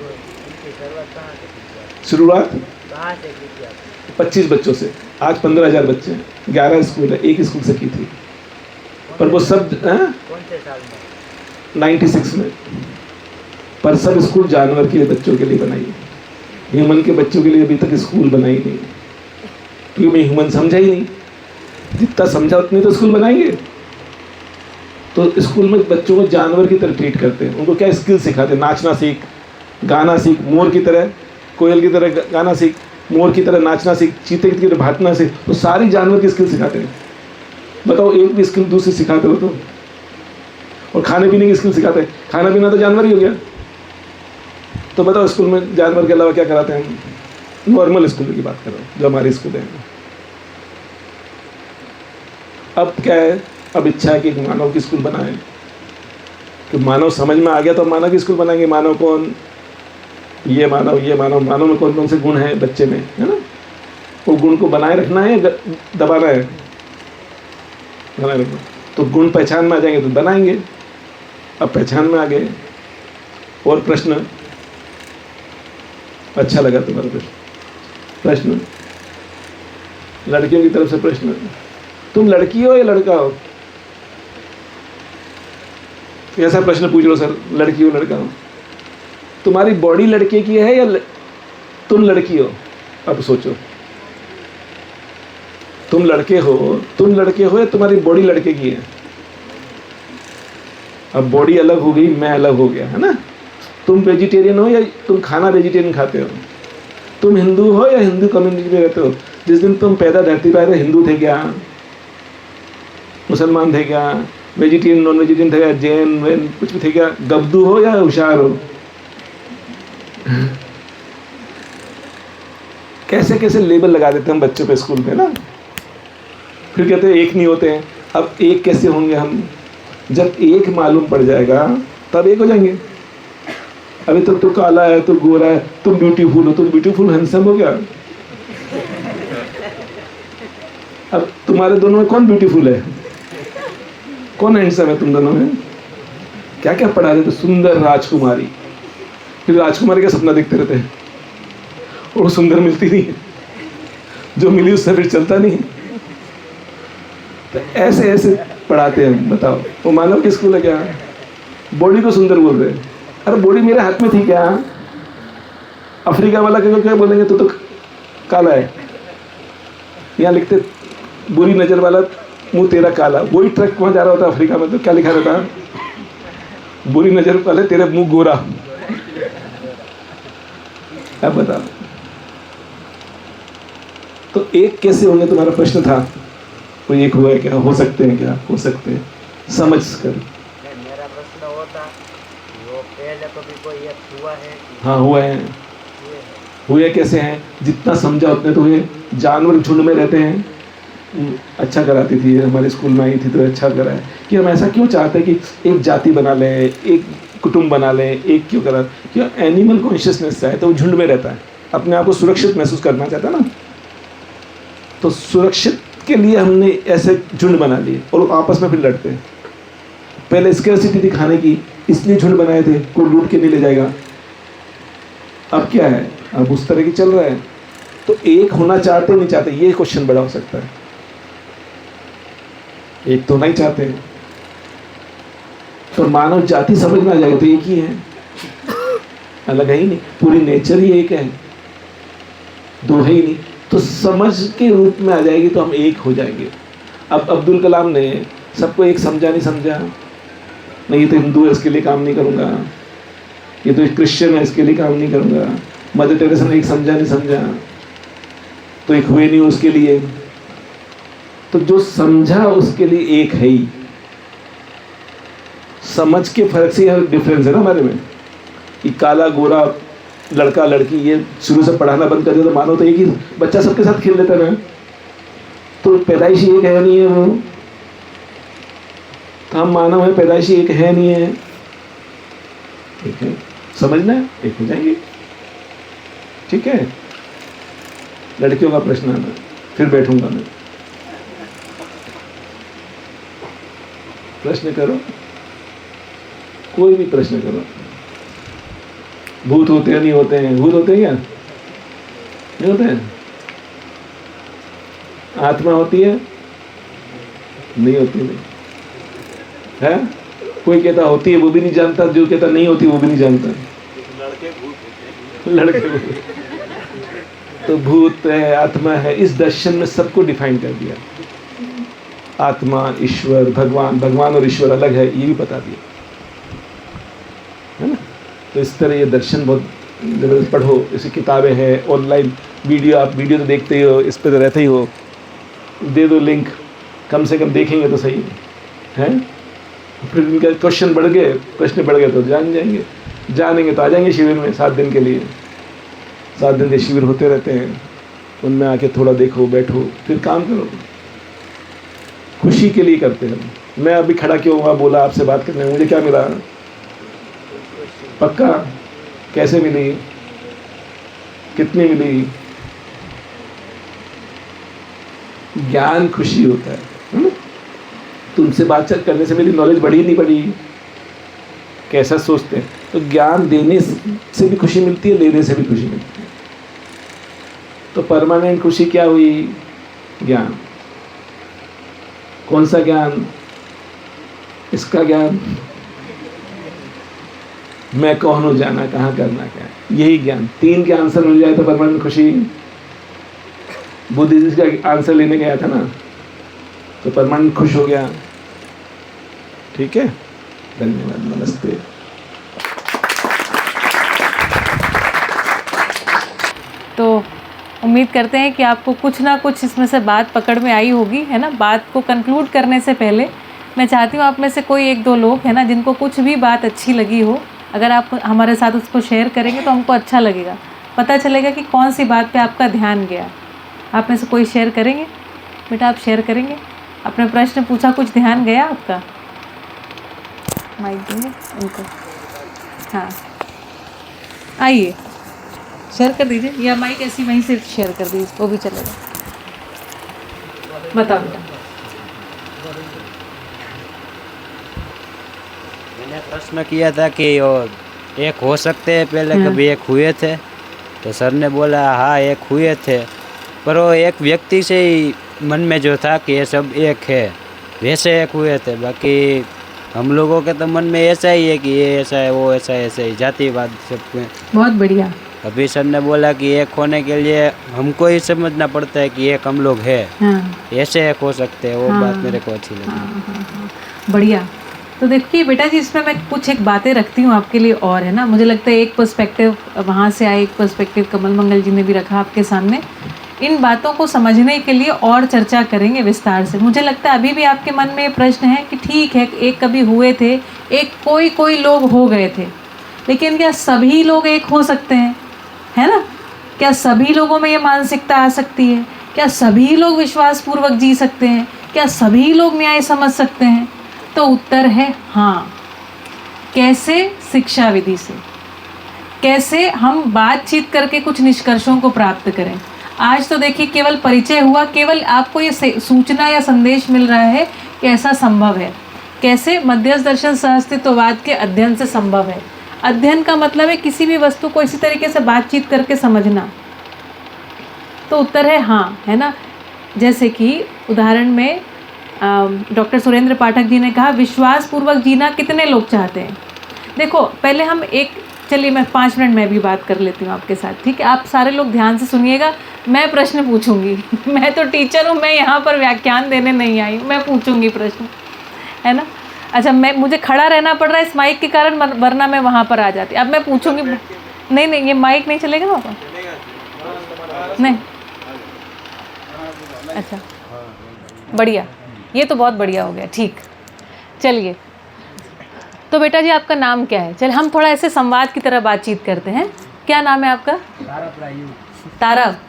शुरुआत 25 बच्चों से, आज 15,000 बच्चे हैं, 11 स्कूल है, एक स्कूल से की थी। पर वो सब कौन से साल में? 96 में। पर सब स्कूल जानवर के बच्चों के लिए बनाई है, ह्यूमन के बच्चों के लिए अभी तक स्कूल बनाई नहीं, क्योंकि मैं ह्यूमन समझा ही नहीं। जितना समझा उतनी तो स्कूल बनाएंगे। तो स्कूल में बच्चों को जानवर की तरह ट्रीट करते हैं, उनको क्या स्किल सिखाते हैं, नाचना सीख, गाना सीख, मोर की तरह, कोयल की तरह गाना सीख, मोर की तरह नाचना सीख, चीते की तरह भागना सीख, तो सारी जानवर की स्किल सिखाते हैं। बताओ एक भी स्किल दूसरी सिखाते हो तो। और खाने पीने की स्किल सिखाते हैं, खाना पीना तो जानवर ही हो गया। तो बताओ स्कूल में जानवर के अलावा क्या कराते हैं? नॉर्मल स्कूल की बात करो जो हमारे स्कूल है। अब क्या है, अब इच्छा है कि एक मानव की स्कूल बनाएं, कि मानव समझ में आ गया तो मानव की स्कूल बनाएंगे। मानव कौन? ये मानव, ये मानव, मानव में कौन कौन से गुण हैं बच्चे में, है ना? वो गुण को बनाए रखना है, दबाना है, बनाए रखना। तो गुण पहचान में आ जाएंगे तो बनाएंगे। अब पहचान में आ गए। और प्रश्न? अच्छा लगा तुम्हारा प्रश्न? लड़कियों की तरफ से प्रश्न। तुम लड़की हो या लड़का हो? ऐसा प्रश्न पूछ लो सर, लड़की हो लड़का हो? तुम्हारी बॉडी लड़के की है या तुम लड़की हो? अब सोचो, तुम लड़के हो या तुम्हारी बॉडी लड़के की है? अब बॉडी अलग हो गई, मैं अलग हो गया, है ना? तुम वेजिटेरियन हो या तुम खाना वेजिटेरियन खाते हो? तुम हिंदू हो या हिंदू कम्युनिटी में रहते हो? जिस दिन तुम पैदा धरती पर आए थे, हिंदू थे क्या, मुसलमान थे क्या, वेजिटेरियन नॉन वेजिटेरियन थे क्या, जैन वैन कुछ भी थे क्या? गब्दू हो या होशियार हो? कैसे कैसे लेबल लगा देते हम बच्चों पे स्कूल में ना। फिर कहते हैं एक नहीं होते हैं। अब एक कैसे होंगे हम? जब एक मालूम पड़ जाएगा तब एक हो जाएंगे। अभी तक तो काला है, तो गोरा है, तुम ब्यूटीफुल हो, तुम ब्यूटीफुल हैंडसम हो क्या? अब तुम्हारे दोनों में कौन ब्यूटीफुल है, कौन हैंडसम है तुम दोनों में? क्या क्या पढ़ा देते? सुंदर राजकुमारी। फिर राजकुमारी का सपना देखते रहते हैं और वो सुंदर मिलती नहीं है, जो मिली उससे फिर चलता नहीं। तो ऐसे ऐसे पढ़ाते हैं। बताओ वो मानव की स्कूल है क्या? बॉडी को सुंदर बोल रहे हैं। अरे बॉडी मेरे हाथ में थी क्या? अफ्रीका वाला क्या बोलेंगे तो काला है। यहाँ लिखते बुरी नजर वाला मुंह तेरा काला। वही ट्रक वहाँ जा रहा होता अफ्रीका में तो क्या लिखा रहता? बुरी नजर वाले तेरे मुंह गोरा। अब बताओ तो एक कैसे होंगे? तुम्हारा प्रश्न था कोई एक हुआ है क्या? हो सकते हैं क्या? हो सकते हैं समझ कर। मेरा प्रश्न होता वो पहले कभी कोई एक हुआ है? हाँ हुए हैं। हुए कैसे हैं? जितना समझा उतने तो हुए। जानवर झुंड में रहते हैं। अच्छा कराती थी हमारे स्कूल में, आई थी तो अच्छा कराया कि हम ऐसा क्यों चाहते हैं कि एक जाति बना लें, एक कुटुंब बना लें, एक क्यों करा? क्यों? एनिमल कॉन्शियसनेस से है तो वो झुंड में रहता है, अपने आप को सुरक्षित महसूस करना चाहता है ना। तो सुरक्षित के लिए हमने ऐसे झुंड बना लिए और आपस में फिर लड़ते हैं। पहले स्कैर्सिटी थी खाने की, इसलिए झुंड बनाए थे, कोई लूट के नहीं ले जाएगा। अब क्या है? अब उस तरह की चल रहा है। तो एक होना चाहते नहीं चाहते, ये क्वेश्चन बड़ा हो सकता है। एक तो नहीं चाहते, तो मानव जाति समझ में आ जाएगा तो एक ही है, अलग है ही नहीं। पूरी नेचर ही एक है, दो है ही नहीं। तो समझ के रूप में आ जाएगी तो हम एक हो जाएंगे। अब अब्दुल कलाम ने सबको एक समझा नहीं समझा, नहीं ये तो हिंदू है इसके लिए काम नहीं करूँगा, ये तो क्रिश्चियन है इसके लिए काम नहीं करूँगा। मदर टेरेसा ने एक समझा नहीं समझा तो एक हुए नहीं उसके लिए। तो जो समझा उसके लिए एक है ही। समझ के फर्क से यह डिफरेंस है ना हमारे में, कि काला गोरा लड़का लड़की ये शुरू से पढ़ाना बंद कर दिया तो मानो तो एक ही बच्चा सबके साथ खेल लेता है। तो पैदाइशी एक है नहीं है वो, तो हम मानव है पैदाइशी एक है नहीं है, ठीक है समझना है, एक हो जाएंगे। ठीक है, लड़कियों का प्रश्न आना, फिर बैठूंगा मैं। प्रश्न करो, कोई भी प्रश्न करो। भूत होते हैं नहीं होते हैं? भूत होते हैं क्या? नहीं होते हैं? आत्मा होती है? नहीं होती। नहीं है? कोई कहता होती है वो भी नहीं जानता, जो कहता नहीं होती वो भी नहीं जानता। लड़के भूत। तो भूत है, आत्मा है, इस दर्शन में सबको डिफाइन कर दिया। आत्मा, ईश्वर, भगवान, भगवान और ईश्वर अलग है ये भी बता दिया, है ना। तो इस तरह ये दर्शन बहुत जबरदस्त। पढ़ो, ऐसी किताबें हैं, ऑनलाइन वीडियो, आप वीडियो तो देखते ही हो, इस पे तो रहते ही हो, दे दो लिंक, कम से कम देखेंगे तो सही है। फिर इनका क्वेश्चन बढ़ गए, प्रश्न बढ़ गए तो जान जाएंगे, जानेंगे तो आ जाएंगे शिविर में 7 दिन के लिए। 7 दिन के शिविर होते रहते हैं, उनमें आके थोड़ा देखो, बैठो, फिर काम करो। खुशी के लिए करते हैं। मैं अभी खड़ा क्यों हुआ, बोला आपसे बात करने, मुझे क्या मिला? पक्का? कैसे मिली? कितनी मिली? ज्ञान खुशी होता है। तुमसे बातचीत करने से मेरी नॉलेज बढ़ी नहीं बढ़ी? कैसा सोचते हैं? तो ज्ञान देने से भी खुशी मिलती है, लेने से भी खुशी मिलती है। तो परमानेंट खुशी क्या हुई? ज्ञान। कौन सा ज्ञान? इसका ज्ञान, मैं कौन हूँ, जाना कहाँ, करना क्या, यही ज्ञान। 3 के आंसर मिल जाए तो परमानेंट खुशी। बुद्धिस्ट का आंसर लेने गया था ना, तो परमानेंट खुश हो गया। ठीक है, धन्यवाद, नमस्ते। तो उम्मीद करते हैं कि आपको कुछ ना कुछ इसमें से बात पकड़ में आई होगी, है ना। बात को कंक्लूड करने से पहले मैं चाहती हूँ आप में से कोई 1-2 लोग है ना, जिनको कुछ भी बात अच्छी लगी हो, अगर आप हमारे साथ उसको शेयर करेंगे तो हमको अच्छा लगेगा, पता चलेगा कि कौन सी बात पे आपका ध्यान गया। आप में से कोई शेयर करेंगे? बेटा आप शेयर करेंगे? आपने प्रश्न पूछा, कुछ ध्यान गया आपका? माइक देंगे उनको। हाँ आइए शेयर कर दीजिए, या माइक ऐसी वहीं से शेयर कर दीजिए, वो भी चलेगा। बताओ बेटा। मैंने प्रश्न किया था कि एक हो सकते हैं, पहले कभी एक हुए थे, तो सर ने बोला हाँ एक हुए थे, पर वो एक व्यक्ति से ही मन में जो था कि ये सब एक है, वैसे एक हुए थे। बाकी हम लोगों के तो मन में ऐसा ही है कि ये ऐसा है, वो ऐसा है, ऐसे ही जातिवाद सब में। बहुत बढ़िया। अभी सर ने बोला कि एक होने के लिए हमको ही समझना पड़ता है कि एक हम लोग है, ऐसे एक हो सकते हैं। वो बात मेरे को अच्छी लगी। बढ़िया। तो देखिए बेटा जी, इसमें मैं कुछ एक बातें रखती हूँ आपके लिए, और है ना, मुझे लगता है एक पर्सपेक्टिव वहाँ से आए, एक पर्सपेक्टिव कमल मंगल जी ने भी रखा आपके सामने। इन बातों को समझने के लिए और चर्चा करेंगे विस्तार से। मुझे लगता है अभी भी आपके मन में ये प्रश्न है कि ठीक है, एक कभी हुए थे, एक कोई लोग हो गए थे, लेकिन क्या सभी लोग एक हो सकते हैं, है ना? क्या सभी लोगों में ये मानसिकता आ सकती है? क्या सभी लोग विश्वास पूर्वक जी सकते हैं? क्या सभी लोग न्याय समझ सकते हैं? तो उत्तर है हाँ। कैसे? शिक्षा विधि से। कैसे? हम बातचीत करके कुछ निष्कर्षों को प्राप्त करें। आज तो देखिए केवल परिचय हुआ, केवल आपको ये सूचना या संदेश मिल रहा है कि ऐसा संभव है। कैसे? मध्यस्थ दर्शन सहअस्तित्ववाद के अध्ययन से संभव है। अध्ययन का मतलब है किसी भी वस्तु को इसी तरीके से बातचीत करके समझना। तो उत्तर है हाँ, है ना। जैसे कि उदाहरण में डॉक्टर सुरेंद्र पाठक जी ने कहा, विश्वास पूर्वक जीना कितने लोग चाहते हैं? देखो पहले हम चलिए मैं 5 मिनट में भी बात कर लेती हूँ आपके साथ, ठीक है? आप सारे लोग ध्यान से सुनिएगा, मैं प्रश्न पूछूंगी। मैं तो टीचर हूँ, मैं यहाँ पर व्याख्यान देने नहीं आई, मैं पूछूंगी प्रश्न, है ना। अच्छा, मुझे खड़ा रहना पड़ रहा है इस माइक के कारण, वरना मैं वहाँ पर आ जाती। अब मैं पूछूंगी। नहीं ये माइक नहीं चलेगा पापा? नहीं, अच्छा बढ़िया, ये तो बहुत बढ़िया हो गया। ठीक, चलिए। तो बेटा जी आपका नाम क्या है? चलिए हम थोड़ा ऐसे संवाद की तरह बातचीत करते हैं। क्या नाम है आपका? तारक।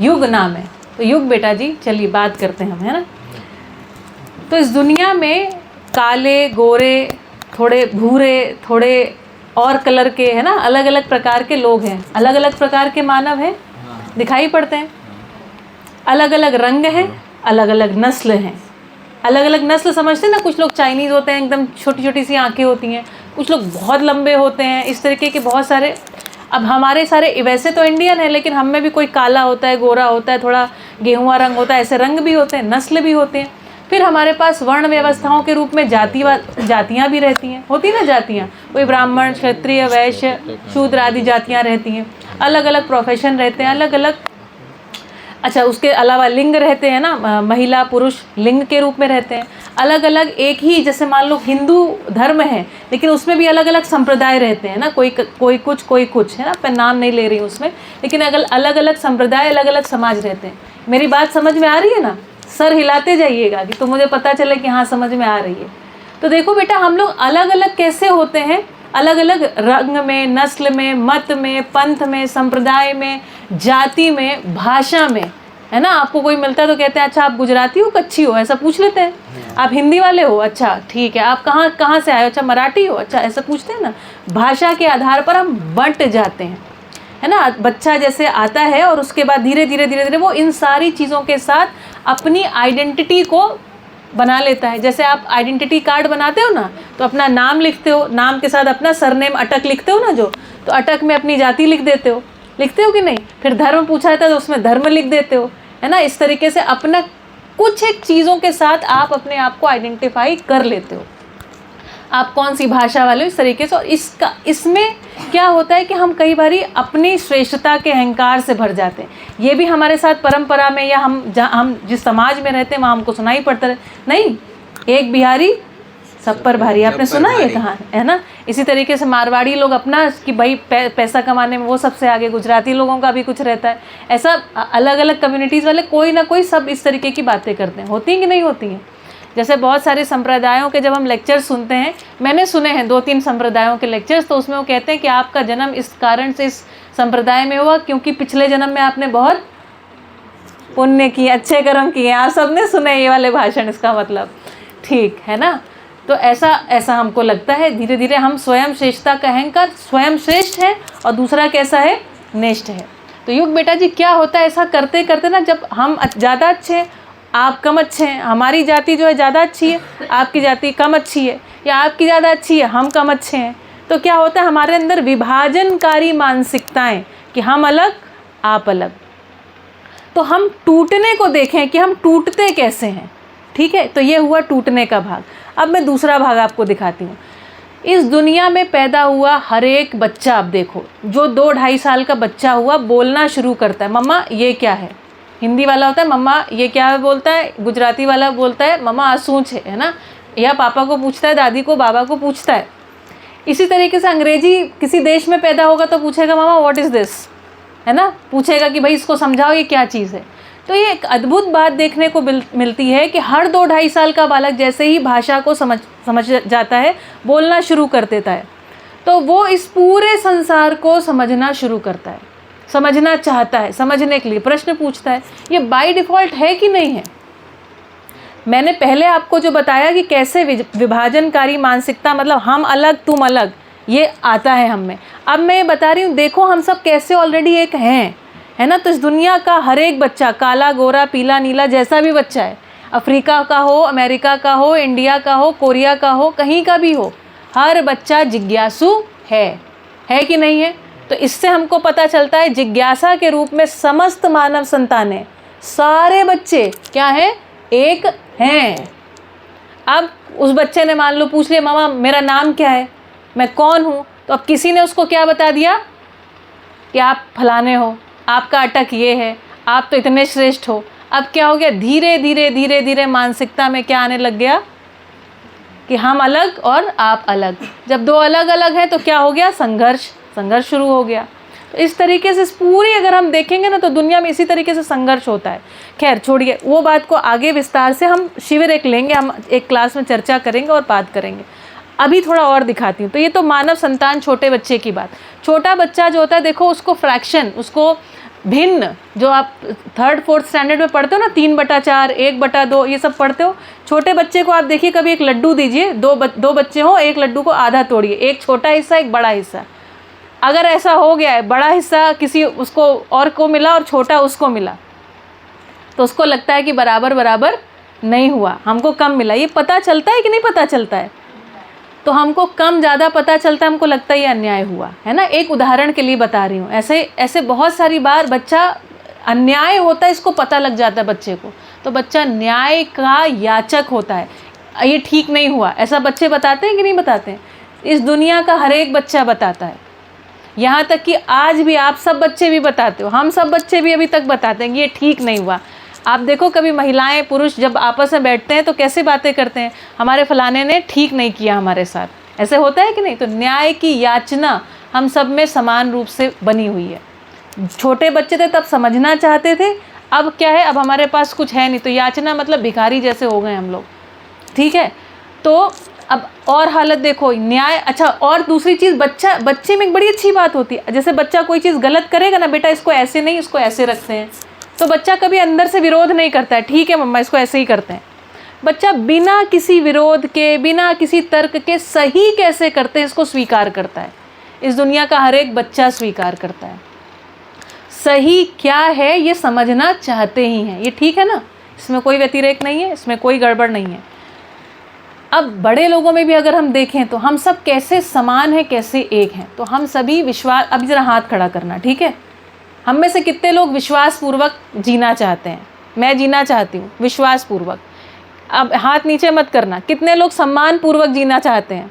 युग नाम है। तो युग बेटा जी, चलिए बात करते हैं हम, है ना। तो इस दुनिया में काले, गोरे, थोड़े भूरे, थोड़े और कलर के, है ना, अलग अलग प्रकार के लोग हैं, अलग अलग प्रकार के मानव हैं, दिखाई पड़ते हैं, अलग अलग रंग हैं, अलग अलग नस्ल हैं, अलग अलग नस्ल समझते हैं ना, कुछ लोग चाइनीज़ होते हैं, एकदम छोटी छोटी सी आंखें होती हैं, कुछ लोग बहुत लंबे होते हैं, इस तरीके के बहुत सारे। अब हमारे सारे वैसे तो इंडियन है, लेकिन हम में भी कोई काला होता है, गोरा होता है, थोड़ा गेहुआ रंग होता है, ऐसे रंग भी होते हैं, नस्ल भी होते हैं। फिर हमारे पास वर्ण व्यवस्थाओं के रूप में जातियाँ भी रहती हैं, होती ना जातियाँ, कोई ब्राह्मण, क्षत्रिय, वैश्य, शूद्र आदि जातियाँ रहती हैं, अलग अलग प्रोफेशन रहते हैं, अलग अलग। अच्छा, उसके अलावा लिंग रहते हैं ना, महिला पुरुष लिंग के रूप में रहते हैं, अलग अलग। एक ही जैसे मान लो हिंदू धर्म है, लेकिन उसमें भी अलग अलग संप्रदाय रहते हैं ना, कोई कुछ है ना, मैं नाम नहीं ले रही हूँ उसमें, लेकिन अलग अलग संप्रदाय, अलग अलग समाज रहते हैं। मेरी बात समझ में आ रही है ना? सर हिलाते जाइएगा कि तो मुझे पता चले कि हाँ समझ में आ रही है। तो देखो बेटा, हम लोग अलग अलग कैसे होते हैं, अलग अलग रंग में, नस्ल में, मत में, पंथ में, संप्रदाय में, जाति में, भाषा में, है ना। आपको कोई मिलता है तो कहते हैं अच्छा आप गुजराती हो, कच्छी हो, ऐसा पूछ लेते हैं। आप हिंदी वाले हो, अच्छा ठीक है, आप कहाँ से आए हो, अच्छा मराठी हो, अच्छा ऐसा पूछते हैं ना। भाषा के आधार पर हम बंट जाते हैं, है ना। बच्चा जैसे आता है और उसके बाद धीरे धीरे वो इन सारी चीज़ों के साथ अपनी आइडेंटिटी को बना लेता है। जैसे आप आइडेंटिटी कार्ड बनाते हो ना, तो अपना नाम लिखते हो, नाम के साथ अपना सरनेम अटक लिखते हो ना, जो तो अटक में अपनी जाति लिख देते हो कि नहीं। फिर धर्म पूछा जाता है तो उसमें धर्म लिख देते हो, है ना। इस तरीके से अपना कुछ एक चीज़ों के साथ आप अपने आप को आइडेंटिफाई कर लेते हो, आप कौन सी भाषा वाले हो, इस तरीके से। और इसमें क्या होता है कि हम कई बारी अपनी श्रेष्ठता के अहंकार से भर जाते हैं। ये भी हमारे साथ परंपरा में, या हम जिस समाज में रहते हैं वहाँ हमको सुनाई पड़ता है, नहीं एक बिहारी सब पर भारी, आपने सुना ये कहाँ है ना। इसी तरीके से मारवाड़ी लोग अपना कि भाई पैसा कमाने में वो सबसे आगे, गुजराती लोगों का भी कुछ रहता है, ऐसा अलग अलग कम्युनिटीज़ वाले कोई ना कोई सब इस तरीके की बातें करते हैं। होती हैं कि नहीं होती हैं? जैसे बहुत सारे संप्रदायों के जब हम लेक्चर सुनते हैं, मैंने सुने हैं 2-3 संप्रदायों के लेक्चर्स, तो उसमें वो कहते हैं कि आपका जन्म इस कारण से इस संप्रदाय में हुआ क्योंकि पिछले जन्म में आपने बहुत पुण्य किए, अच्छे कर्म किए। आप सबने सुने ये वाले भाषण, इसका मतलब ठीक है ना। तो ऐसा हमको लगता है, धीरे धीरे हम स्वयं श्रेष्ठता का अहंकार, स्वयं श्रेष्ठ है और दूसरा कैसा है, नेष्ठ है। तो युग बेटा जी क्या होता है, ऐसा करते करते ना, जब हम ज़्यादा अच्छे हैं आप कम अच्छे हैं, हमारी जाति जो है ज़्यादा अच्छी है आपकी जाति कम अच्छी है, या आपकी ज़्यादा अच्छी है हम कम अच्छे हैं, तो क्या होता है हमारे अंदर विभाजनकारी मानसिकताएं कि हम अलग आप अलग। तो हम टूटने को देखें कि हम टूटते कैसे हैं, ठीक है। तो ये हुआ टूटने का भाग। अब मैं दूसरा भाग आपको दिखाती हूँ। इस दुनिया में पैदा हुआ हर एक बच्चा, आप देखो जो 2-2.5 साल का बच्चा हुआ बोलना शुरू करता है, मम्मा ये क्या है। हिंदी वाला होता है मम्मा ये क्या है बोलता है, गुजराती वाला बोलता है मम्मा आसूच है ना, या पापा को पूछता है, दादी को, बाबा को पूछता है। इसी तरीके से अंग्रेजी किसी देश में पैदा होगा तो पूछेगा मामा व्हाट इज़ दिस, है ना, पूछेगा कि भाई इसको समझाओ ये क्या चीज़ है। तो ये एक अद्भुत बात देखने को मिलती है कि हर 2-2.5 साल का बालक जैसे ही भाषा को समझ जाता है, बोलना शुरू कर देता है, तो वो इस पूरे संसार को समझना शुरू करता है, समझना चाहता है, समझने के लिए प्रश्न पूछता है। ये बाय डिफ़ॉल्ट है कि नहीं है? मैंने पहले आपको जो बताया कि कैसे विभाजनकारी मानसिकता, मतलब हम अलग तुम अलग, ये आता है हम में। अब मैं ये बता रही हूँ, देखो हम सब कैसे ऑलरेडी एक हैं, है ना। तो इस दुनिया का हर एक बच्चा, काला गोरा पीला नीला जैसा भी बच्चा है, अफ्रीका का हो, अमेरिका का हो, इंडिया का हो, कोरिया का हो, कहीं का भी हो, हर बच्चा जिज्ञासु है कि नहीं है। तो इससे हमको पता चलता है जिज्ञासा के रूप में समस्त मानव संतानें, सारे बच्चे क्या हैं, एक हैं। अब उस बच्चे ने मान लो पूछ लिया मामा मेरा नाम क्या है, मैं कौन हूँ, तो अब किसी ने उसको क्या बता दिया कि आप फलाने हो, आपका अटक ये है, आप तो इतने श्रेष्ठ हो। अब क्या हो गया, धीरे धीरे मानसिकता में क्या आने लग गया कि हम अलग और आप अलग। जब दो अलग अलग हैं तो क्या हो गया, संघर्ष शुरू हो गया। तो इस तरीके से पूरी अगर हम देखेंगे ना तो दुनिया में इसी तरीके से संघर्ष होता है। खैर छोड़िए वो बात को, आगे विस्तार से हम शिविर एक लेंगे, हम एक क्लास में चर्चा करेंगे और बात करेंगे। अभी थोड़ा और दिखाती हूँ। तो ये तो मानव संतान, छोटे बच्चे की बात। छोटा बच्चा जो होता है देखो, उसको फ्रैक्शन, उसको भिन्न, जो आप 3rd-4th स्टैंडर्ड में पढ़ते हो ना, 3/4, 1/2 ये सब पढ़ते हो। छोटे बच्चे को आप देखिए, कभी एक लड्डू दीजिए, दो बच्चे हों, एक लड्डू को आधा तोड़िए, एक छोटा हिस्सा एक बड़ा हिस्सा। अगर ऐसा हो गया है, बड़ा हिस्सा किसी उसको और को मिला और छोटा उसको मिला, तो उसको लगता है कि बराबर बराबर नहीं हुआ, हमको कम मिला। ये पता चलता है कि नहीं पता चलता है? तो हमको कम ज़्यादा पता चलता है, हमको लगता है ये अन्याय हुआ, है ना। एक उदाहरण के लिए बता रही हूँ, ऐसे ऐसे बहुत सारी बार बच्चा अन्याय होता है, इसको पता लग जाता है बच्चे को, तो बच्चा न्याय का याचक होता है, ये ठीक नहीं हुआ। ऐसा बच्चे बताते हैं कि नहीं बताते हैं? इस दुनिया का हर एक बच्चा बताता है, यहाँ तक कि आज भी आप सब बच्चे भी बताते हो, हम सब बच्चे भी अभी तक बताते हैं कि ये ठीक नहीं हुआ। आप देखो कभी महिलाएं पुरुष जब आपस में बैठते हैं तो कैसे बातें करते हैं, हमारे फलाने ने ठीक नहीं किया हमारे साथ, ऐसे होता है कि नहीं? तो न्याय की याचना हम सब में समान रूप से बनी हुई है। छोटे बच्चे थे तब समझना चाहते थे, अब क्या है, अब हमारे पास कुछ है नहीं, तो याचना मतलब भिखारी जैसे हो गए हम लोग, ठीक है। तो अब और हालत देखो, न्याय। अच्छा, और दूसरी चीज़, बच्चे में एक बड़ी अच्छी बात होती है, जैसे बच्चा कोई चीज़ गलत करेगा ना, बेटा इसको ऐसे नहीं, इसको ऐसे रखते हैं, तो बच्चा कभी अंदर से विरोध नहीं करता है, ठीक है मम्मा इसको ऐसे ही करते हैं। बच्चा बिना किसी विरोध के, बिना किसी तर्क के सही कैसे करते हैं इसको स्वीकार करता है। इस दुनिया का हर एक बच्चा स्वीकार करता है, सही क्या है ये समझना चाहते ही हैं, ये ठीक है ना, इसमें कोई व्यतिरेक नहीं है, इसमें कोई गड़बड़ नहीं है। अब बड़े लोगों में भी अगर हम देखें तो हम सब कैसे समान हैं, कैसे एक हैं। तो हम सभी विश्वास, अब जरा हाथ खड़ा करना, ठीक है। हम में से कितने लोग विश्वास पूर्वक जीना चाहते हैं? मैं जीना चाहती हूँ विश्वास पूर्वक। अब हाथ नीचे मत करना। कितने लोग सम्मान पूर्वक जीना चाहते हैं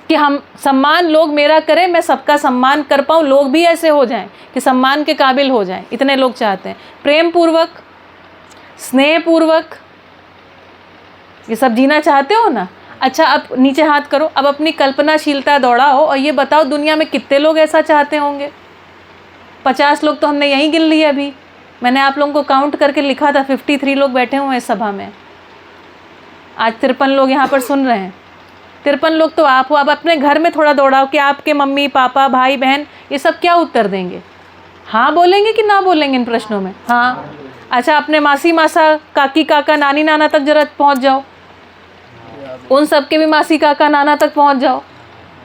कि हम सम्मान लोग मेरा करें, मैं सबका सम्मान कर पाऊँ, लोग भी ऐसे हो जाएं कि सम्मान के काबिल हो जाएं, इतने लोग चाहते हैं। प्रेम पूर्वक, स्नेह पूर्वक, ये सब जीना चाहते हो ना? अच्छा, अब नीचे हाथ करो, अब अपनी कल्पनाशीलता दौड़ाओ और ये बताओ दुनिया में कितने लोग ऐसा चाहते होंगे? 50 लोग तो हमने यहीं गिन लिए अभी, मैंने आप लोगों को काउंट करके लिखा था, 53 लोग बैठे हुए हैं सभा में, आज 53 लोग यहाँ पर सुन रहे हैं। 53 लोग तो आप हो। अब अपने घर में थोड़ा दौड़ाओ कि आपके मम्मी पापा भाई बहन ये सब क्या उत्तर देंगे? हाँ बोलेंगे कि ना बोलेंगे इन प्रश्नों में? हाँ। अच्छा, अपने मासी मासा, काकी काका, नानी नाना तक जरा पहुँच जाओ, उन सब के भी मासी काका नाना तक पहुँच जाओ।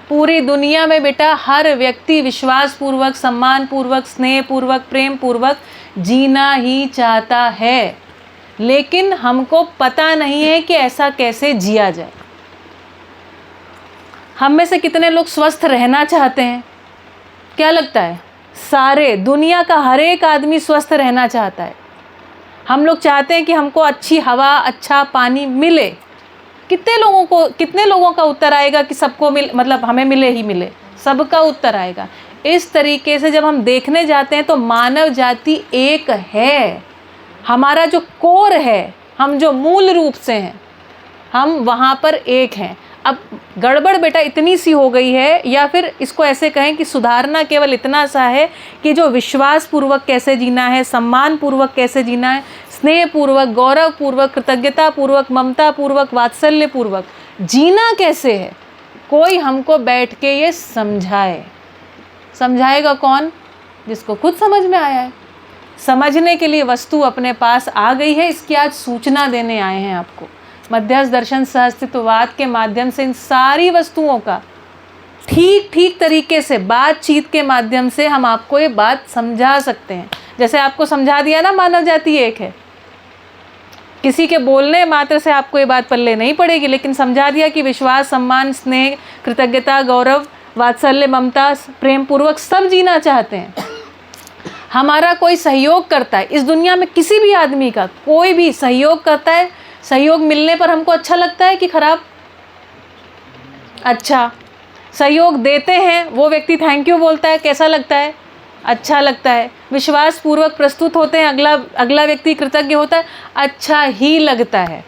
पूरी दुनिया में बेटा हर व्यक्ति विश्वास पूर्वक, सम्मान पूर्वक, स्नेह पूर्वक, प्रेम पूर्वक जीना ही चाहता है, लेकिन हमको पता नहीं है कि ऐसा कैसे जिया जाए। हम में से कितने लोग स्वस्थ रहना चाहते हैं? क्या लगता है? सारे, दुनिया का हर एक आदमी स्वस्थ रहना चाहता है। हम लोग चाहते हैं कि हमको अच्छी हवा, अच्छा पानी मिले। कितने लोगों का उत्तर आएगा कि सबको मतलब हमें मिले ही मिले? सबका उत्तर आएगा। इस तरीके से जब हम देखने जाते हैं तो मानव जाति एक है। हमारा जो कोर है, हम जो मूल रूप से हैं, हम वहाँ पर एक हैं। अब गड़बड़ बेटा इतनी सी हो गई है, या फिर इसको ऐसे कहें कि सुधारना केवल इतना सा है कि जो विश्वास पूर्वक कैसे जीना है, सम्मान पूर्वक कैसे जीना है, स्नेह पूर्वक, गौरव पूर्वक, कृतज्ञता पूर्वक, ममता पूर्वक, वात्सल्य पूर्वक जीना कैसे है, कोई हमको बैठ के ये समझाए। समझाएगा कौन? जिसको खुद समझ में आया है। समझने के लिए वस्तु अपने पास आ गई है, इसकी आज सूचना देने आए हैं आपको। मध्यस्थ दर्शन सहअस्तित्ववाद के माध्यम से इन सारी वस्तुओं का ठीक तरीके से बातचीत के माध्यम से हम आपको ये बात समझा सकते हैं। जैसे आपको समझा दिया ना, मानव जाति एक है। किसी के बोलने मात्र से आपको ये बात पल्ले नहीं पड़ेगी, लेकिन समझा दिया कि विश्वास, सम्मान, स्नेह, कृतज्ञता, गौरव, वात्सल्य, ममता, प्रेम पूर्वक सब जीना चाहते हैं। हमारा कोई सहयोग करता है, इस दुनिया में किसी भी आदमी का कोई भी सहयोग करता है, सहयोग मिलने पर हमको अच्छा लगता है कि खराब? अच्छा। सहयोग देते हैं, वो व्यक्ति थैंक यू बोलता है, कैसा लगता है? अच्छा लगता है। विश्वास पूर्वक प्रस्तुत होते हैं, अगला व्यक्ति कृतज्ञ होता है, अच्छा ही लगता है।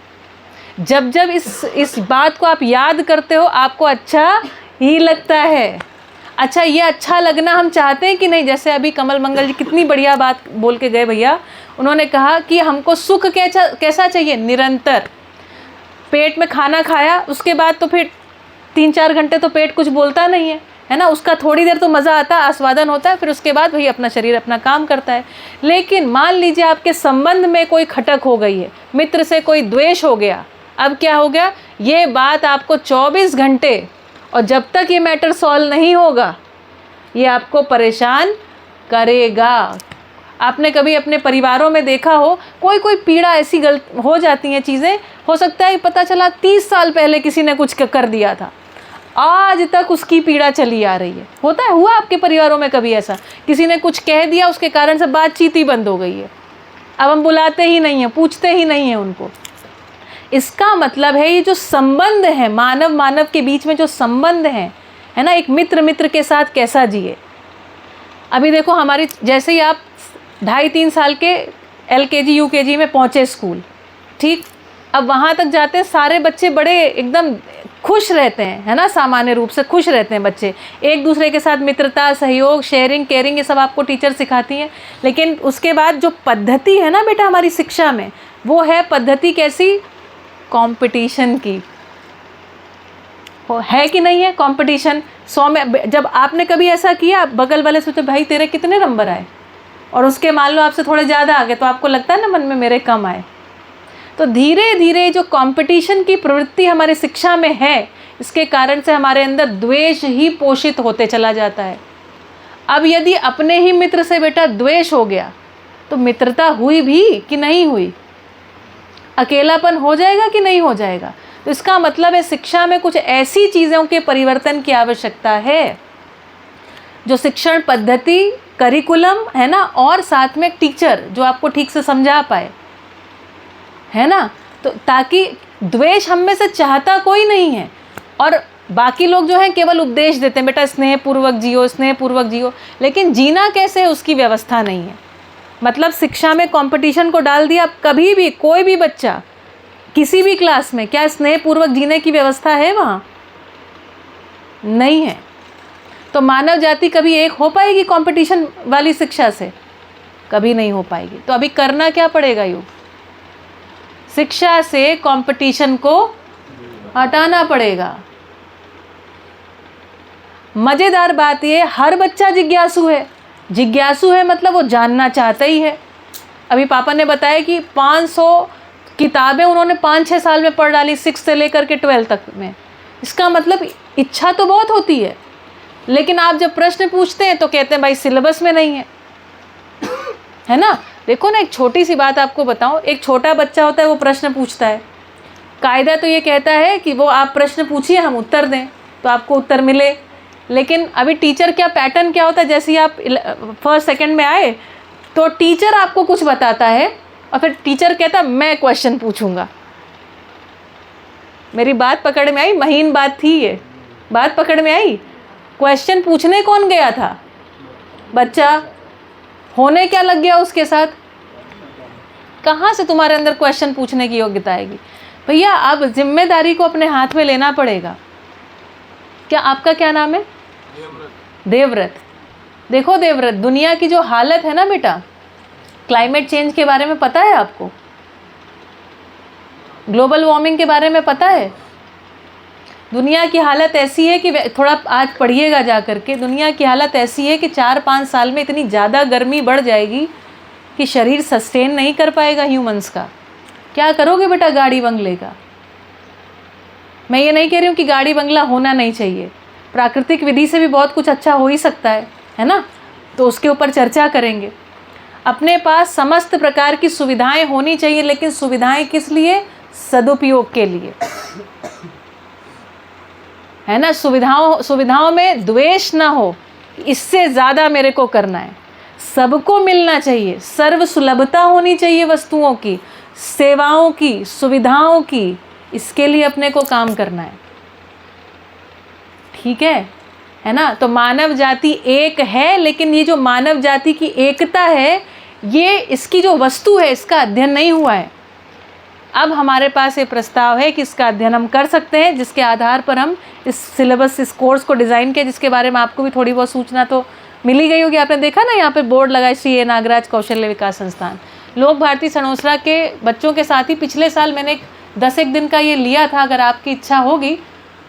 जब इस बात को आप याद करते हो, आपको अच्छा ही लगता है। अच्छा, ये अच्छा लगना हम चाहते हैं कि नहीं? जैसे अभी कमल मंगल जी कितनी बढ़िया बात बोल के गए भैया। उन्होंने कहा कि हमको सुख कैसा चाहिए? निरंतर। पेट में खाना खाया, उसके बाद तो फिर 3-4 घंटे तो पेट कुछ बोलता नहीं है ना, उसका थोड़ी देर तो मज़ा आता है, आस्वादन होता है, फिर उसके बाद भाई अपना शरीर अपना काम करता है। लेकिन मान लीजिए आपके संबंध में कोई खटक हो गई है, मित्र से कोई द्वेष हो गया, अब क्या हो गया? ये बात आपको 24 घंटे, और जब तक ये मैटर सॉल्व नहीं होगा, ये आपको परेशान करेगा। आपने कभी अपने परिवारों में देखा हो, कोई कोई पीड़ा ऐसी हो जाती हैं चीज़ें, हो सकता है पता चला 30 साल पहले किसी ने कुछ कर दिया था, आज तक उसकी पीड़ा चली आ रही है। होता है, हुआ आपके परिवारों में कभी ऐसा, किसी ने कुछ कह दिया, उसके कारण से बातचीत ही बंद हो गई है, अब हम बुलाते ही नहीं हैं, पूछते ही नहीं हैं उनको। इसका मतलब है ये जो संबंध है, मानव मानव के बीच में जो संबंध है ना, एक मित्र मित्र के साथ कैसा जिए। अभी देखो हमारी, जैसे ही आप 2.5-3 साल के LKG UKG में पहुँचे स्कूल, ठीक, अब वहाँ तक जाते हैं सारे बच्चे बड़े एकदम खुश रहते हैं, है ना, सामान्य रूप से खुश रहते हैं बच्चे, एक दूसरे के साथ मित्रता, सहयोग, शेयरिंग, केयरिंग, ये सब आपको टीचर सिखाती हैं। लेकिन उसके बाद जो पद्धति है ना बेटा हमारी शिक्षा में, वो है पद्धति कैसी, कंपटीशन की। है कि नहीं है कंपटीशन? 100 में जब आपने कभी ऐसा किया, बगल वाले सोचे भाई तेरे कितने नंबर आए, और उसके मान लो आपसे थोड़े ज़्यादा आ गए, तो आपको लगता है ना मन में मेरे कम आए। तो धीरे धीरे जो कंपटीशन की प्रवृत्ति हमारी शिक्षा में है, इसके कारण से हमारे अंदर द्वेष ही पोषित होते चला जाता है। अब यदि अपने ही मित्र से बेटा द्वेष हो गया, तो मित्रता हुई भी कि नहीं हुई, अकेलापन हो जाएगा कि नहीं हो जाएगा। तो इसका मतलब है शिक्षा में कुछ ऐसी चीज़ों के परिवर्तन की आवश्यकता है, जो शिक्षण पद्धति, करिकुलम, है ना, और साथ में टीचर जो आपको ठीक से समझा पाए, है ना, तो ताकि द्वेष हम में से चाहता कोई नहीं है, और बाकी लोग जो हैं केवल उपदेश देते हैं, बेटा स्नेहपूर्वक जियो, स्नेहपूर्वक जियो, लेकिन जीना कैसे है उसकी व्यवस्था नहीं है। मतलब शिक्षा में कंपटीशन को डाल दिया। कभी भी कोई भी बच्चा किसी भी क्लास में, क्या स्नेहपूर्वक जीने की व्यवस्था है वहाँ? नहीं है। तो मानव जाति कभी एक हो पाएगी कंपटीशन वाली शिक्षा से? कभी नहीं हो पाएगी। तो अभी करना क्या पड़ेगा युग? शिक्षा से कंपटीशन को हटाना पड़ेगा। मज़ेदार बात ये, हर बच्चा जिज्ञासु है। जिज्ञासु है मतलब वो जानना चाहता ही है। अभी पापा ने बताया कि 500 किताबें उन्होंने 5-6 साल में पढ़ डाली, 6 से लेकर के 12 तक में। इसका मतलब इच्छा तो बहुत होती है, लेकिन आप जब प्रश्न पूछते हैं तो कहते हैं भाई सिलेबस में नहीं है ना। देखो ना, एक छोटी सी बात आपको बताऊं, एक छोटा बच्चा होता है वो प्रश्न पूछता है, कायदा तो ये कहता है कि वो आप प्रश्न पूछिए हम उत्तर दें तो आपको उत्तर मिले। लेकिन अभी टीचर क्या पैटर्न क्या होता है, जैसे ही आप 1st 2nd में आए तो टीचर आपको कुछ बताता है और फिर टीचर कहता है मैं क्वेश्चन पूछूंगा। मेरी बात पकड़ में आई? महीन बात थी ये, बात पकड़ में आई। क्वेश्चन पूछने कौन गया था? बच्चा। होने क्या लग गया उसके साथ? कहाँ से तुम्हारे अंदर क्वेश्चन पूछने की योग्यता आएगी? भैया अब जिम्मेदारी को अपने हाथ में लेना पड़ेगा। क्या आपका क्या नाम है? देवव्रत। देखो देवव्रत, दुनिया की जो हालत है ना बेटा, क्लाइमेट चेंज के बारे में पता है आपको? ग्लोबल वार्मिंग के बारे में पता है? दुनिया की हालत ऐसी है कि थोड़ा आज पढ़िएगा जा करके, दुनिया की हालत ऐसी है कि 4-5 साल में इतनी ज़्यादा गर्मी बढ़ जाएगी कि शरीर सस्टेन नहीं कर पाएगा ह्यूमंस का। क्या करोगे बेटा गाड़ी बंगले का? मैं ये नहीं कह रही हूँ कि गाड़ी बंगला होना नहीं चाहिए, प्राकृतिक विधि से भी बहुत कुछ अच्छा हो ही सकता है ना, तो उसके ऊपर चर्चा करेंगे। अपने पास समस्त प्रकार की सुविधाएं होनी चाहिए, लेकिन सुविधाएं किस लिए? सदुपयोग के लिए, है ना। सुविधाओं में द्वेष ना हो, इससे ज़्यादा मेरे को करना है, सबको मिलना चाहिए, सर्व सुलभता होनी चाहिए वस्तुओं की, सेवाओं की, सुविधाओं की। इसके लिए अपने को काम करना है, ठीक है ना। तो मानव जाति एक है, लेकिन ये जो मानव जाति की एकता है, ये इसकी जो वस्तु है इसका अध्ययन नहीं हुआ है। अब हमारे पास ये प्रस्ताव है कि इसका अध्ययन हम कर सकते हैं, जिसके आधार पर हम इस सिलेबस, इस कोर्स को डिज़ाइन किया, जिसके बारे में आपको भी थोड़ी बहुत सूचना तो मिली गई होगी। आपने देखा ना, यहाँ पे बोर्ड लगा श्री ए नागराज कौशल्य विकास संस्थान। लोक भारती सनोसरा के बच्चों के साथ ही पिछले साल मैंने 10 दिन का ये लिया था। अगर आपकी इच्छा होगी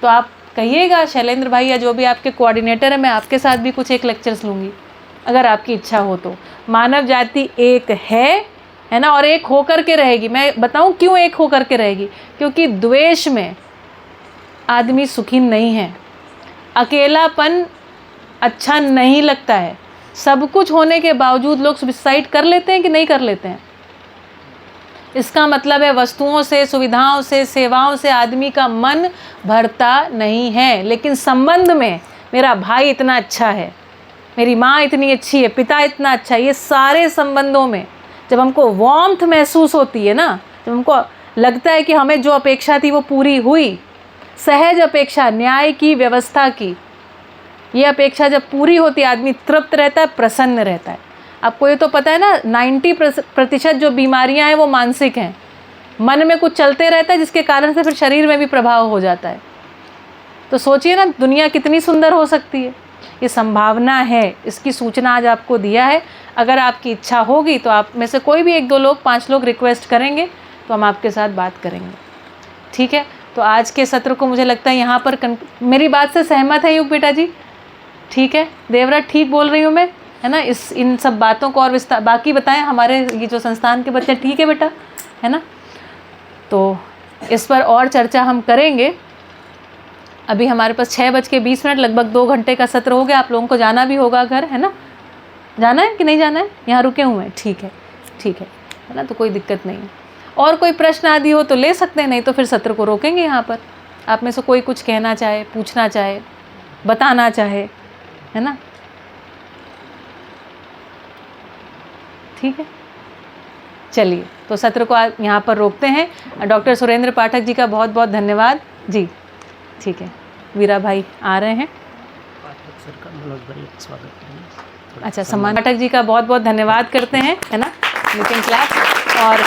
तो आप कहिएगा, शैलेंद्र भाई या जो भी आपके कोऑर्डिनेटर है, मैं आपके साथ भी कुछ एक लेक्चर्स लूँगी अगर आपकी इच्छा हो तो। मानव जाति एक है ना, और एक होकर के रहेगी। मैं बताऊं क्यों एक होकर के रहेगी? क्योंकि द्वेष में आदमी सुखी नहीं है, अकेलापन अच्छा नहीं लगता है, सब कुछ होने के बावजूद लोग सुसाइड कर लेते हैं कि नहीं कर लेते हैं? इसका मतलब है वस्तुओं से, सुविधाओं से, सेवाओं से आदमी का मन भरता नहीं है। लेकिन संबंध में मेरा भाई इतना अच्छा है, मेरी माँ इतनी अच्छी है, पिता इतना अच्छा है, ये सारे संबंधों में जब हमको वार्मथ महसूस होती है ना, जब हमको लगता है कि हमें जो अपेक्षा थी वो पूरी हुई, सहज अपेक्षा, न्याय की, व्यवस्था की, ये अपेक्षा जब पूरी होती है, आदमी तृप्त रहता है, प्रसन्न रहता है। आपको ये तो पता है ना, 90% जो बीमारियां हैं वो मानसिक हैं। मन में कुछ चलते रहता है जिसके कारण से फिर शरीर में भी प्रभाव हो जाता है। तो सोचिए ना, दुनिया कितनी सुंदर हो सकती है। ये संभावना है, इसकी सूचना आज आपको दिया है। अगर आपकी इच्छा होगी तो आप में से कोई भी 1-2 लोग, 5 लोग रिक्वेस्ट करेंगे तो हम आपके साथ बात करेंगे, ठीक है? तो आज के सत्र को मुझे लगता है यहाँ पर मेरी बात से सहमत है युग बेटा जी? ठीक है देवराज, ठीक बोल रही हूँ मैं, है ना? इन सब बातों को और विस्तार बाकी बताएं हमारे ये जो संस्थान के बच्चे, ठीक है बेटा, है ना? तो इस पर और चर्चा हम करेंगे। अभी हमारे पास 6:20 लगभग 2 घंटे का सत्र हो गया। आप लोगों को जाना भी होगा घर, है ना? जाना है कि नहीं जाना है? यहाँ रुके हुए हैं, ठीक है, ठीक है ना? तो कोई दिक्कत नहीं है। और कोई प्रश्न आदि हो तो ले सकते हैं, नहीं तो फिर सत्र को रोकेंगे यहाँ पर। आप में से कोई कुछ कहना चाहे, पूछना चाहे, बताना चाहे, है ना? ठीक है, चलिए तो सत्र को यहाँ पर रोकते हैं। डॉक्टर सुरेंद्र पाठक जी का बहुत बहुत धन्यवाद जी। ठीक है, वीरा भाई आ रहे हैं। अच्छा, सम्मान पाठक जी का बहुत बहुत धन्यवाद करते हैं, है ना? लेकिन क्लास और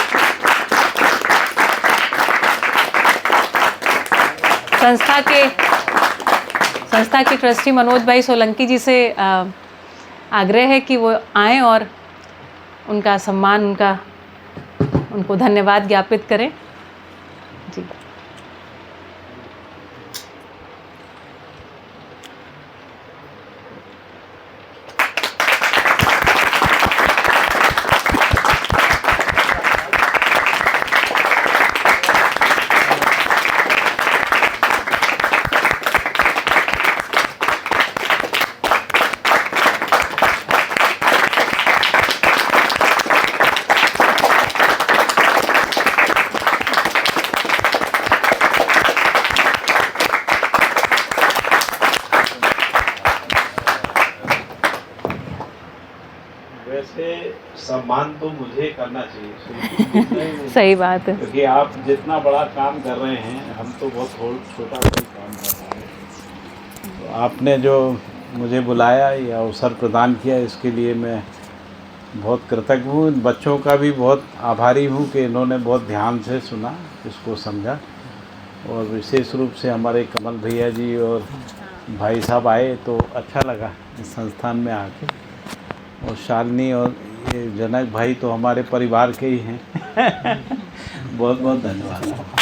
संस्था के ट्रस्टी मनोज भाई सोलंकी जी से आग्रह है कि वो आएँ और उनका सम्मान, उनको धन्यवाद ज्ञापित करें जी। वैसे सम्मान तो मुझे करना चाहिए सही बात है, क्योंकि आप जितना बड़ा काम कर रहे हैं, हम तो बहुत छोटा कोई काम कर रहे हैं। तो आपने जो मुझे बुलाया या अवसर प्रदान किया, इसके लिए मैं बहुत कृतज्ञ हूँ। बच्चों का भी बहुत आभारी हूँ कि इन्होंने बहुत ध्यान से सुना, इसको समझा। और विशेष रूप से हमारे कमल भैया जी और भाई साहब आए तो अच्छा लगा इस संस्थान में आके। और शालिनी और ये जनक भाई तो हमारे परिवार के ही हैं। बहुत बहुत धन्यवाद।